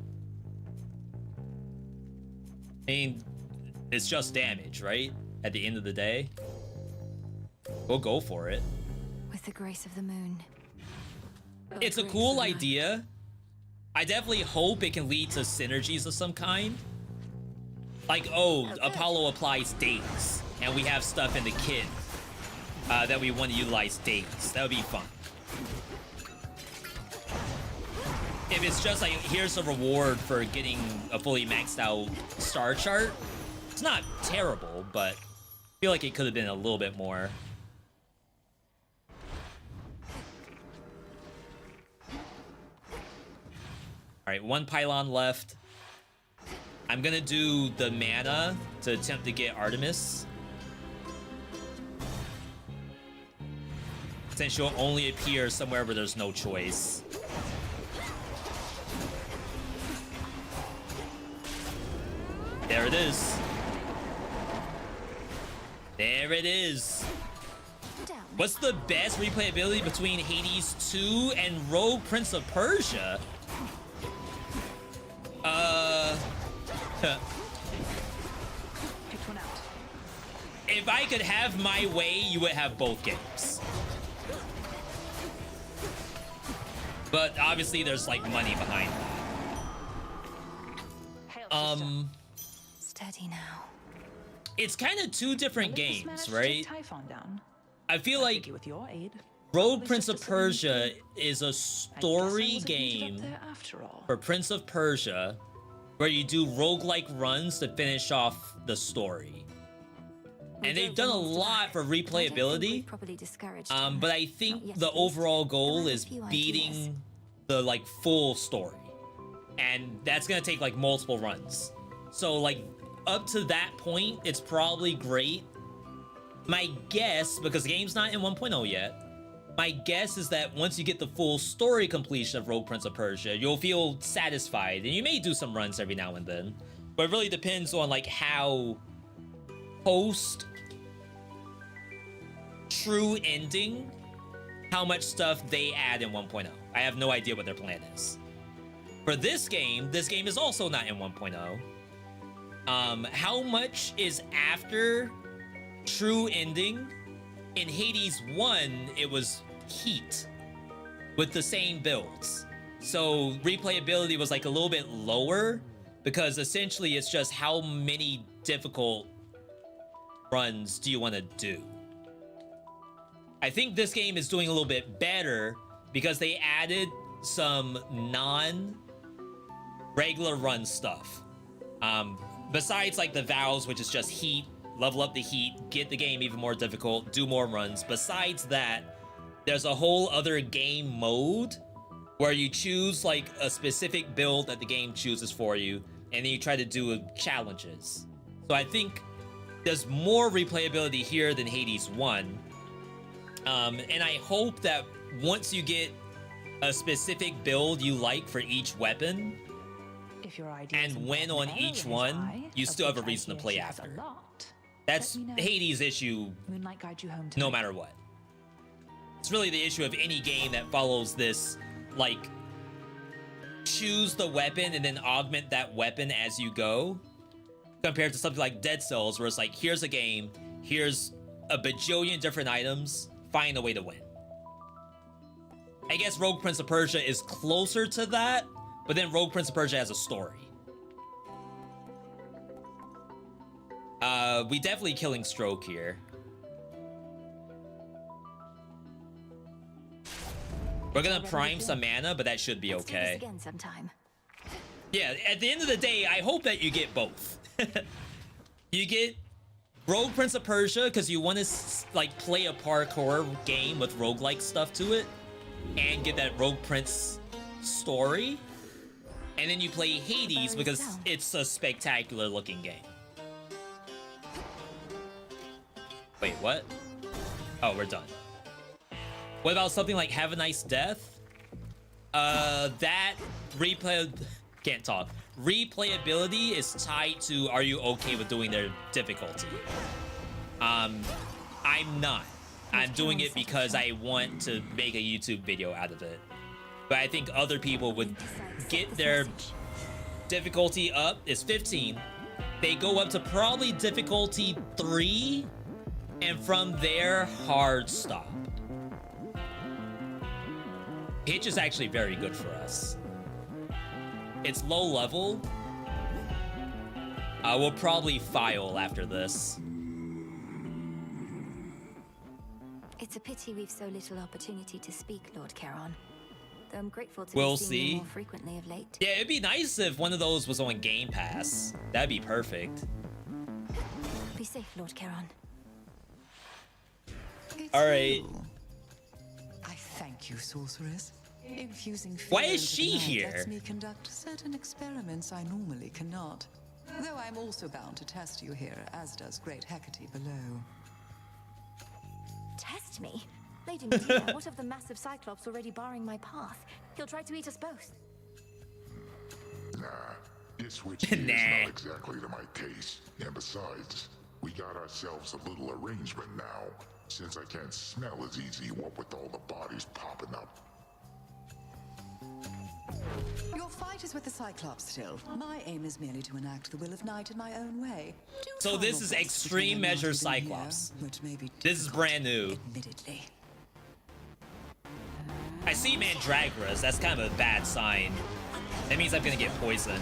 Speaker 1: I mean, it's just damage, right? At the end of the day, we'll go for it.
Speaker 4: With the grace of the moon.
Speaker 1: It's a cool idea. I definitely hope it can lead to synergies of some kind. Like, oh, Apollo applies dates, and we have stuff in the kit that we want to utilize dates. That would be fun. If it's just like, here's a reward for getting a fully maxed out star chart, it's not terrible, but I feel like it could have been a little bit more. All right, one pylon left. I'm gonna do the mana to attempt to get Artemis. Since she'll only appear somewhere where there's no choice. There it is. There it is. What's the best replayability between Hades 2 and Rogue Prince of Persia?
Speaker 8: Picked one out.
Speaker 1: If I could have my way, you would have both games. But obviously there's like money behind that.
Speaker 4: Steady now.
Speaker 1: It's kind of two different games, right?
Speaker 8: Typhon down.
Speaker 1: I feel like
Speaker 8: With your aid.
Speaker 1: Rogue Prince of Persia is a story
Speaker 8: wasn't needed
Speaker 1: game
Speaker 8: up there after all.
Speaker 1: for Prince of Persia where you do roguelike runs to finish off the story. And they've done a lot for replayability. But I think the overall goal is beating the like full story. and that's gonna take like multiple runs. So like up to that point, it's probably great. My guess, because the game's not in 1.0 yet, my guess is that once you get the full story completion of Rogue Prince of Persia, you'll feel satisfied, and you may do some runs every now and then. But it really depends on like how post true ending, how much stuff they add in 1.0. I have no idea what their plan is. For this game is also not in 1.0. How much is after true ending? In Hades 1, it was heat with the same builds. So replayability was like a little bit lower because essentially it's just how many difficult runs do you want to do? I think this game is doing a little bit better because they added some non-regular run stuff. Besides like the vows, which is just heat, level up the heat, get the game even more difficult, do more runs. Besides that, there's a whole other game mode where you choose like a specific build that the game chooses for you, and then you try to do challenges. So I think there's more replayability here than Hades 1. And I hope that once you get a specific build you like for each weapon, and win on each one, you still have a reason to play after. That's Hades' issue no matter what. It's really the issue of any game that follows this, like, choose the weapon and then augment that weapon as you go, compared to something like Dead Cells, where it's like, here's a game, here's a bajillion different items, find a way to win. I guess Rogue Prince of Persia is closer to that, but then Rogue Prince of Persia has a story. We definitely killing Stroke here. We're gonna prime some mana, but that should be okay.
Speaker 4: Again sometime.
Speaker 1: Yeah, at the end of the day, I hope that you get both. You get Rogue Prince of Persia because you want to like play a parkour game with roguelike stuff to it, and get that Rogue Prince story. And then you play Hades because it's a spectacular looking game. Wait, what? Oh, we're done. What about something like Have a Nice Death? That can't talk. Replayability is tied to, are you okay with doing their difficulty? I'm not. I'm doing it because I want to make a YouTube video out of it. But I think other people would get their difficulty up. It's 15. They go up to probably difficulty 3, and from there, hard stop. Hitch is actually very good for us. It's low level. We'll probably file after this.
Speaker 4: It's a pity we've so little opportunity to speak, Lord Charon. Though I'm grateful to
Speaker 1: We'll
Speaker 4: be seeing you
Speaker 1: see.
Speaker 4: more frequently of late.
Speaker 1: Yeah, it'd be nice if one of those was on Game Pass. That'd be perfect.
Speaker 4: Be safe, Lord Charon.
Speaker 1: All right.
Speaker 14: I thank you, sorceress. Infusing fear
Speaker 1: Why is
Speaker 14: into
Speaker 1: she
Speaker 14: the night
Speaker 1: here?
Speaker 14: lets me conduct certain experiments I normally cannot. Though I'm also bound to test you here, as does Great Hecate below.
Speaker 4: Test me? Lady Medea, what of the massive Cyclops already barring my path? He'll try to eat us both.
Speaker 7: Nah, this witch here is not exactly to my taste. And besides, we got ourselves a little arrangement now, since I can't smell as easy what with all the bodies popping up.
Speaker 14: Your fight is with the Cyclops still. My aim is merely to enact the will of night in my own way.
Speaker 1: So this is Extreme Measure Cyclops. This is brand new.
Speaker 14: Admittedly.
Speaker 1: I see Mandragoras. That's kind of a bad sign. That means I'm gonna get poisoned.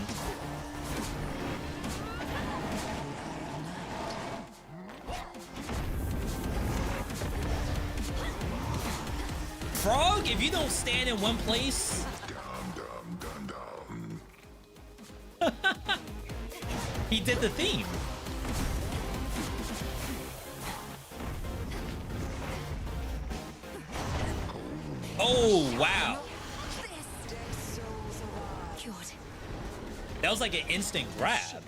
Speaker 1: Frog, if you don't stand in one place. He did the theme. Oh, wow. That was like an instant grab.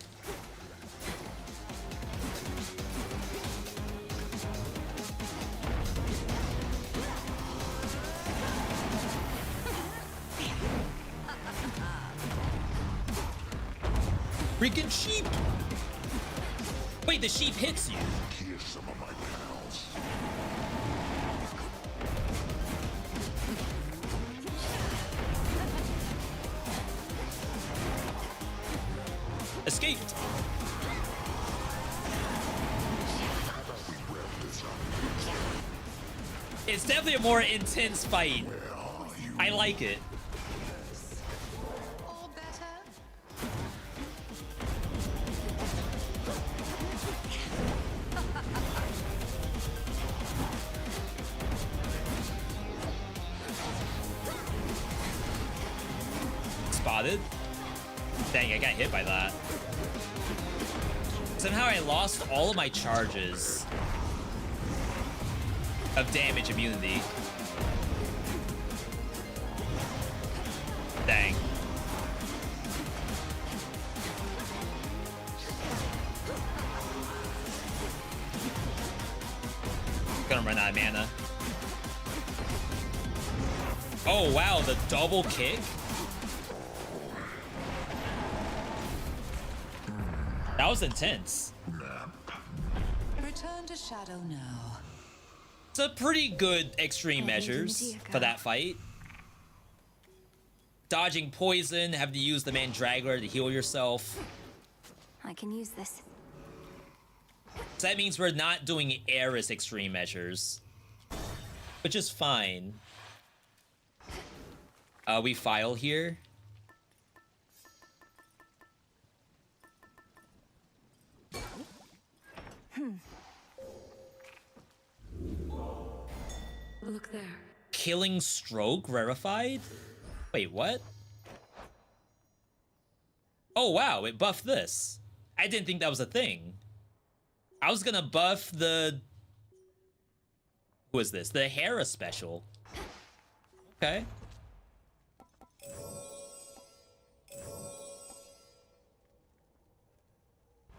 Speaker 1: Freaking sheep! Wait, the sheep hits you.
Speaker 7: Here's some of my pals.
Speaker 1: Escaped. It's definitely a more intense fight. I like it. Spotted. Dang, I got hit by that. Somehow I lost all of my charges of damage immunity. Dang. Gonna run out of mana. Oh wow, the double kick? That was intense.
Speaker 14: Return to shadow now.
Speaker 1: It's a pretty good extreme measures for that fight. Dodging poison, having to use the Mandragora to heal yourself.
Speaker 4: I can use this.
Speaker 1: So that means we're not doing Eris extreme measures, which is fine. We file here.
Speaker 15: Look there.
Speaker 1: Killing Stroke rarefied? Wait, what? Oh wow, it buffed this. I didn't think that was a thing. I was gonna buff the... Who is this? The Hera special. Okay.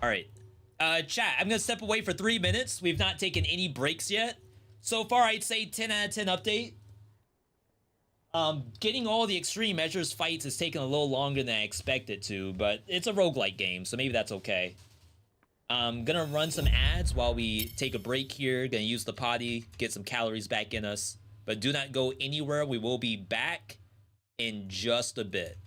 Speaker 1: Alright. Chat, I'm gonna step away for 3 minutes. We've not taken any breaks yet. So far, I'd say 10 out of 10 update. Getting all the extreme measures fights has taken a little longer than I expected to, but it's a roguelike game, so maybe that's okay. I'm gonna run some ads while we take a break here. Gonna use the potty, get some calories back in us. But do not go anywhere. We will be back in just a bit.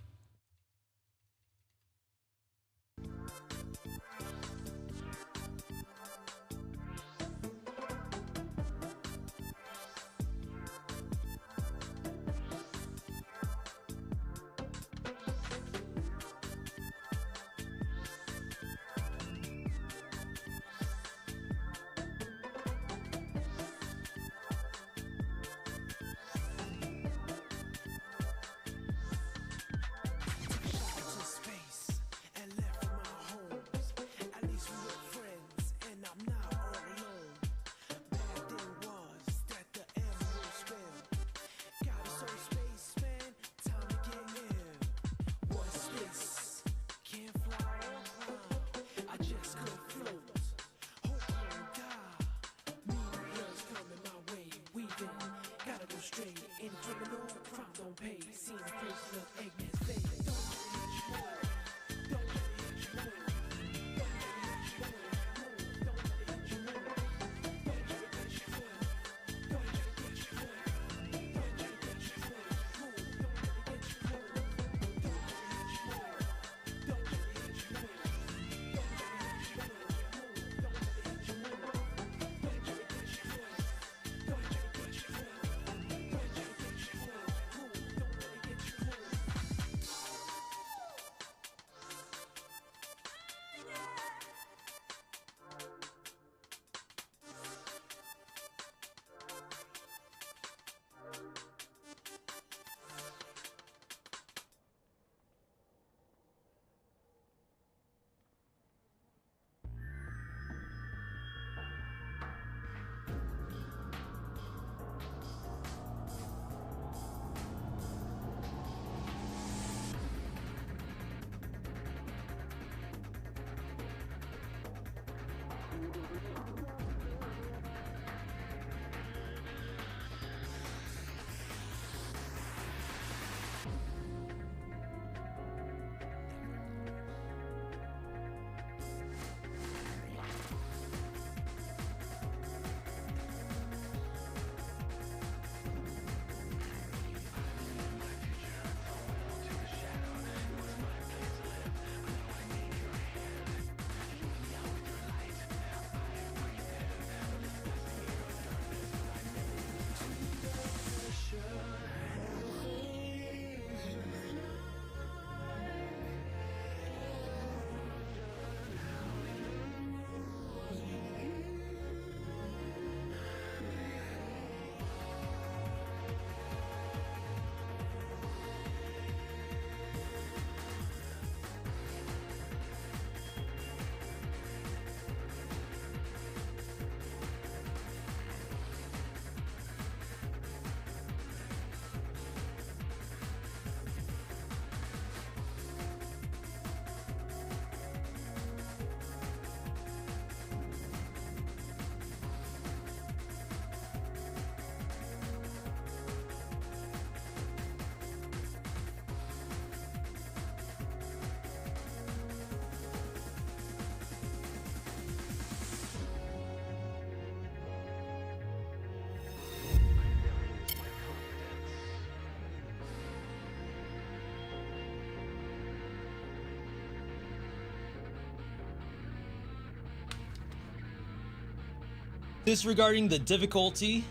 Speaker 1: Disregarding the difficulty,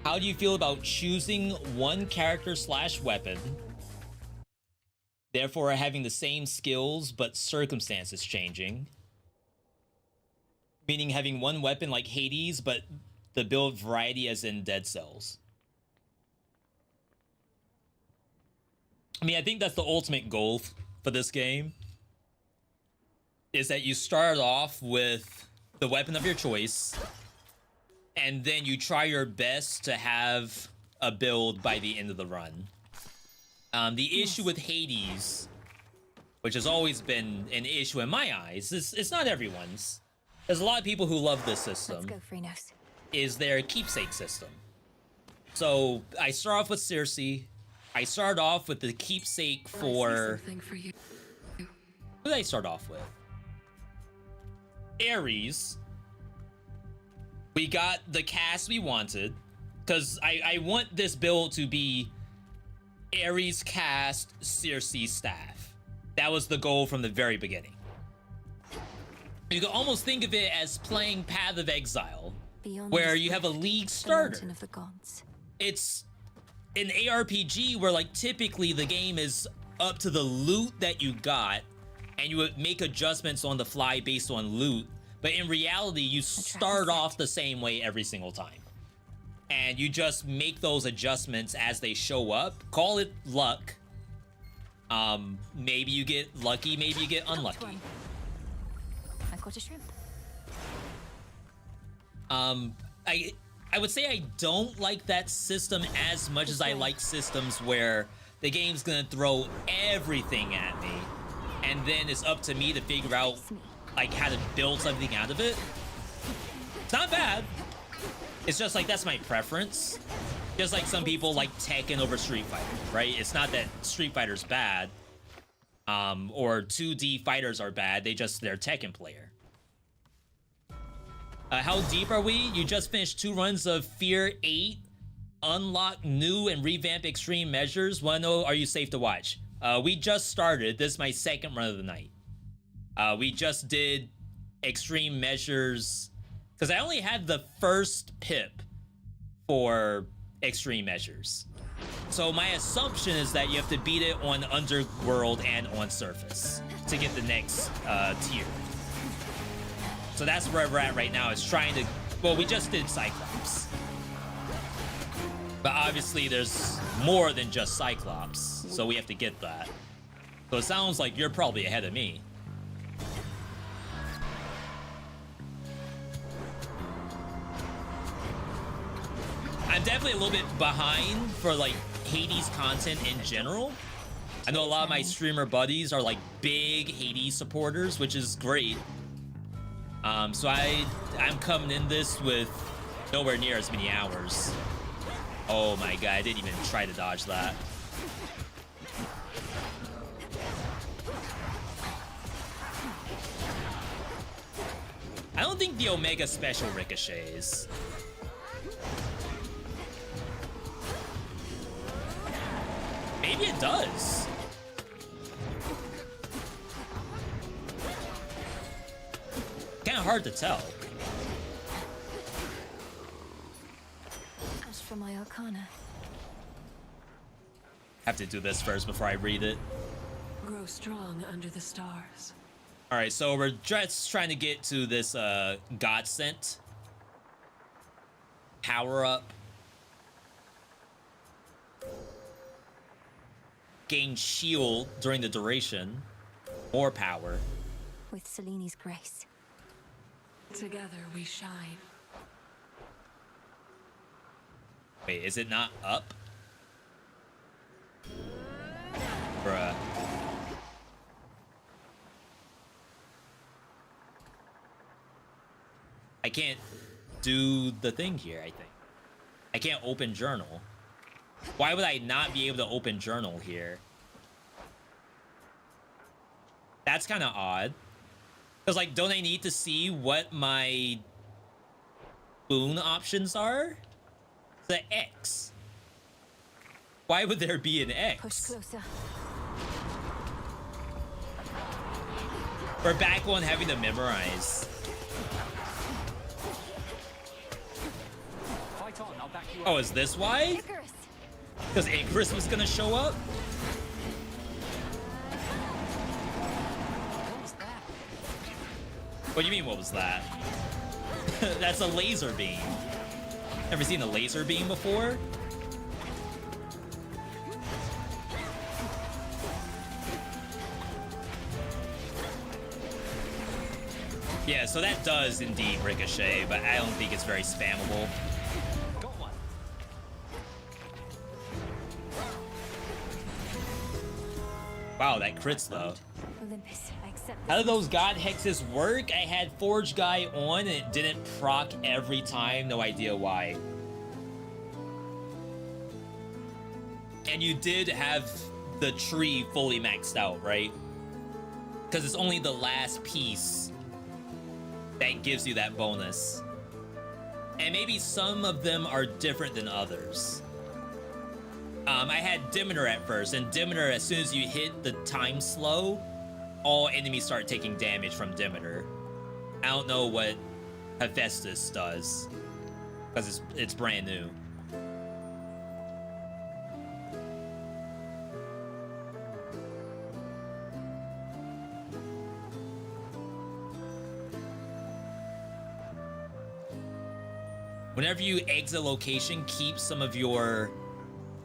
Speaker 1: how do you feel about choosing one character / weapon, therefore having the same skills but circumstances changing? Meaning having one weapon like Hades, but the build variety as in Dead Cells. I mean, I think that's the ultimate goal for this game, is that you start off with the weapon of your choice, and then you try your best to have a build by the end of the run. The issue with Hades, which has always been an issue in my eyes, it's not everyone's. There's a lot of people who love this system.
Speaker 4: Let's go, Freenos. Is
Speaker 1: their keepsake system. So I start off with Circe. I start off with the keepsake for... Who did I start off with? Ares. We got the cast we wanted, because I want this build to be Ares cast, Circe staff. That was the goal from the very beginning. You can almost think of it as playing Path of Exile, where you have a league starter.
Speaker 4: Of the gods.
Speaker 1: It's an ARPG where, like, typically the game is up to the loot that you got, and you would make adjustments on the fly based on loot, but in reality, you start off the same way every single time. And you just make those adjustments as they show up. Call it luck. Maybe you get lucky, maybe you get unlucky.
Speaker 4: I've got a shrimp.
Speaker 1: I would say I don't like that system as much as I like systems where the game's gonna throw everything at me, and then it's up to me to figure out like how to build something out of it. It's not bad. It's just like that's my preference. Just like some people like Tekken over Street Fighter, right? It's not that Street Fighter's bad, or 2D fighters are bad. They're Tekken player. How deep are we? You just finished 2 runs of Fear 8. Unlock new and revamp extreme measures. Wanna know, are you safe to watch? We just started. This is my 2nd run of the night. We just did extreme measures because I only had the first pip for extreme measures. So my assumption is that you have to beat it on Underworld and on Surface to get the next tier. So that's where we're at right now, is trying to... Well, we just did Cyclops. But obviously there's more than just Cyclops, so we have to get that. So it sounds like you're probably ahead of me. I'm definitely a little bit behind for like Hades content in general. I know a lot of my streamer buddies are like big Hades supporters, which is great. So I'm coming in this with nowhere near as many hours. Oh my god, I didn't even try to dodge that. I don't think the Omega special ricochets. Maybe it does. Kind of hard to tell.
Speaker 4: As for my arcana.
Speaker 1: Have to do this first before I read it.
Speaker 15: Grow strong under the stars.
Speaker 1: All right, so we're just trying to get to this God sent power up. Gain shield during the duration. More power.
Speaker 4: With Slimy's grace.
Speaker 15: Together we shine.
Speaker 1: Wait, is it not up? Bruh. I can't do the thing here, I think. I can't open journal. Why would I not be able to open journal here? That's kind of odd. Because, like, don't I need to see what my boon options are? The X. Why would there be an X?
Speaker 4: Push closer.
Speaker 1: We're back on having to memorize.
Speaker 6: Fight on, I'll back you up.
Speaker 1: Oh, is this why? Because Icarus was gonna show up? What do you mean, what was that? That's a laser beam. Ever seen a laser beam before? Yeah, so that does indeed ricochet, but I don't think it's very spammable. Wow, that crits though.
Speaker 4: Olympus, I accept
Speaker 1: How do those god hexes work? I had Forge Guy on and it didn't proc every time. No idea why. And you did have the tree fully maxed out, right? Because it's only the last piece that gives you that bonus. And maybe some of them are different than others. I had Demeter at first, and Demeter, as soon as you hit the time slow, all enemies start taking damage from Demeter. I don't know what Hephaestus does, because it's brand new. Whenever you exit location, keep some of your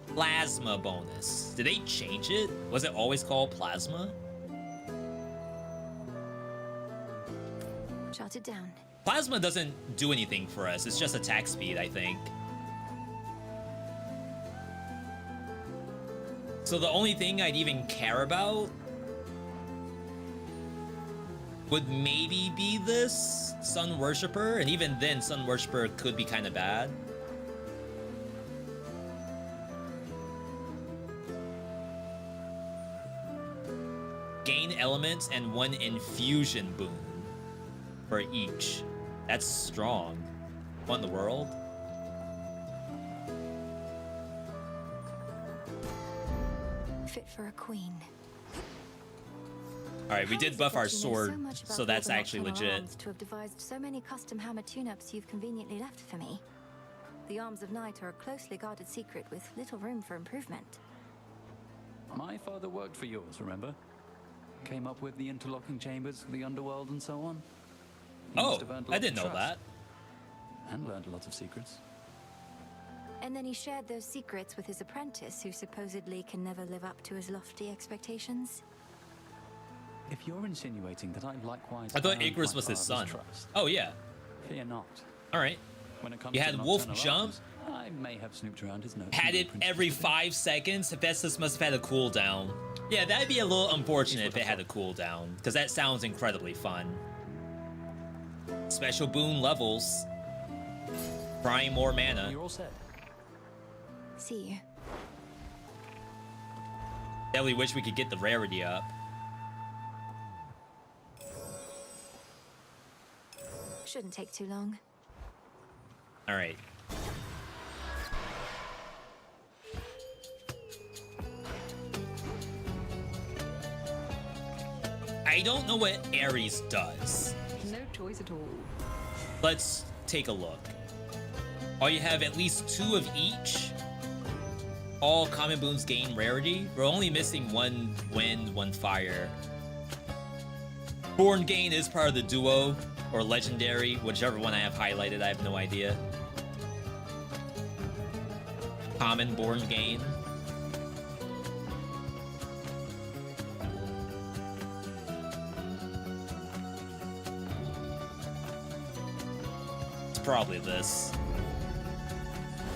Speaker 1: plasma bonus. Did they change it? Was it always called plasma?
Speaker 4: Jot it down.
Speaker 1: Plasma doesn't do anything for us. It's just attack speed, I think. So the only thing I'd even care about would maybe be this Sun Worshipper, and even then Sun Worshipper could be kind of bad. Gain elements and 1 infusion boon for each. That's strong. What in the world?
Speaker 4: Fit for a queen.
Speaker 1: Alright, we did buff our sword, so that's
Speaker 4: building
Speaker 1: actually
Speaker 4: optional
Speaker 1: legit.
Speaker 4: arms to have devised so many custom hammer tune-ups you've conveniently left for me. The Arms of Night are a closely guarded secret with little room for improvement.
Speaker 6: My father worked for yours, remember? Came up with the interlocking chambers, the underworld, and so on. He
Speaker 1: Oh,
Speaker 6: must have earned
Speaker 1: I
Speaker 6: lots
Speaker 1: didn't
Speaker 6: of
Speaker 1: know
Speaker 6: trust.
Speaker 1: that.
Speaker 6: And learned lots of secrets.
Speaker 4: And then he shared those secrets with his apprentice, who supposedly can never live up to his lofty expectations.
Speaker 6: If you're insinuating that I likewise
Speaker 1: I thought
Speaker 6: earned
Speaker 1: Icarus
Speaker 6: my
Speaker 1: was his
Speaker 6: father's
Speaker 1: son.
Speaker 6: trust,
Speaker 1: Oh, yeah.
Speaker 6: fear not.
Speaker 1: Alright.
Speaker 6: When it comes
Speaker 1: You
Speaker 6: to
Speaker 1: had
Speaker 6: the
Speaker 1: Wolf
Speaker 6: nocturnal
Speaker 1: jump?
Speaker 6: arms, I may have snooped around his notes.
Speaker 1: Had it every 5 seconds. Hephaestus must have had a cooldown. Yeah, that'd be a little unfortunate if it had a cooldown, because that sounds incredibly fun. Special boon levels. Prime more mana.
Speaker 6: You're all set.
Speaker 4: See you.
Speaker 1: Definitely wish we could get the rarity up.
Speaker 4: Shouldn't take too long.
Speaker 1: All right. I don't know what Ares does.
Speaker 8: No choice at all.
Speaker 1: Let's take a look. Oh, you have at least 2 of each. All common boons gain rarity. We're only missing 1 wind, 1 fire. Born gain is part of the duo or legendary, whichever one I have highlighted. I have no idea. Common born gain. It's probably this.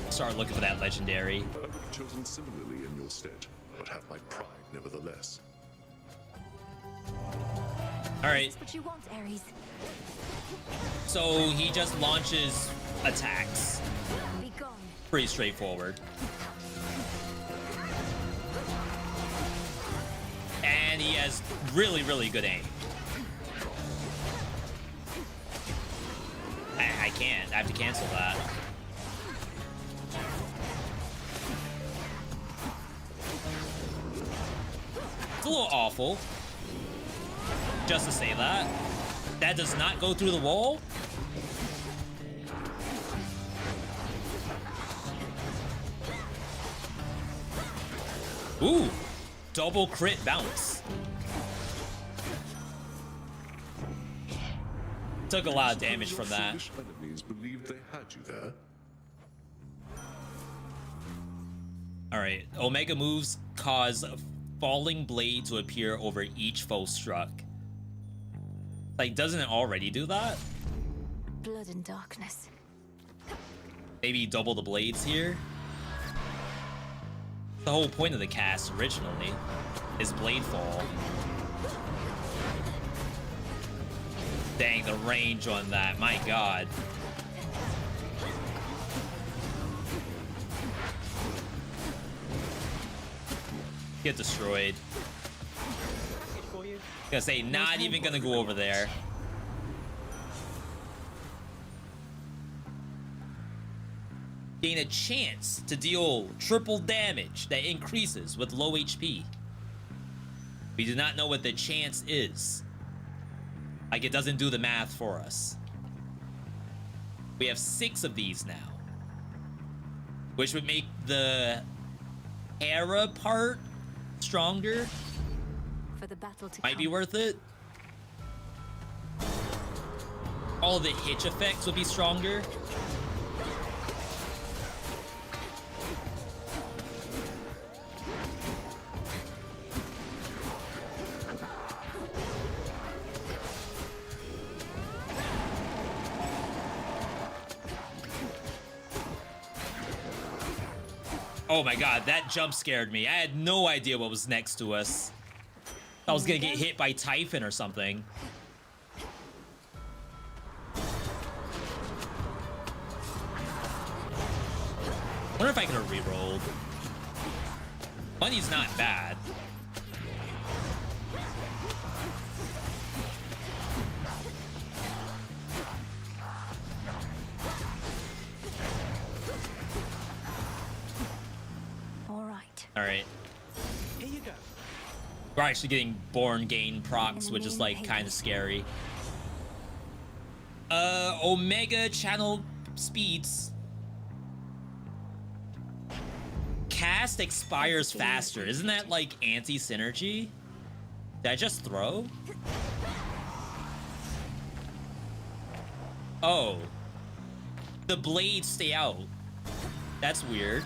Speaker 1: Start looking for that legendary.
Speaker 23: I would have chosen similarly in your stead, but have my pride nevertheless.
Speaker 1: All right.
Speaker 4: That's what you want, Ares.
Speaker 1: So he just launches attacks.
Speaker 4: Be gone.
Speaker 1: Pretty straightforward. And he has really, really good aim. I can't. I have to cancel that. It's a little awful. Just to say that. That does not go through the wall. Ooh. Double crit bounce. Took a lot of damage from that.
Speaker 23: Enemies believed they had you there.
Speaker 1: Alright. Omega moves cause a falling blade to appear over each foe struck. Like, doesn't it already do that?
Speaker 4: Blood and darkness.
Speaker 1: Maybe double the blades here? The whole point of the cast originally is blade fall. Dang, the range on that, my god. Get destroyed. Gonna say, not even gonna go over there. Gain a chance to deal triple damage that increases with low HP. We do not know what the chance is. Like, it doesn't do the math for us. We have 6 of these now, which would make the Hera part stronger.
Speaker 4: For the battle to
Speaker 1: Might be worth it. All the hitch effects would be stronger. Oh my god, that jump scared me. I had no idea what was next to us. I was gonna get hit by Typhon or something. Wonder if I could have re-rolled. Money's not bad. All right.
Speaker 11: Here you go.
Speaker 1: We're actually getting born gain procs, which is like kind of scary. Omega channel speeds. Cast expires faster. Isn't that like anti-synergy? Did I just throw? Oh. The blades stay out. That's weird.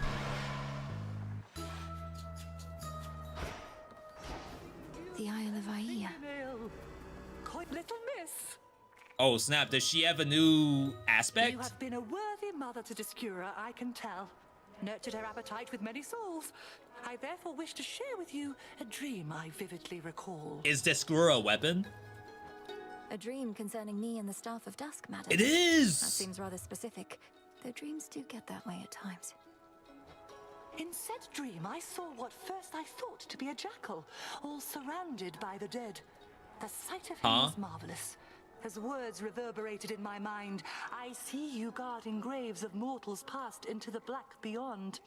Speaker 4: The Isle of Aia.
Speaker 11: Quite little miss.
Speaker 1: Oh snap, does she have a new aspect?
Speaker 11: You have been a worthy mother to Discura, I can tell. Nurtured her appetite with many souls. I therefore wish to share with you a dream I vividly recall.
Speaker 1: Is Discura a weapon?
Speaker 4: A dream concerning me and the Staff of Dusk, madam.
Speaker 1: It is!
Speaker 4: That seems rather specific, though dreams do get that way at times.
Speaker 16: In said dream, I saw what first I thought to be a jackal, all surrounded by the dead. The sight of him was marvelous. As words reverberated in my mind, I see you guarding graves of mortals passed into the black beyond.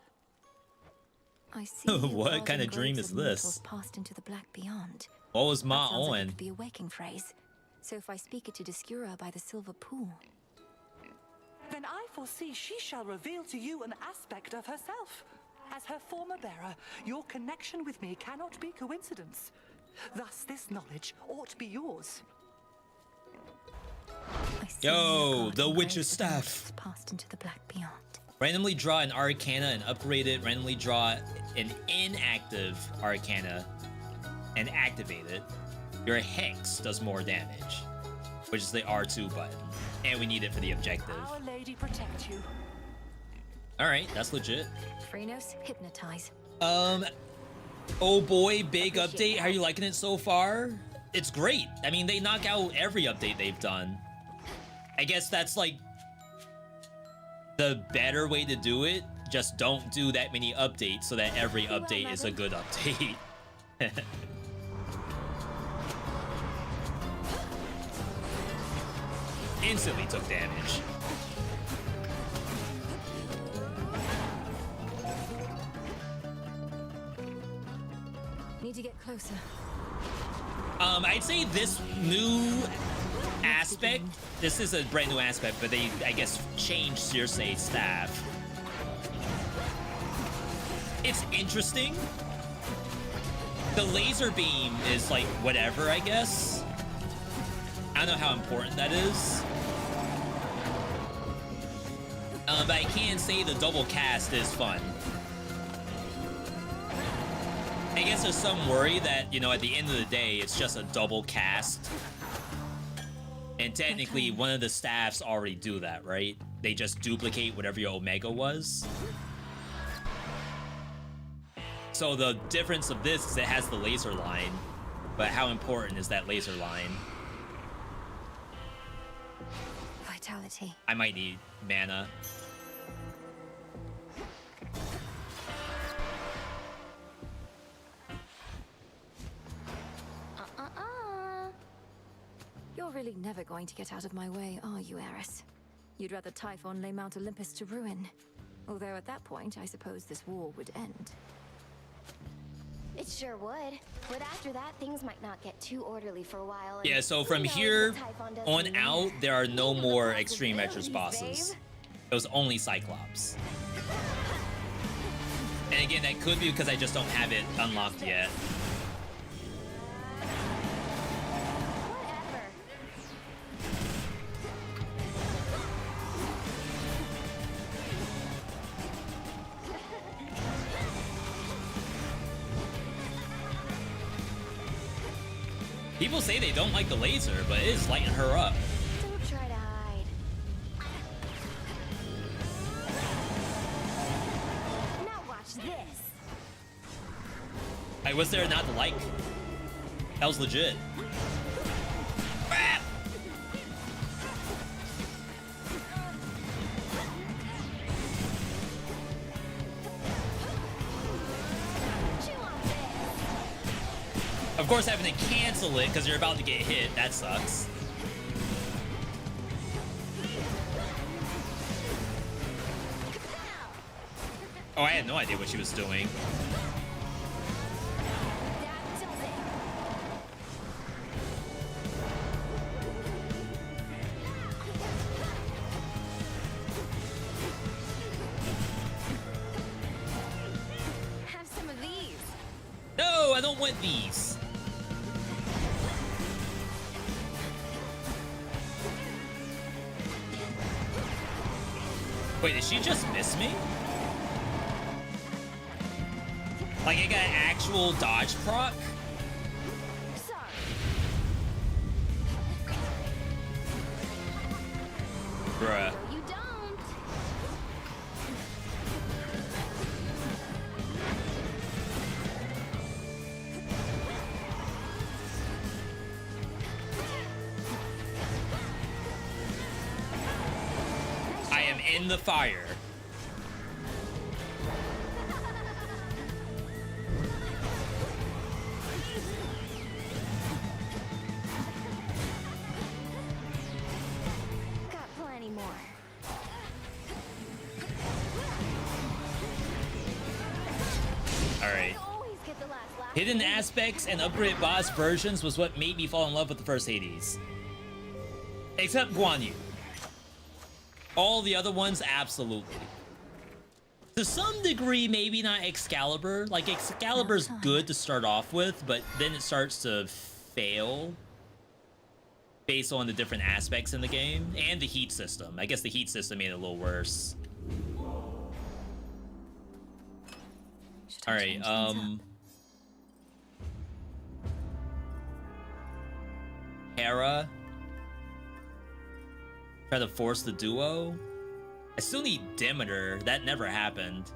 Speaker 4: I see you
Speaker 1: What kind of
Speaker 4: guarding
Speaker 1: dream
Speaker 4: graves
Speaker 1: is
Speaker 4: of
Speaker 1: this?
Speaker 4: mortals passed into the black beyond.
Speaker 1: What was Ma
Speaker 4: That sounds like it
Speaker 1: on?
Speaker 4: could be a waking phrase. So if I speak it to Discura by the Silver Pool,
Speaker 16: Then I foresee she shall reveal to you an aspect of herself. As her former bearer, your connection with me cannot be coincidence. Thus, this knowledge ought be yours.
Speaker 1: Yo, the Witch's Staff.
Speaker 4: passed into the black beyond.
Speaker 1: Randomly draw an Arcana and upgrade it. Randomly draw an inactive Arcana and activate it. Your Hex does more damage, which is the R2 button. And we need it for the objective.
Speaker 16: Our Lady protect you.
Speaker 1: Alright, that's legit.
Speaker 4: Phrenos, hypnotize.
Speaker 1: Oh boy, big update. How are you liking it so far? It's great. I mean, they knock out every update they've done. I guess that's like the better way to do it. Just don't do that many updates so that every update is a good update. Instantly took damage.
Speaker 4: Need to get closer.
Speaker 1: I'd say this new aspect, this is a brand new aspect, but they, I guess, changed Circe's staff. It's interesting. The laser beam is like whatever, I guess. I don't know how important that is. But I can say the double cast is fun. I guess there's some worry that, you know, at the end of the day, it's just a double cast. And technically, one of the staffs already do that, right? They just duplicate whatever your Omega was. So the difference of this is it has the laser line. But how important is that laser line?
Speaker 4: Vitality.
Speaker 1: I might need mana.
Speaker 4: You're really never going to get out of my way, are you, Eris? You'd rather Typhon lay Mount Olympus to ruin. Although at that point, I suppose this war would end.
Speaker 17: It sure would. But after that, things might not get too orderly for a while.
Speaker 1: Yeah, so from here on out, there are no more Extreme Measures bosses. It was only Cyclops. And again, that could be because I just don't have it unlocked yet. People say they don't like the laser, but it is lighting her up.
Speaker 17: Don't try to hide. Now watch this.
Speaker 1: Hey, was there not to like? That was legit. Ah! Of course, having to cancel it because you're about to get hit, that sucks. Oh, I had no idea what she was doing.
Speaker 17: Have some of these.
Speaker 1: No, I don't want these. Wait, did she just miss me? Like, I got an actual dodge proc? Bruh.
Speaker 17: You don't.
Speaker 1: in the fire.
Speaker 17: Got plenty more.
Speaker 1: Alright. Hidden aspects and upgraded boss versions was what made me fall in love with the first Hades. Except Guan Yu. All the other ones, absolutely. To some degree, maybe not Excalibur. Like, Excalibur's good to start off with, but then it starts to fail based on the different aspects in the game and the heat system. I guess the heat system made it a little worse. All right, Hera. Try to force the duo. I still need Demeter. That never happened.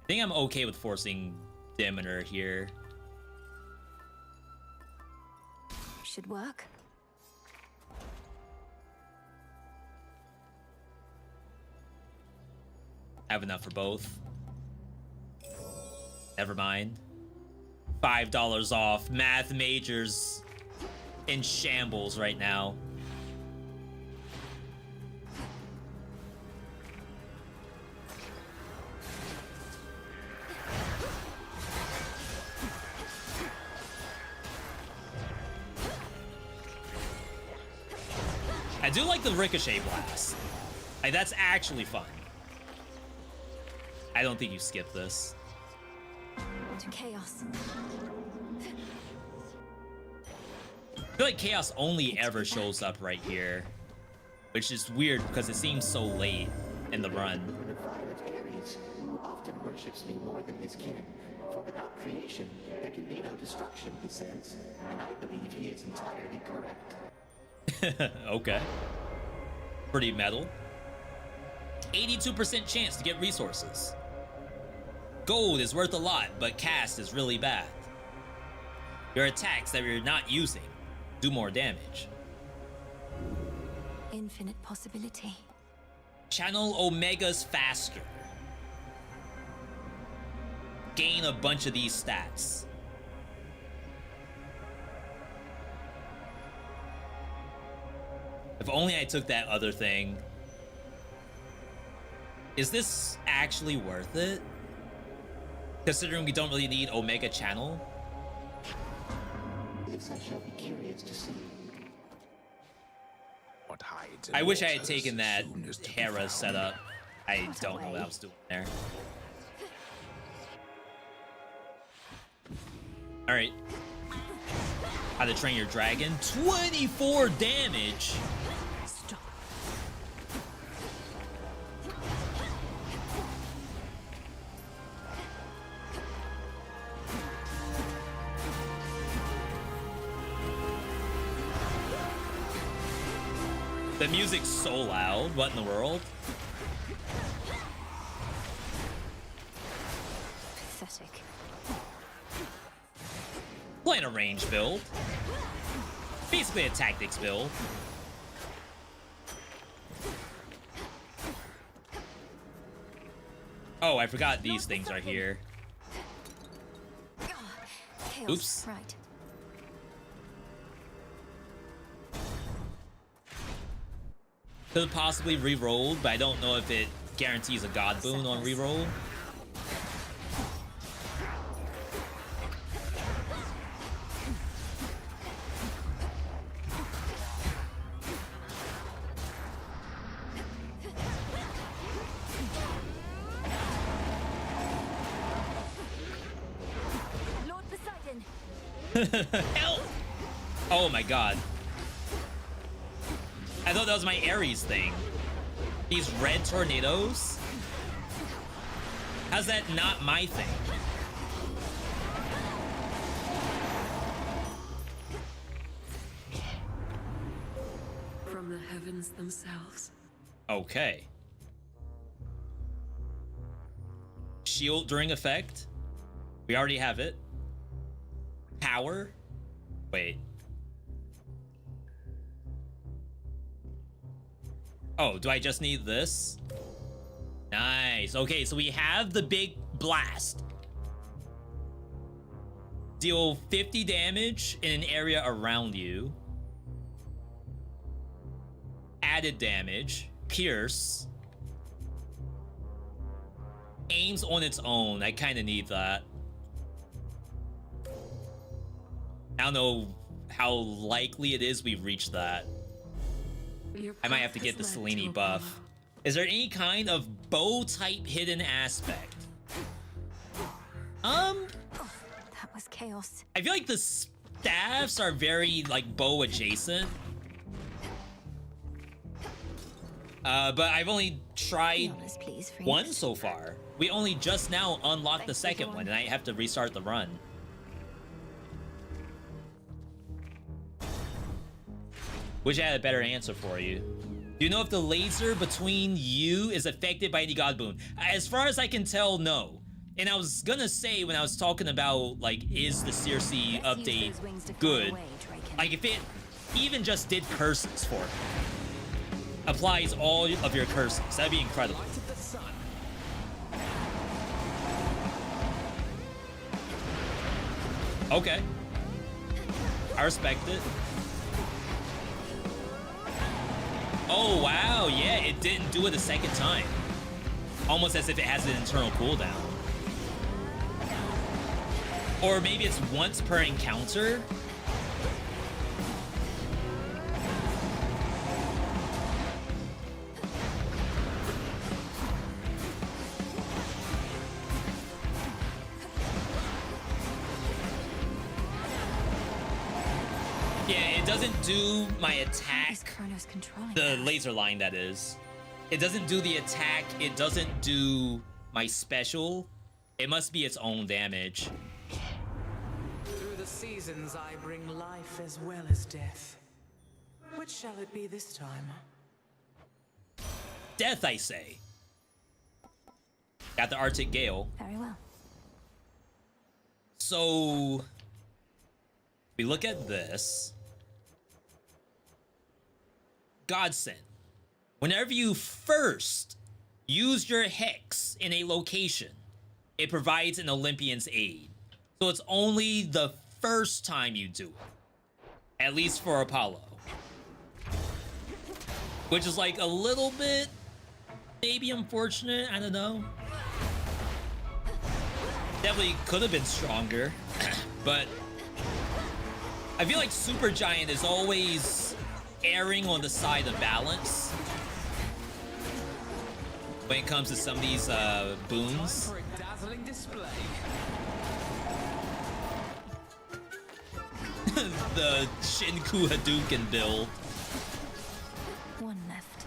Speaker 1: I think I'm okay with forcing Demeter here.
Speaker 4: Should work.
Speaker 1: Have enough for both. Never mind. $5 off. Math majors in shambles right now. I do like the ricochet blast. Like, that's actually fun. I don't think you skip this.
Speaker 4: To chaos.
Speaker 1: I feel like chaos only ever shows up right here, which is weird because it seems so late in the run.
Speaker 12: Who often worships me more than his kin. For without creation, there can be no destruction, he says. And I believe he is entirely correct.
Speaker 1: Okay. Pretty metal. 82% chance to get resources. Gold is worth a lot, but cast is really bad. Your attacks that you're not using do more damage.
Speaker 4: Infinite possibility.
Speaker 1: Channel Omegas faster. Gain a bunch of these stats. If only I took that other thing. Is this actually worth it? Considering we don't really need Omega Channel?
Speaker 12: This I shall be curious to see.
Speaker 13: What hides
Speaker 1: I wish I had taken that Hera setup. I don't know what I was doing there. Alright. How to Train Your Dragon. 24 damage!
Speaker 4: Stop.
Speaker 1: The music's so loud. What in the world?
Speaker 4: Pathetic.
Speaker 1: Playing a range build. Basically a tactics build. Oh, I forgot these things are here.
Speaker 4: Chaos.
Speaker 1: Oops.
Speaker 4: Right.
Speaker 1: Could possibly re-rolled, but I don't know if it guarantees a god boon on re-roll.
Speaker 4: Lord Poseidon.
Speaker 1: Help! Oh my god. I thought that was my Ares thing. These red tornadoes? How's that not my thing?
Speaker 15: From the heavens themselves.
Speaker 1: Okay. Shield during effect. We already have it. Power. Wait. Oh, do I just need this? Nice. Okay, so we have the big blast. Deal 50 damage in an area around you. Added damage. Pierce. Aims on its own. I kind of need that. I don't know how likely it is we reach that. I might have to get the SlimyYy buff. Is there any kind of bow type hidden aspect?
Speaker 4: That was chaos.
Speaker 1: I feel like the staffs are very like bow adjacent. But I've only tried one so far. We only just now unlocked the second one, and I have to restart the run. Wish I had a better answer for you. Do you know if the laser between you is affected by any god boon? As far as I can tell, no. And I was gonna say when I was talking about like, is the Circe update good? Like if it even just did curses for it, applies all of your curses, that'd be incredible. Okay, I respect it. Oh wow, yeah, it didn't do it a second time. Almost as if it has an internal cooldown. Or maybe it's once per encounter. Yeah, it doesn't do my attack. The laser line, that is. It doesn't do the attack. It doesn't do my special. It must be its own damage.
Speaker 10: Through the seasons I bring life as well as death. Which shall it be this time?
Speaker 1: Death, I say. Got the Arctic Gale.
Speaker 4: Very well.
Speaker 1: So we look at this. Godsend. Whenever you first use your hex in a location, it provides an Olympian's aid. So it's only the first time you do it. At least for Apollo. Which is like a little bit maybe unfortunate, I don't know. Definitely could have been stronger. But I feel like Supergiant is always erring on the side of balance when it comes to some of these boons.
Speaker 10: For a dazzling display.
Speaker 1: The Shinku Hadouken build.
Speaker 4: One left.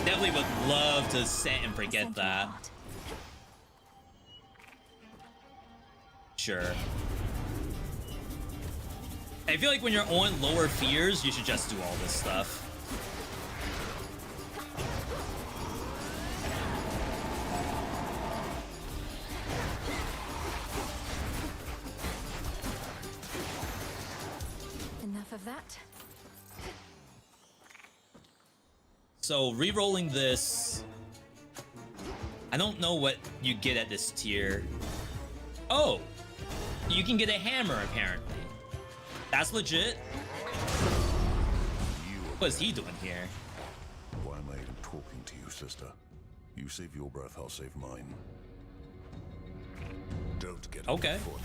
Speaker 1: Definitely would love to set and forget that. Sure. I feel like when you're on lower fears, you should just do all this stuff.
Speaker 4: Enough of that.
Speaker 1: So re-rolling this, I don't know what you get at this tier. Oh, you can get a hammer apparently. That's legit. What's he doing here?
Speaker 23: Why am I even talking to you, sister? You save your breath, I'll save mine. Don't get on
Speaker 1: okay.
Speaker 23: foot.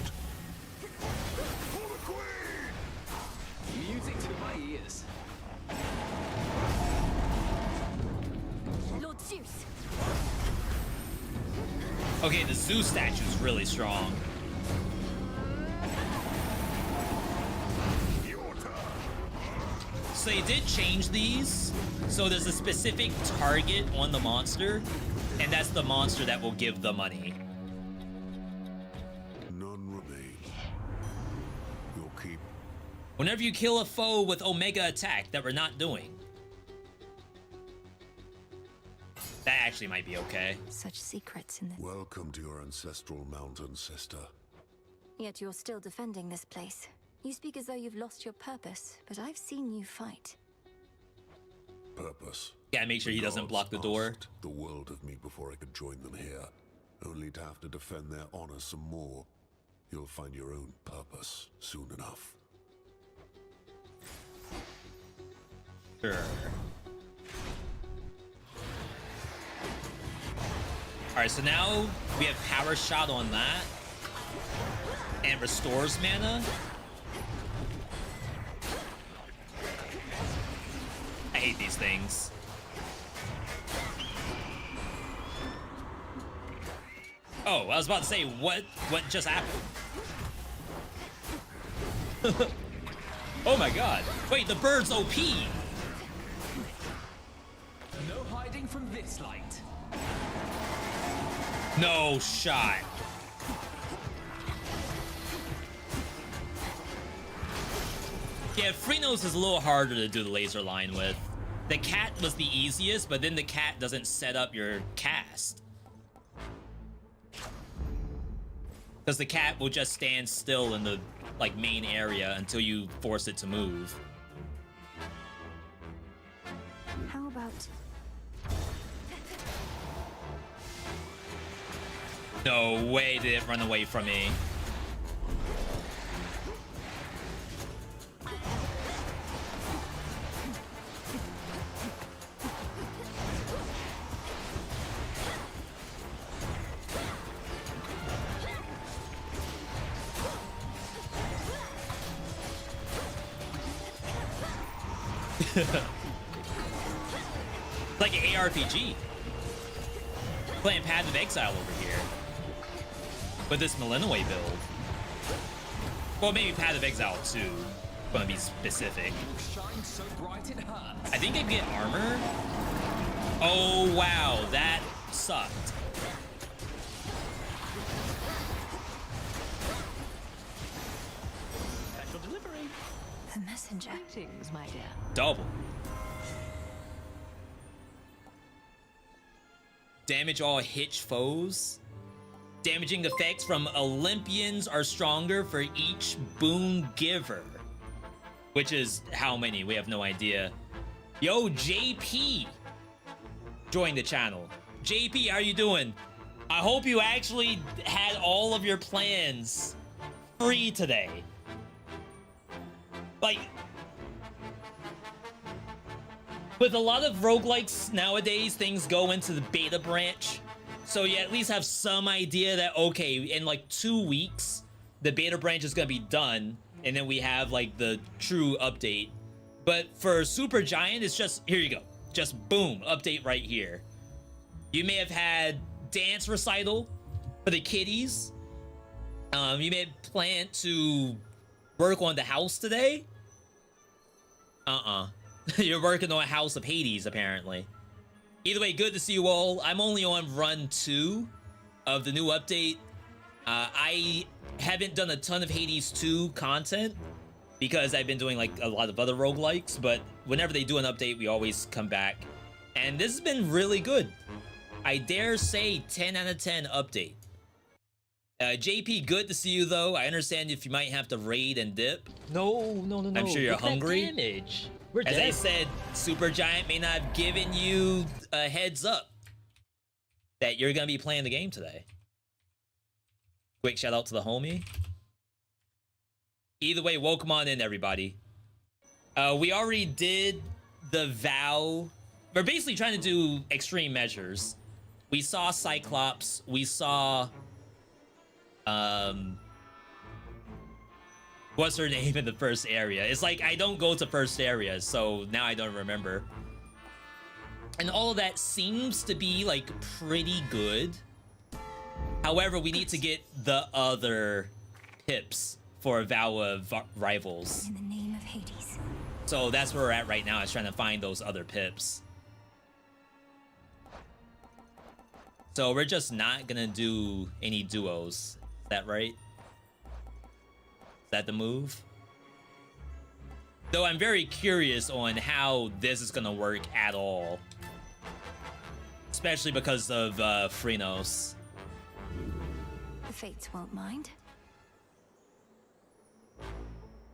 Speaker 10: Music to my ears.
Speaker 4: Lord Zeus.
Speaker 1: Okay, the Zeus statue is really strong. So they did change these. So there's a specific target on the monster, and that's the monster that will give the money.
Speaker 23: None remain. You'll keep
Speaker 1: Whenever you kill a foe with Omega attack that we're not doing. That actually might be okay.
Speaker 4: Such secrets in the...
Speaker 23: Welcome to your ancestral mountain, sister.
Speaker 4: Yet you're still defending this place. You speak as though you've lost your purpose, but I've seen you fight.
Speaker 23: Purpose.
Speaker 1: Gotta make sure he doesn't block the door.
Speaker 23: The world of me before I could join them here, only to have to defend their honor some more. You'll find your own purpose soon enough.
Speaker 1: Sure. Alright, so now we have power shot on that. And restores mana. I hate these things. Oh, I was about to say, what just happened? Oh my god. Wait, the bird's OP.
Speaker 18: No hiding from this light.
Speaker 1: No shot. Yeah, Freenose is a little harder to do the laser line with. The cat was the easiest, but then the cat doesn't set up your cast. Because the cat will just stand still in the like main area until you force it to move.
Speaker 4: How about...
Speaker 1: No way did it run away from me. Like an ARPG. Playing Path of Exile over here. With this Millennium build. Well, maybe Path of Exile 2. Gonna be specific.
Speaker 18: Shine so bright it hurts.
Speaker 1: I think they get armor. Oh wow, that sucked.
Speaker 18: Special delivery.
Speaker 4: The messenger.
Speaker 18: Greetings, my dear.
Speaker 1: Double. Damage all hitch foes. Damaging effects from Olympians are stronger for each boon giver. Which is how many? We have no idea. Yo, JP joined the channel. JP, how you doing? I hope you actually had all of your plans free today. Like, with a lot of roguelikes nowadays, things go into the beta branch. So you at least have some idea that, okay, in like 2 weeks, the beta branch is gonna be done, and then we have like the true update. But for Super Giant, it's just, here you go. Just boom, update right here. You may have had dance recital for the kiddies. You may have planned to work on the house today. You're working on House of Hades, apparently. Either way, good to see you all. I'm only on run 2 of the new update. I haven't done a ton of Hades 2 content because I've been doing like a lot of other roguelikes, but whenever they do an update, we always come back. And this has been really good. I dare say 10 out of 10 update. JP, good to see you though. I understand if you might have to raid and dip.
Speaker 19: No.
Speaker 1: I'm sure you're
Speaker 19: Look at that
Speaker 1: hungry.
Speaker 19: Damage. We're
Speaker 1: As
Speaker 19: dead.
Speaker 1: I said, Super Giant may not have given you a heads up that you're gonna be playing the game today. Quick shout out to the homie. Either way, welcome on in, everybody. We already did the vow. We're basically trying to do extreme measures. We saw Cyclops. We saw what's her name in the first area? It's like I don't go to first areas, so now I don't remember. And all of that seems to be like pretty good. However, we need to get the other pips for a Vow of Rivals.
Speaker 4: In the name of Hades.
Speaker 1: So that's where we're at right now, is trying to find those other pips. So we're just not gonna do any duos. Is that right? Is that the move? Though I'm very curious on how this is gonna work at all. Especially because of Phrynos.
Speaker 4: The Fates won't mind.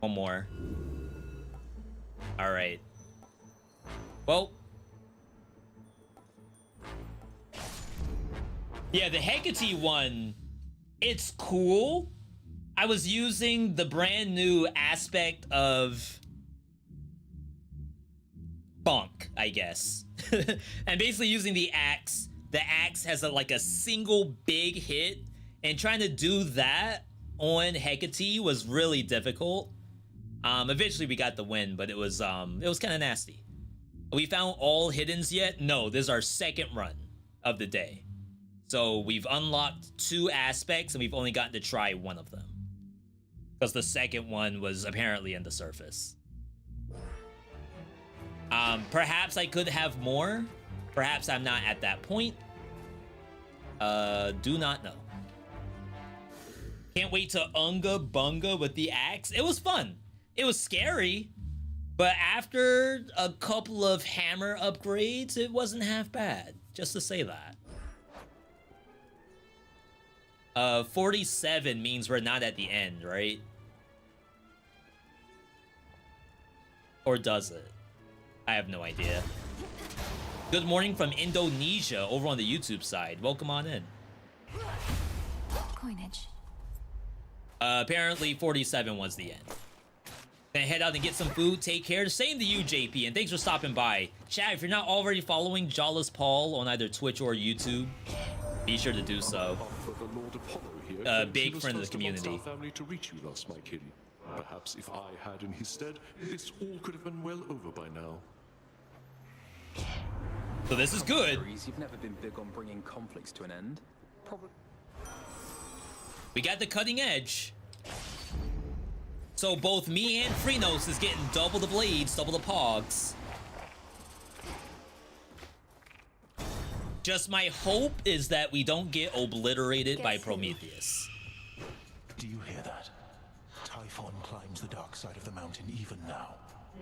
Speaker 1: One more. All right. Well. Yeah, the Hecate one, it's cool. I was using the brand new aspect of bonk, I guess. And basically using the axe. The axe has like a single big hit, and trying to do that on Hecate was really difficult. Eventually we got the win, but it was kind of nasty. We found all hiddens yet? No, this is our second run of the day. So we've unlocked 2 aspects, and we've only gotten to try one of them. Because the second one was apparently in the surface. Perhaps I could have more. Perhaps I'm not at that point. Do not know. Can't wait to Unga Bunga with the axe. It was fun. It was scary. But after a couple of hammer upgrades, it wasn't half bad. Just to say that. 47 means we're not at the end, right? Or does it? I have no idea. Good morning from Indonesia over on the YouTube side. Welcome on in.
Speaker 4: Coinage.
Speaker 1: Apparently 47 was the end. Gonna head out and get some food. Take care. Same to you, JP, and thanks for stopping by. Chat, if you're not already following Jawless Paul on either Twitch or YouTube, be sure to do so. Big friend of the community.
Speaker 19: Family to reach you last, my kin. Perhaps if I had in his stead, this all could have been well over by now.
Speaker 1: So this is good.
Speaker 6: You've never been big on bringing conflicts to an end. Probably.
Speaker 1: We got the cutting edge. So both me and Phrynos is getting double the blades, double the pogs. Just my hope is that we don't get obliterated by Prometheus.
Speaker 20: Do you hear that? Typhon climbs the dark side of the mountain even now.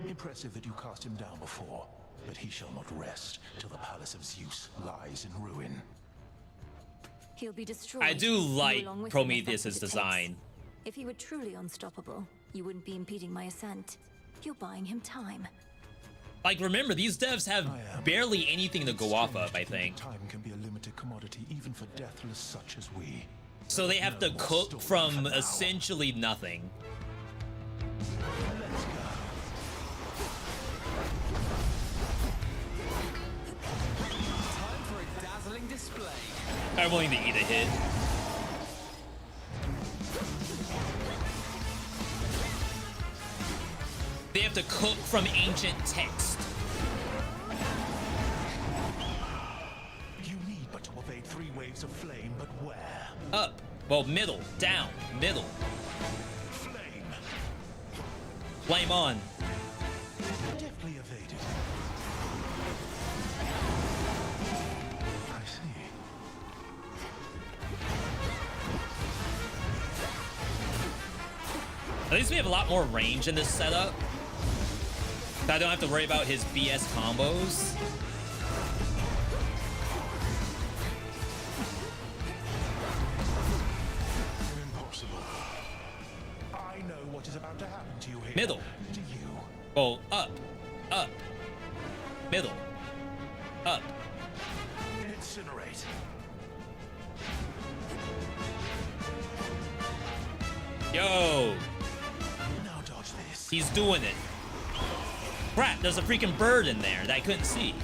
Speaker 20: Impressive that you cast him down before, but he shall not rest till the palace of Zeus lies in ruin.
Speaker 4: He'll be destroyed.
Speaker 1: I do like Prometheus's design.
Speaker 4: If he were truly unstoppable, you wouldn't be impeding my ascent. You're buying him time.
Speaker 1: Like, remember, these devs have barely anything to go off of, I think.
Speaker 20: Time can be a limited commodity even for deathless such as we.
Speaker 1: So they have to cook from essentially nothing.
Speaker 20: Let's go.
Speaker 18: Time for a dazzling display.
Speaker 1: I'm willing to eat a hit. They have to cook from ancient text.
Speaker 20: You need but to evade 3 waves of flame, but where?
Speaker 1: Up. Well, middle. Down. Middle.
Speaker 20: Flame.
Speaker 1: Flame on.
Speaker 20: Deftly evaded. I see.
Speaker 1: At least we have a lot more range in this setup. I don't have to worry about his BS combos.
Speaker 20: Impossible. I know what is about to happen to you here.
Speaker 1: Middle.
Speaker 20: To you.
Speaker 1: Oh, up. Up. Middle. Up.
Speaker 20: Incinerate.
Speaker 1: Yo.
Speaker 20: Now dodge this.
Speaker 1: He's doing it. Crap, there's a freaking bird in there that I couldn't see.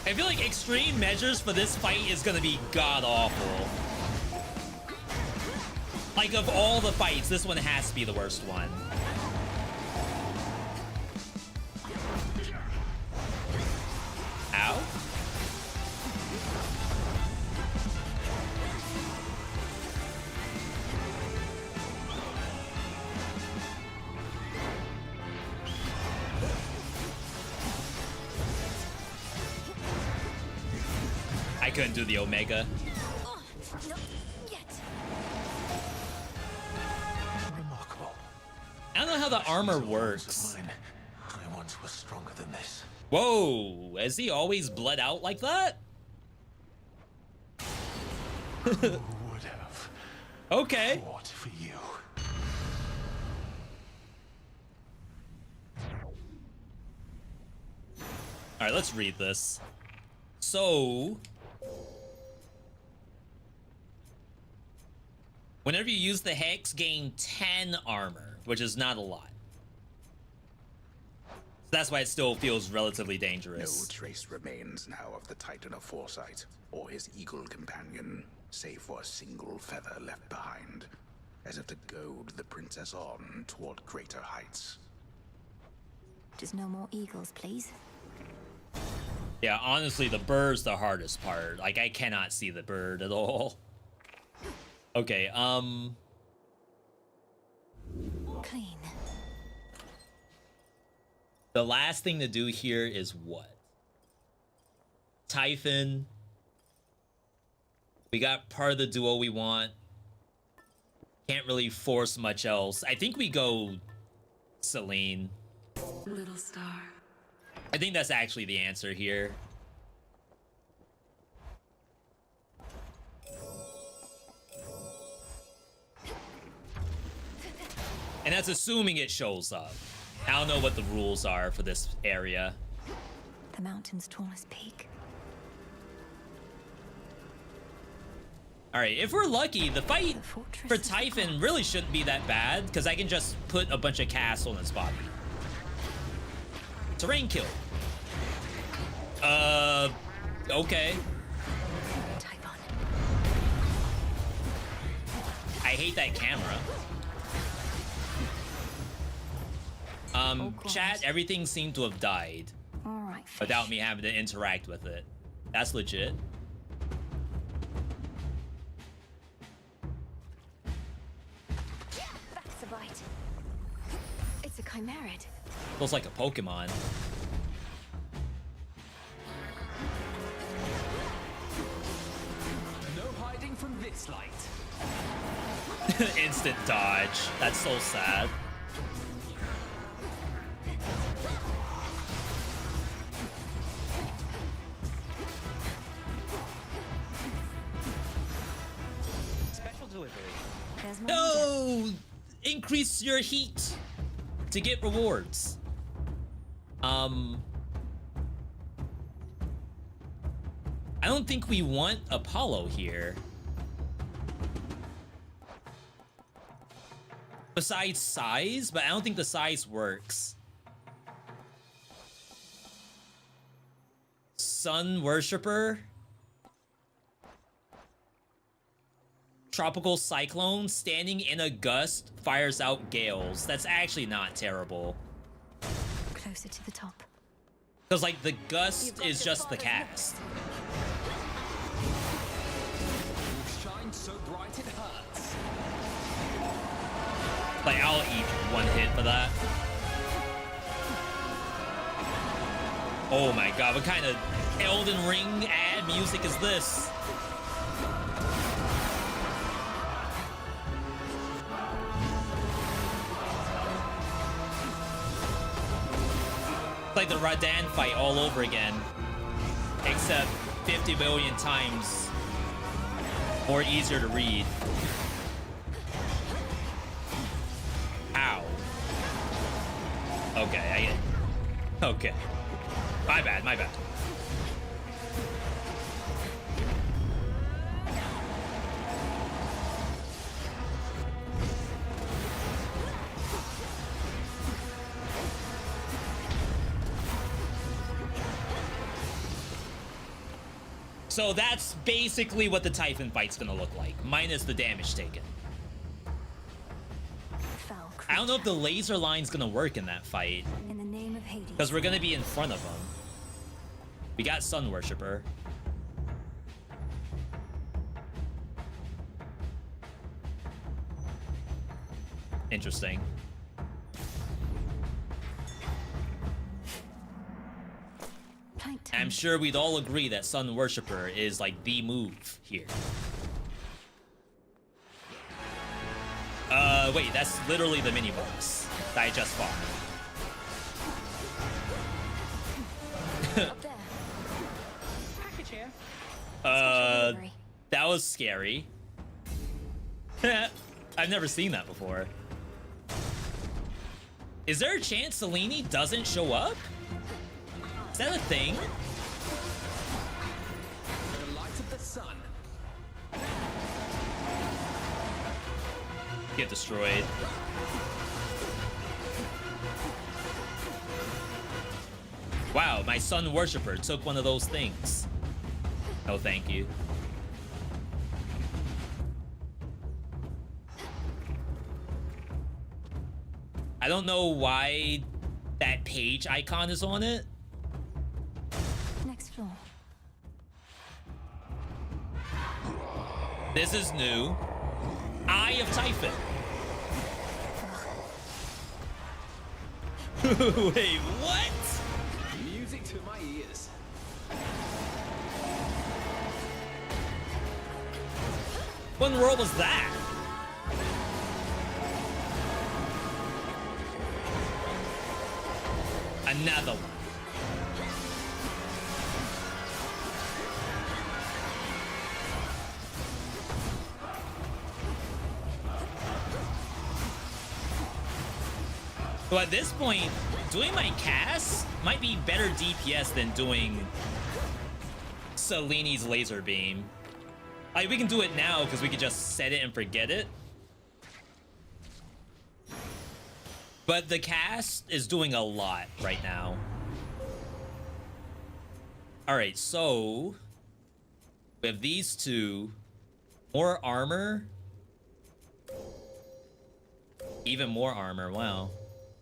Speaker 1: I feel like extreme measures for this fight is gonna be god-awful. Like, of all the fights, this one has to be the worst one. Ow. I couldn't do the Omega. I don't know how the armor works.
Speaker 20: I once was stronger than this.
Speaker 1: Whoa, has he always bled out like that?
Speaker 20: Who would have
Speaker 1: okay.
Speaker 20: fought for you?
Speaker 1: All right, let's read this. So, whenever you use the hex, gain 10 armor, which is not a lot. So that's why it still feels relatively dangerous.
Speaker 13: No trace remains now of the Titan of Foresight or his eagle companion, save for a single feather left behind, as if to goad the princess on toward greater heights.
Speaker 4: Just no more eagles, please.
Speaker 1: Yeah, honestly, the bird's the hardest part. Like, I cannot see the bird at all. Okay,
Speaker 4: Clean.
Speaker 1: the last thing to do here is what? Typhon. We got part of the duo we want. Can't really force much else. I think we go Celine.
Speaker 15: Little star.
Speaker 1: I think that's actually the answer here. And that's assuming it shows up. I don't know what the rules are for this area.
Speaker 4: The mountain's tallest peak.
Speaker 1: All right, if we're lucky, the fight for Typhon really shouldn't be that bad, because I can just put a bunch of casts on his body. Terrain kill. Okay. I hate that camera. Chat, everything seemed to have died.
Speaker 4: All right,
Speaker 1: without me having to interact with it. That's legit.
Speaker 4: That's a bite. It's a chimerid.
Speaker 1: Feels like a Pokemon.
Speaker 18: No hiding from this light.
Speaker 1: Instant dodge. That's so sad.
Speaker 18: Special delivery.
Speaker 1: No! Increase your heat to get rewards. I don't think we want Apollo here. Besides size, but I don't think the size works. Sun Worshipper. Tropical cyclone standing in a gust fires out gales. That's actually not terrible.
Speaker 4: Closer to the top.
Speaker 1: Because, like, the gust is just the cast.
Speaker 18: Shine so bright it hurts.
Speaker 1: Like, I'll eat one hit for that. Oh my god, what kind of Elden Ring ad music is this? It's like the Radan fight all over again. Except 50 million times more easier to read. Ow. Okay, I get it. Okay. My bad, my bad. So that's basically what the Typhon fight's gonna look like, minus the damage taken. I don't know if the laser line's gonna work in that fight.
Speaker 4: In the name of Hades.
Speaker 1: Because we're gonna be in front of him. We got Sun Worshipper. Interesting. I'm sure we'd all agree that Sun Worshipper is like the move here. Wait, that's literally the mini boss. that I just fought.
Speaker 8: Up there. Package here.
Speaker 1: That was scary. I've never seen that before. Is there a chance Selene doesn't show up? Is that a thing?
Speaker 18: The light of the sun.
Speaker 1: Get destroyed. Wow, my sun worshiper took one of those things. Oh, thank you. I don't know why that page icon is on it.
Speaker 4: Next floor.
Speaker 1: This is new. Eye of Typhon. Wait, what?
Speaker 18: Music to my ears.
Speaker 1: What in the world was that? Another one. So at this point, doing my cast might be better DPS than doing Selene's laser beam. Like, we can do it now because we can just set it and forget it. But the cast is doing a lot right now. All right, so we have these two. More armor. Even more armor, wow.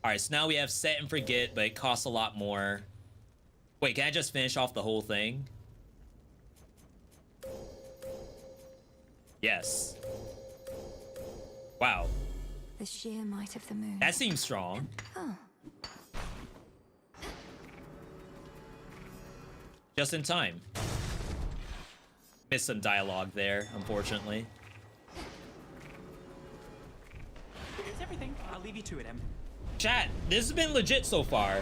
Speaker 1: All right, so now we have set and forget, but it costs a lot more. Wait, can I just finish off the whole thing? Yes. Wow.
Speaker 4: The sheer might of the moon.
Speaker 1: That seems strong.
Speaker 4: Oh.
Speaker 1: Just in time. Missed some dialogue there, unfortunately.
Speaker 18: Here's everything. I'll leave you to it, Em.
Speaker 1: Chat, this has been legit so far.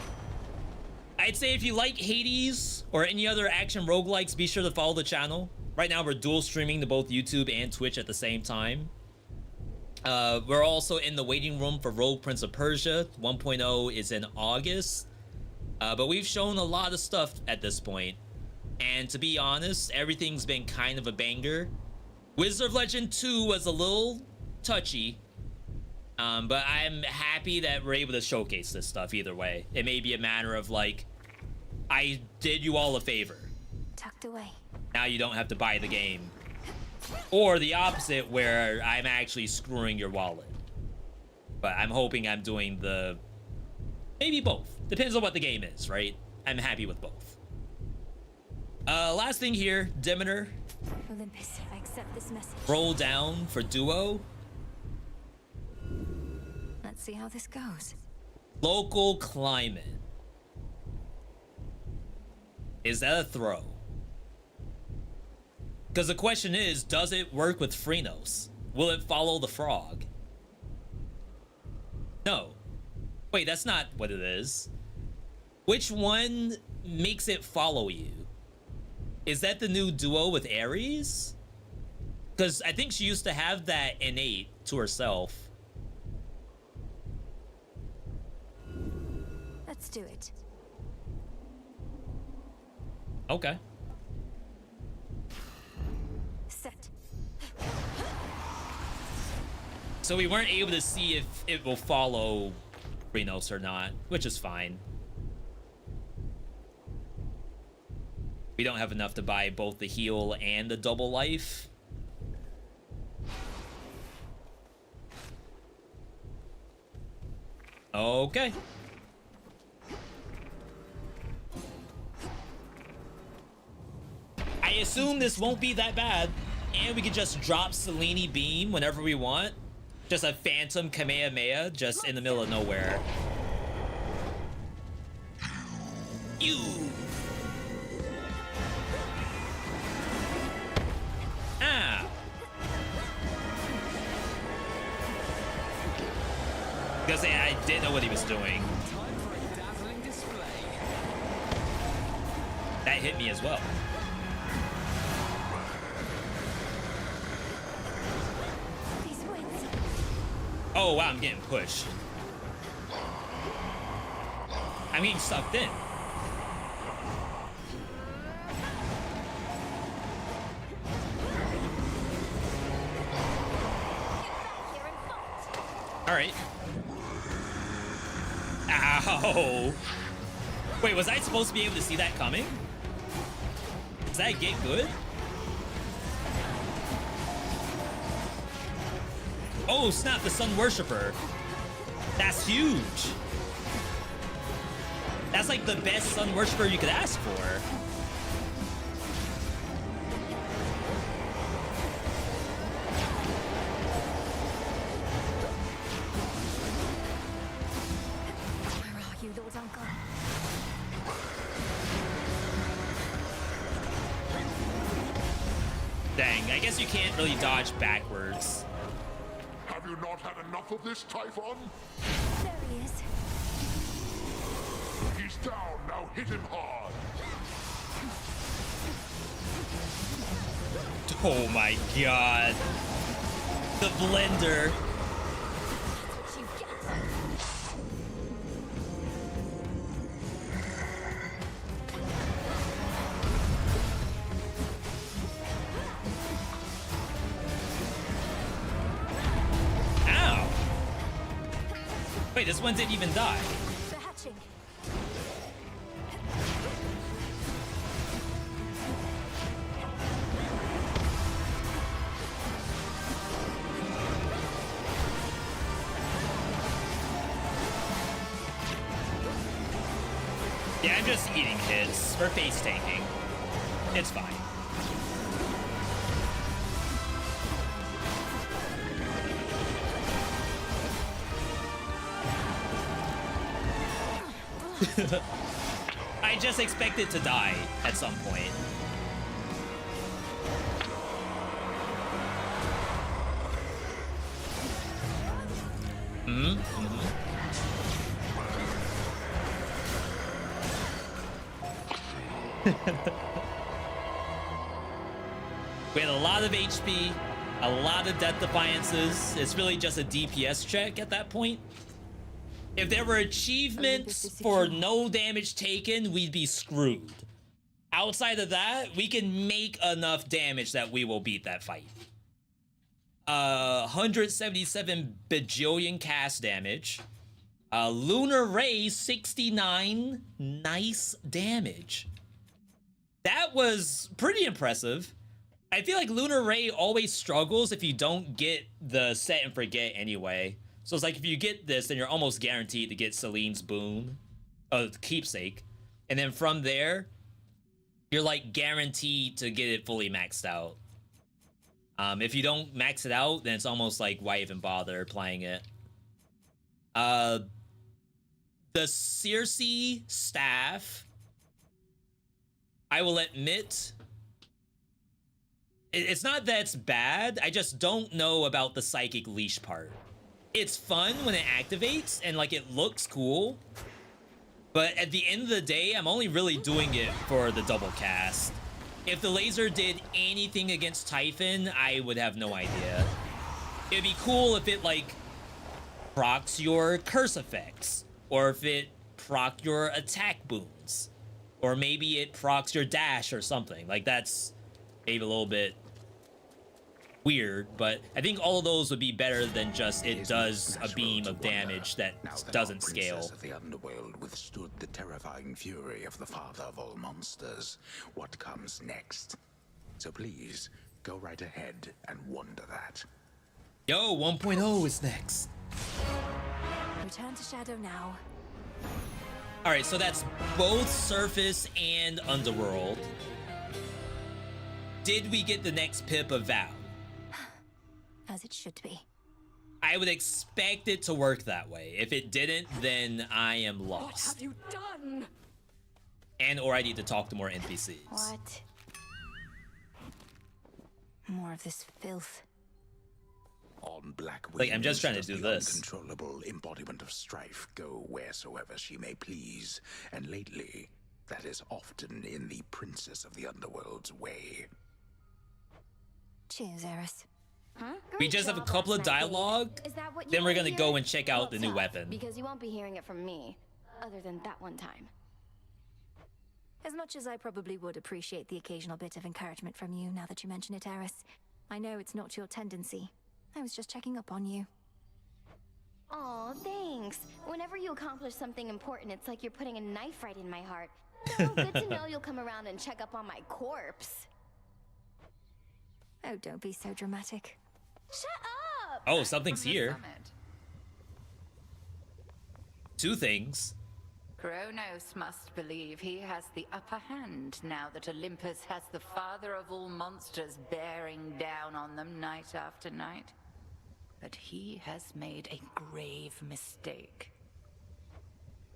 Speaker 1: I'd say if you like Hades or any other action roguelikes, be sure to follow the channel. Right now, we're dual streaming to both YouTube and Twitch at the same time. We're also in the waiting room for Rogue Prince of Persia. 1.0 is in August. But we've shown a lot of stuff at this point. And to be honest, everything's been kind of a banger. Wizard of Legend 2 was a little touchy. But I'm happy that we're able to showcase this stuff either way. It may be a matter of like, I did you all a favor.
Speaker 4: Tucked away.
Speaker 1: Now you don't have to buy the game. Or the opposite, where I'm actually screwing your wallet. But I'm hoping I'm doing the... maybe both. Depends on what the game is, right? I'm happy with both. Last thing here, Demeter.
Speaker 4: Olympus, I accept this message.
Speaker 1: Roll down for duo.
Speaker 4: Let's see how this goes.
Speaker 1: Local climate. Is that a throw? Because the question is, does it work with Phrynos? Will it follow the frog? No. Wait, that's not what it is. Which one makes it follow you? Is that the new duo with Ares? Because I think she used to have that innate to herself.
Speaker 4: Let's do it.
Speaker 1: Okay.
Speaker 4: Set.
Speaker 1: So we weren't able to see if it will follow Phrynos or not, which is fine. We don't have enough to buy both the heal and the double life. Okay. I assume this won't be that bad, and we can just drop Selene Beam whenever we want. Just a phantom Kamehameha just in the middle of nowhere. You. Ah. gonna say I didn't know what he was doing.
Speaker 18: Time for a dazzling display.
Speaker 1: That hit me as well. Oh wow, I'm getting pushed. I'm getting sucked in. All right. Ow. Wait, was I supposed to be able to see that coming? Does that get good? Oh snap, the Sun Worshipper. That's huge. That's like the best Sun Worshipper you could ask for.
Speaker 4: Where are you, Lord Uncle?
Speaker 1: Dang, I guess you can't really dodge backwards.
Speaker 7: Have you not had enough of this, Typhon?
Speaker 4: There he is.
Speaker 7: He's down, now hit him hard.
Speaker 1: Oh my god. The blender. Ow. Wait, this one didn't even die.
Speaker 4: The hatching.
Speaker 1: Yeah, I'm just eating hits. We're face tanking. It's fine. I just expect it to die at some point. We had a lot of HP, a lot of death defiances. It's really just a DPS check at that point. If there were achievements for no damage taken, we'd be screwed. Outside of that, we can make enough damage that we will beat that fight. 177 bajillion cast damage. Lunar Ray, 69 nice damage. That was pretty impressive. I feel like Lunar Ray always struggles if you don't get the set and forget anyway. So it's like if you get this, then you're almost guaranteed to get Celine's boon, keepsake. And then from there, you're like guaranteed to get it fully maxed out. If you don't max it out, then it's almost like why even bother playing it. The Circe staff, I will admit, it's not that it's bad. I just don't know about the psychic leash part. It's fun when it activates and like it looks cool. But at the end of the day, I'm only really doing it for the double cast. If the laser did anything against Typhon, I would have no idea. It'd be cool if it like procs your curse effects, or if it proc your attack boons, or maybe it procs your dash or something. Like that's maybe a little bit weird, but I think all of those would be better than just it does a beam of damage that doesn't scale.
Speaker 13: Princess of the underworld withstood the terrifying fury of the father of all monsters. What comes next? So please, go right ahead and wonder that.
Speaker 1: Yo, 1.0 is next.
Speaker 4: Return to Shadow now.
Speaker 1: All right, so that's both surface and underworld. Did we get the next pip of Vow?
Speaker 4: As it should be.
Speaker 1: I would expect it to work that way. If it didn't, then I am lost.
Speaker 15: What have you done?
Speaker 1: And or I need to talk to more NPCs.
Speaker 4: What? More of this filth.
Speaker 13: On black
Speaker 1: Like, I'm just trying to
Speaker 13: wings
Speaker 1: do
Speaker 13: does
Speaker 1: this.
Speaker 13: the uncontrollable embodiment of strife go wheresoever she may please, and lately, that is often in the princess of the underworld's way.
Speaker 4: Cheers, Eris.
Speaker 17: Huh?
Speaker 1: We just have a couple of dialogue, then we're gonna go and check out the new weapon.
Speaker 17: Because you won't be hearing it from me, other than that one time.
Speaker 4: As much as I probably would appreciate the occasional bit of encouragement from you now that you mention it, Eris, I know it's not your tendency. I was just checking up on you.
Speaker 17: Aw, thanks. Whenever you accomplish something important, it's like you're putting a knife right in my heart. So good to know you'll come around and check up on my corpse.
Speaker 4: Oh, don't be so dramatic.
Speaker 17: Shut up!
Speaker 1: Oh, something's here. 2 things.
Speaker 2: Kronos must believe he has the upper hand now that Olympus has the father of all monsters bearing down on them night after night. But he has made a grave mistake.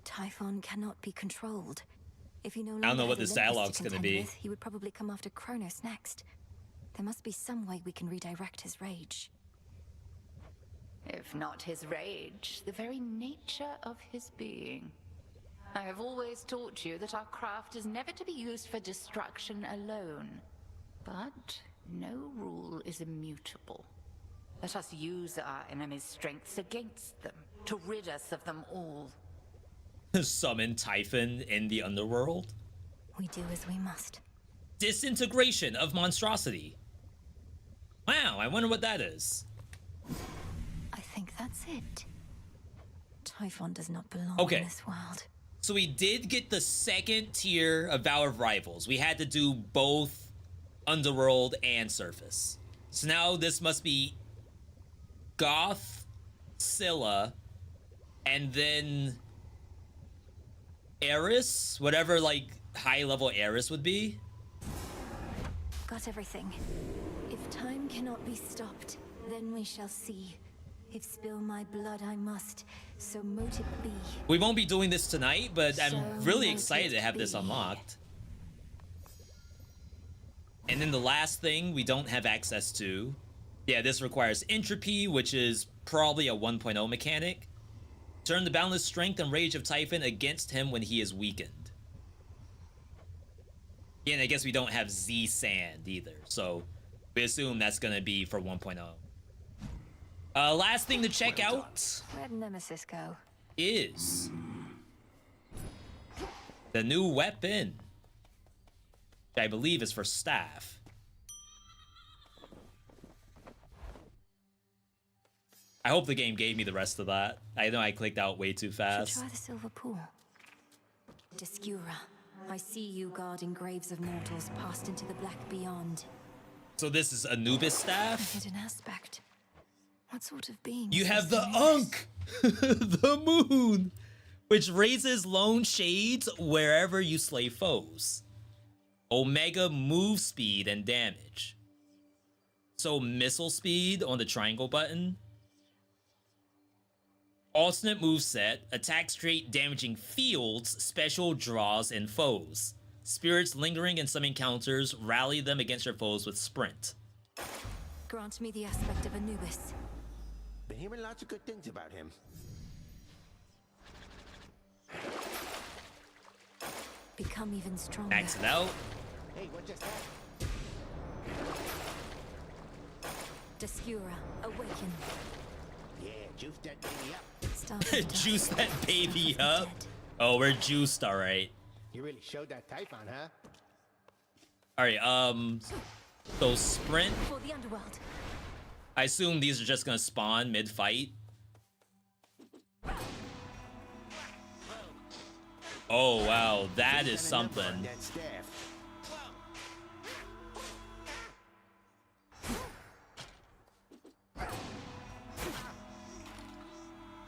Speaker 4: Typhon cannot be controlled. If he no longer
Speaker 1: I don't know what
Speaker 4: has
Speaker 1: this
Speaker 4: Olympus
Speaker 1: dialogue's
Speaker 4: to
Speaker 1: gonna
Speaker 4: contend
Speaker 1: be.
Speaker 4: with, he would probably come after Kronos next. There must be some way we can redirect his rage.
Speaker 2: If not his rage, the very nature of his being. I have always taught you that our craft is never to be used for destruction alone. But no rule is immutable. Let us use our enemy's strengths against them, to rid us of them all.
Speaker 1: Summon Typhon in the underworld.
Speaker 4: We do as we must.
Speaker 1: Disintegration of monstrosity. Wow, I wonder what that is.
Speaker 4: I think that's it. Typhon does not belong
Speaker 1: Okay.
Speaker 4: in this world.
Speaker 1: So we did get the 2nd tier of Vow of Rivals. We had to do both Underworld and Surface. So now this must be Goth, Scylla, and then Eris, whatever like high level Eris would be.
Speaker 4: Got everything. If time cannot be stopped, then we shall see. If spill my blood I must, so mote it be.
Speaker 1: We won't be doing this tonight, but I'm
Speaker 4: So
Speaker 1: really
Speaker 4: mote
Speaker 1: excited
Speaker 4: it
Speaker 1: to have this
Speaker 4: be.
Speaker 1: unlocked. And then the last thing we don't have access to. Yeah, this requires entropy, which is probably a 1.0 mechanic. Turn the boundless strength and rage of Typhon against him when he is weakened. Yeah, and I guess we don't have Z Sand either, so we assume that's gonna be for 1.0. Last thing to check out
Speaker 4: Where'd Nemesis go?
Speaker 1: is the new weapon, which I believe is for staff. I hope the game gave me the rest of that. I know I clicked out way too
Speaker 4: Should
Speaker 1: fast.
Speaker 4: try the silver pool. Discura, I see you guarding graves of mortals passed into the black beyond.
Speaker 1: So this is Anubis
Speaker 4: A
Speaker 1: staff.
Speaker 4: hidden aspect. What sort of being?
Speaker 1: You
Speaker 4: is
Speaker 1: have
Speaker 4: this
Speaker 1: the
Speaker 4: Anubis?
Speaker 1: Unk, the moon, which raises lone shades wherever you slay foes. Omega move speed and damage. So missile speed on the triangle button. Alternate moveset, attack straight damaging fields, special draws and foes. Spirits lingering in some encounters, rally them against your foes with sprint.
Speaker 4: Grant me the aspect of Anubis.
Speaker 3: Been hearing lots of good things about him.
Speaker 4: Become even stronger.
Speaker 1: Max it out.
Speaker 3: Hey, what just happened?
Speaker 4: Discura, awaken.
Speaker 3: Yeah, juice that baby up.
Speaker 1: Juice that baby up. Oh, we're juiced, all right.
Speaker 12: You really showed that Typhon, huh?
Speaker 1: All right, so sprint.
Speaker 4: For the underworld.
Speaker 1: I assume these are just gonna spawn mid-fight. Oh, wow, that is something.
Speaker 3: That staff.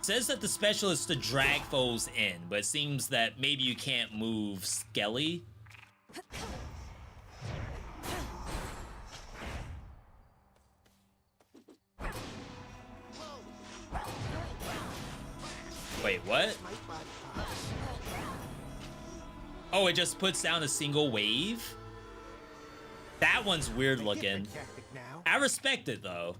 Speaker 1: Says that the special is to drag foes in, but it seems that maybe you can't move Skelly. Wait, what? Oh, it just puts down a single wave? That one's weird looking. I respect it though.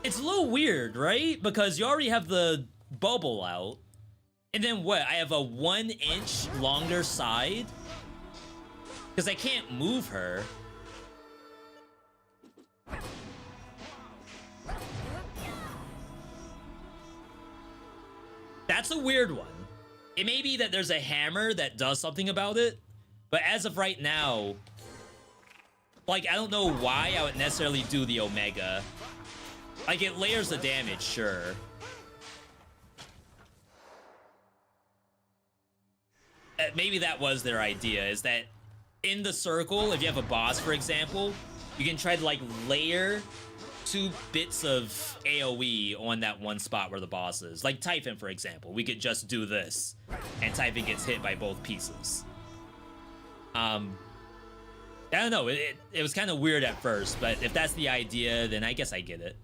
Speaker 1: It's a little weird, right? Because you already have the bubble out. And then what? I have a 1 inch longer side? Because I can't move her. That's a weird one. It may be that there's a hammer that does something about it, but as of right now, like, I don't know why I would necessarily do the Omega. Like, it layers the damage, sure. Maybe that was their idea, is that in the circle, if you have a boss, for example, you can try to, like, layer 2 bits of AoE on that one spot where the boss is. Like Typhon, for example. We could just do this, and Typhon gets hit by both pieces. I don't know. It was kind of weird at first, but if that's the idea, then I guess I get it.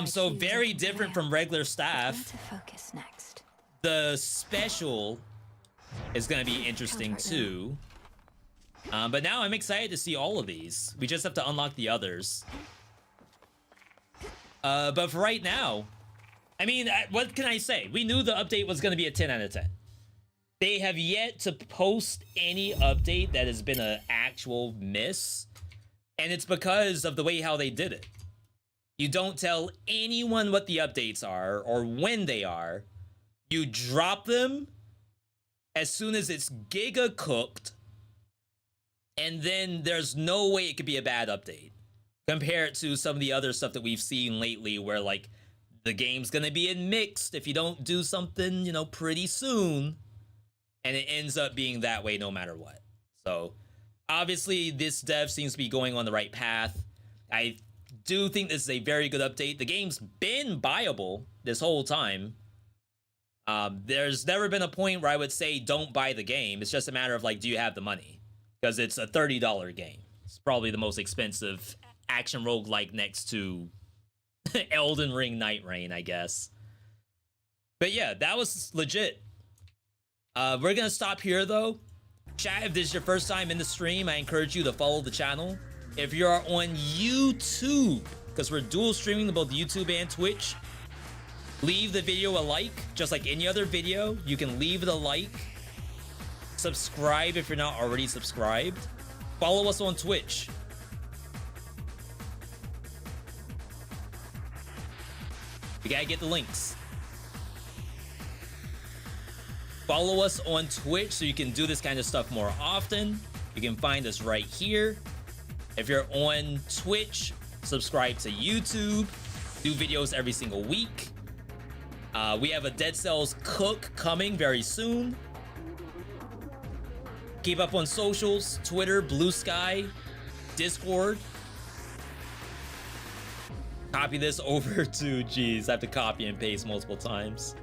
Speaker 1: So very different from regular staff.
Speaker 4: To focus next.
Speaker 1: The special is going to be interesting too. But now I'm excited to see all of these. We just have to unlock the others. But for right now, I mean, what can I say? We knew the update was going to be a 10 out of 10. They have yet to post any update that has been an actual miss. And it's because of the way how they did it. You don't tell anyone what the updates are or when they are. You drop them as soon as it's giga cooked. And then there's no way it could be a bad update. Compare it to some of the other stuff that we've seen lately where, like, the game's gonna be in mixed if you don't do something, you know, pretty soon. And it ends up being that way no matter what. So, obviously, this dev seems to be going on the right path. I do think this is a very good update. The game's been buyable this whole time. There's never been a point where I would say don't buy the game. It's just a matter of, like, do you have the money? Because it's a $30 game. It's probably the most expensive action roguelike next to Elden Ring Night Rain, I guess. But yeah, that was legit. We're gonna stop here though. Chat, if this is your first time in the stream, I encourage you to follow the channel. If you're on YouTube, because we're dual streaming to both YouTube and Twitch, leave the video a like, just like any other video. You can leave it a like. Subscribe if you're not already subscribed. Follow us on Twitch. You gotta get the links. Follow us on Twitch so you can do this kind of stuff more often. You can find us right here. If you're on Twitch, subscribe to YouTube. Do videos every single week. We have a Dead Cells cook coming very soon. Keep up on socials, Twitter, Blue Sky, Discord. Copy this over to, geez, I have to copy and paste multiple times.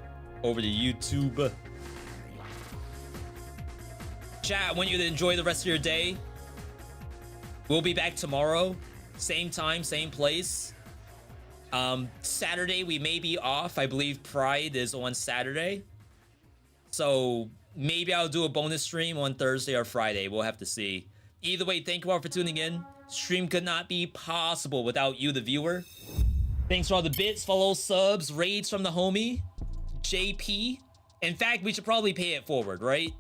Speaker 1: Over to YouTube. Chat, I want you to enjoy the rest of your day. We'll be back tomorrow. Same time, same place. Saturday, we may be off. I believe Pride is on Saturday. So maybe I'll do a bonus stream on Thursday or Friday. We'll have to see. Either way, thank you all for tuning in. Stream could not be possible without you, the viewer. Thanks for all the bits, follows, subs, raids from the homie, JP. In fact, we should probably pay it forward, right?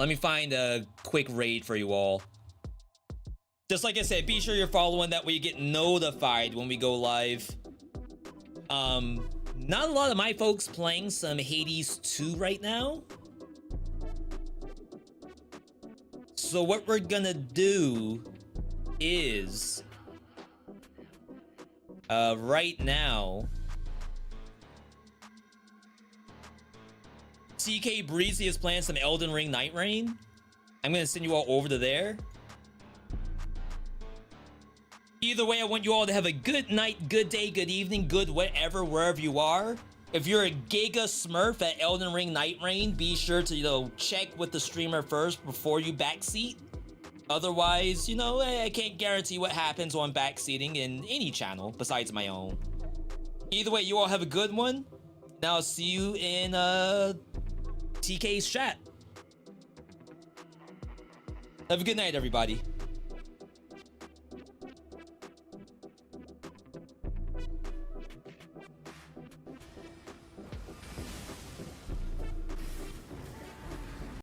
Speaker 1: Let me find a quick raid for you all. Just like I said, be sure you're following. That way you get notified when we go live. Not a lot of my folks playing some Hades 2 right now. So what we're gonna do is right now, TK Breezy is playing some Elden Ring Night Rain. I'm gonna send you all over to there. Either way, I want you all to have a good night, good day, good evening, good whatever, wherever you are. If you're a Giga Smurf at Elden Ring Night Rain, be sure to, you know, check with the streamer first before you backseat. Otherwise, you know, I can't guarantee what happens on backseating in any channel besides my own. Either way, you all have a good one. Now I'll see you in TK's chat. Have a good night, everybody.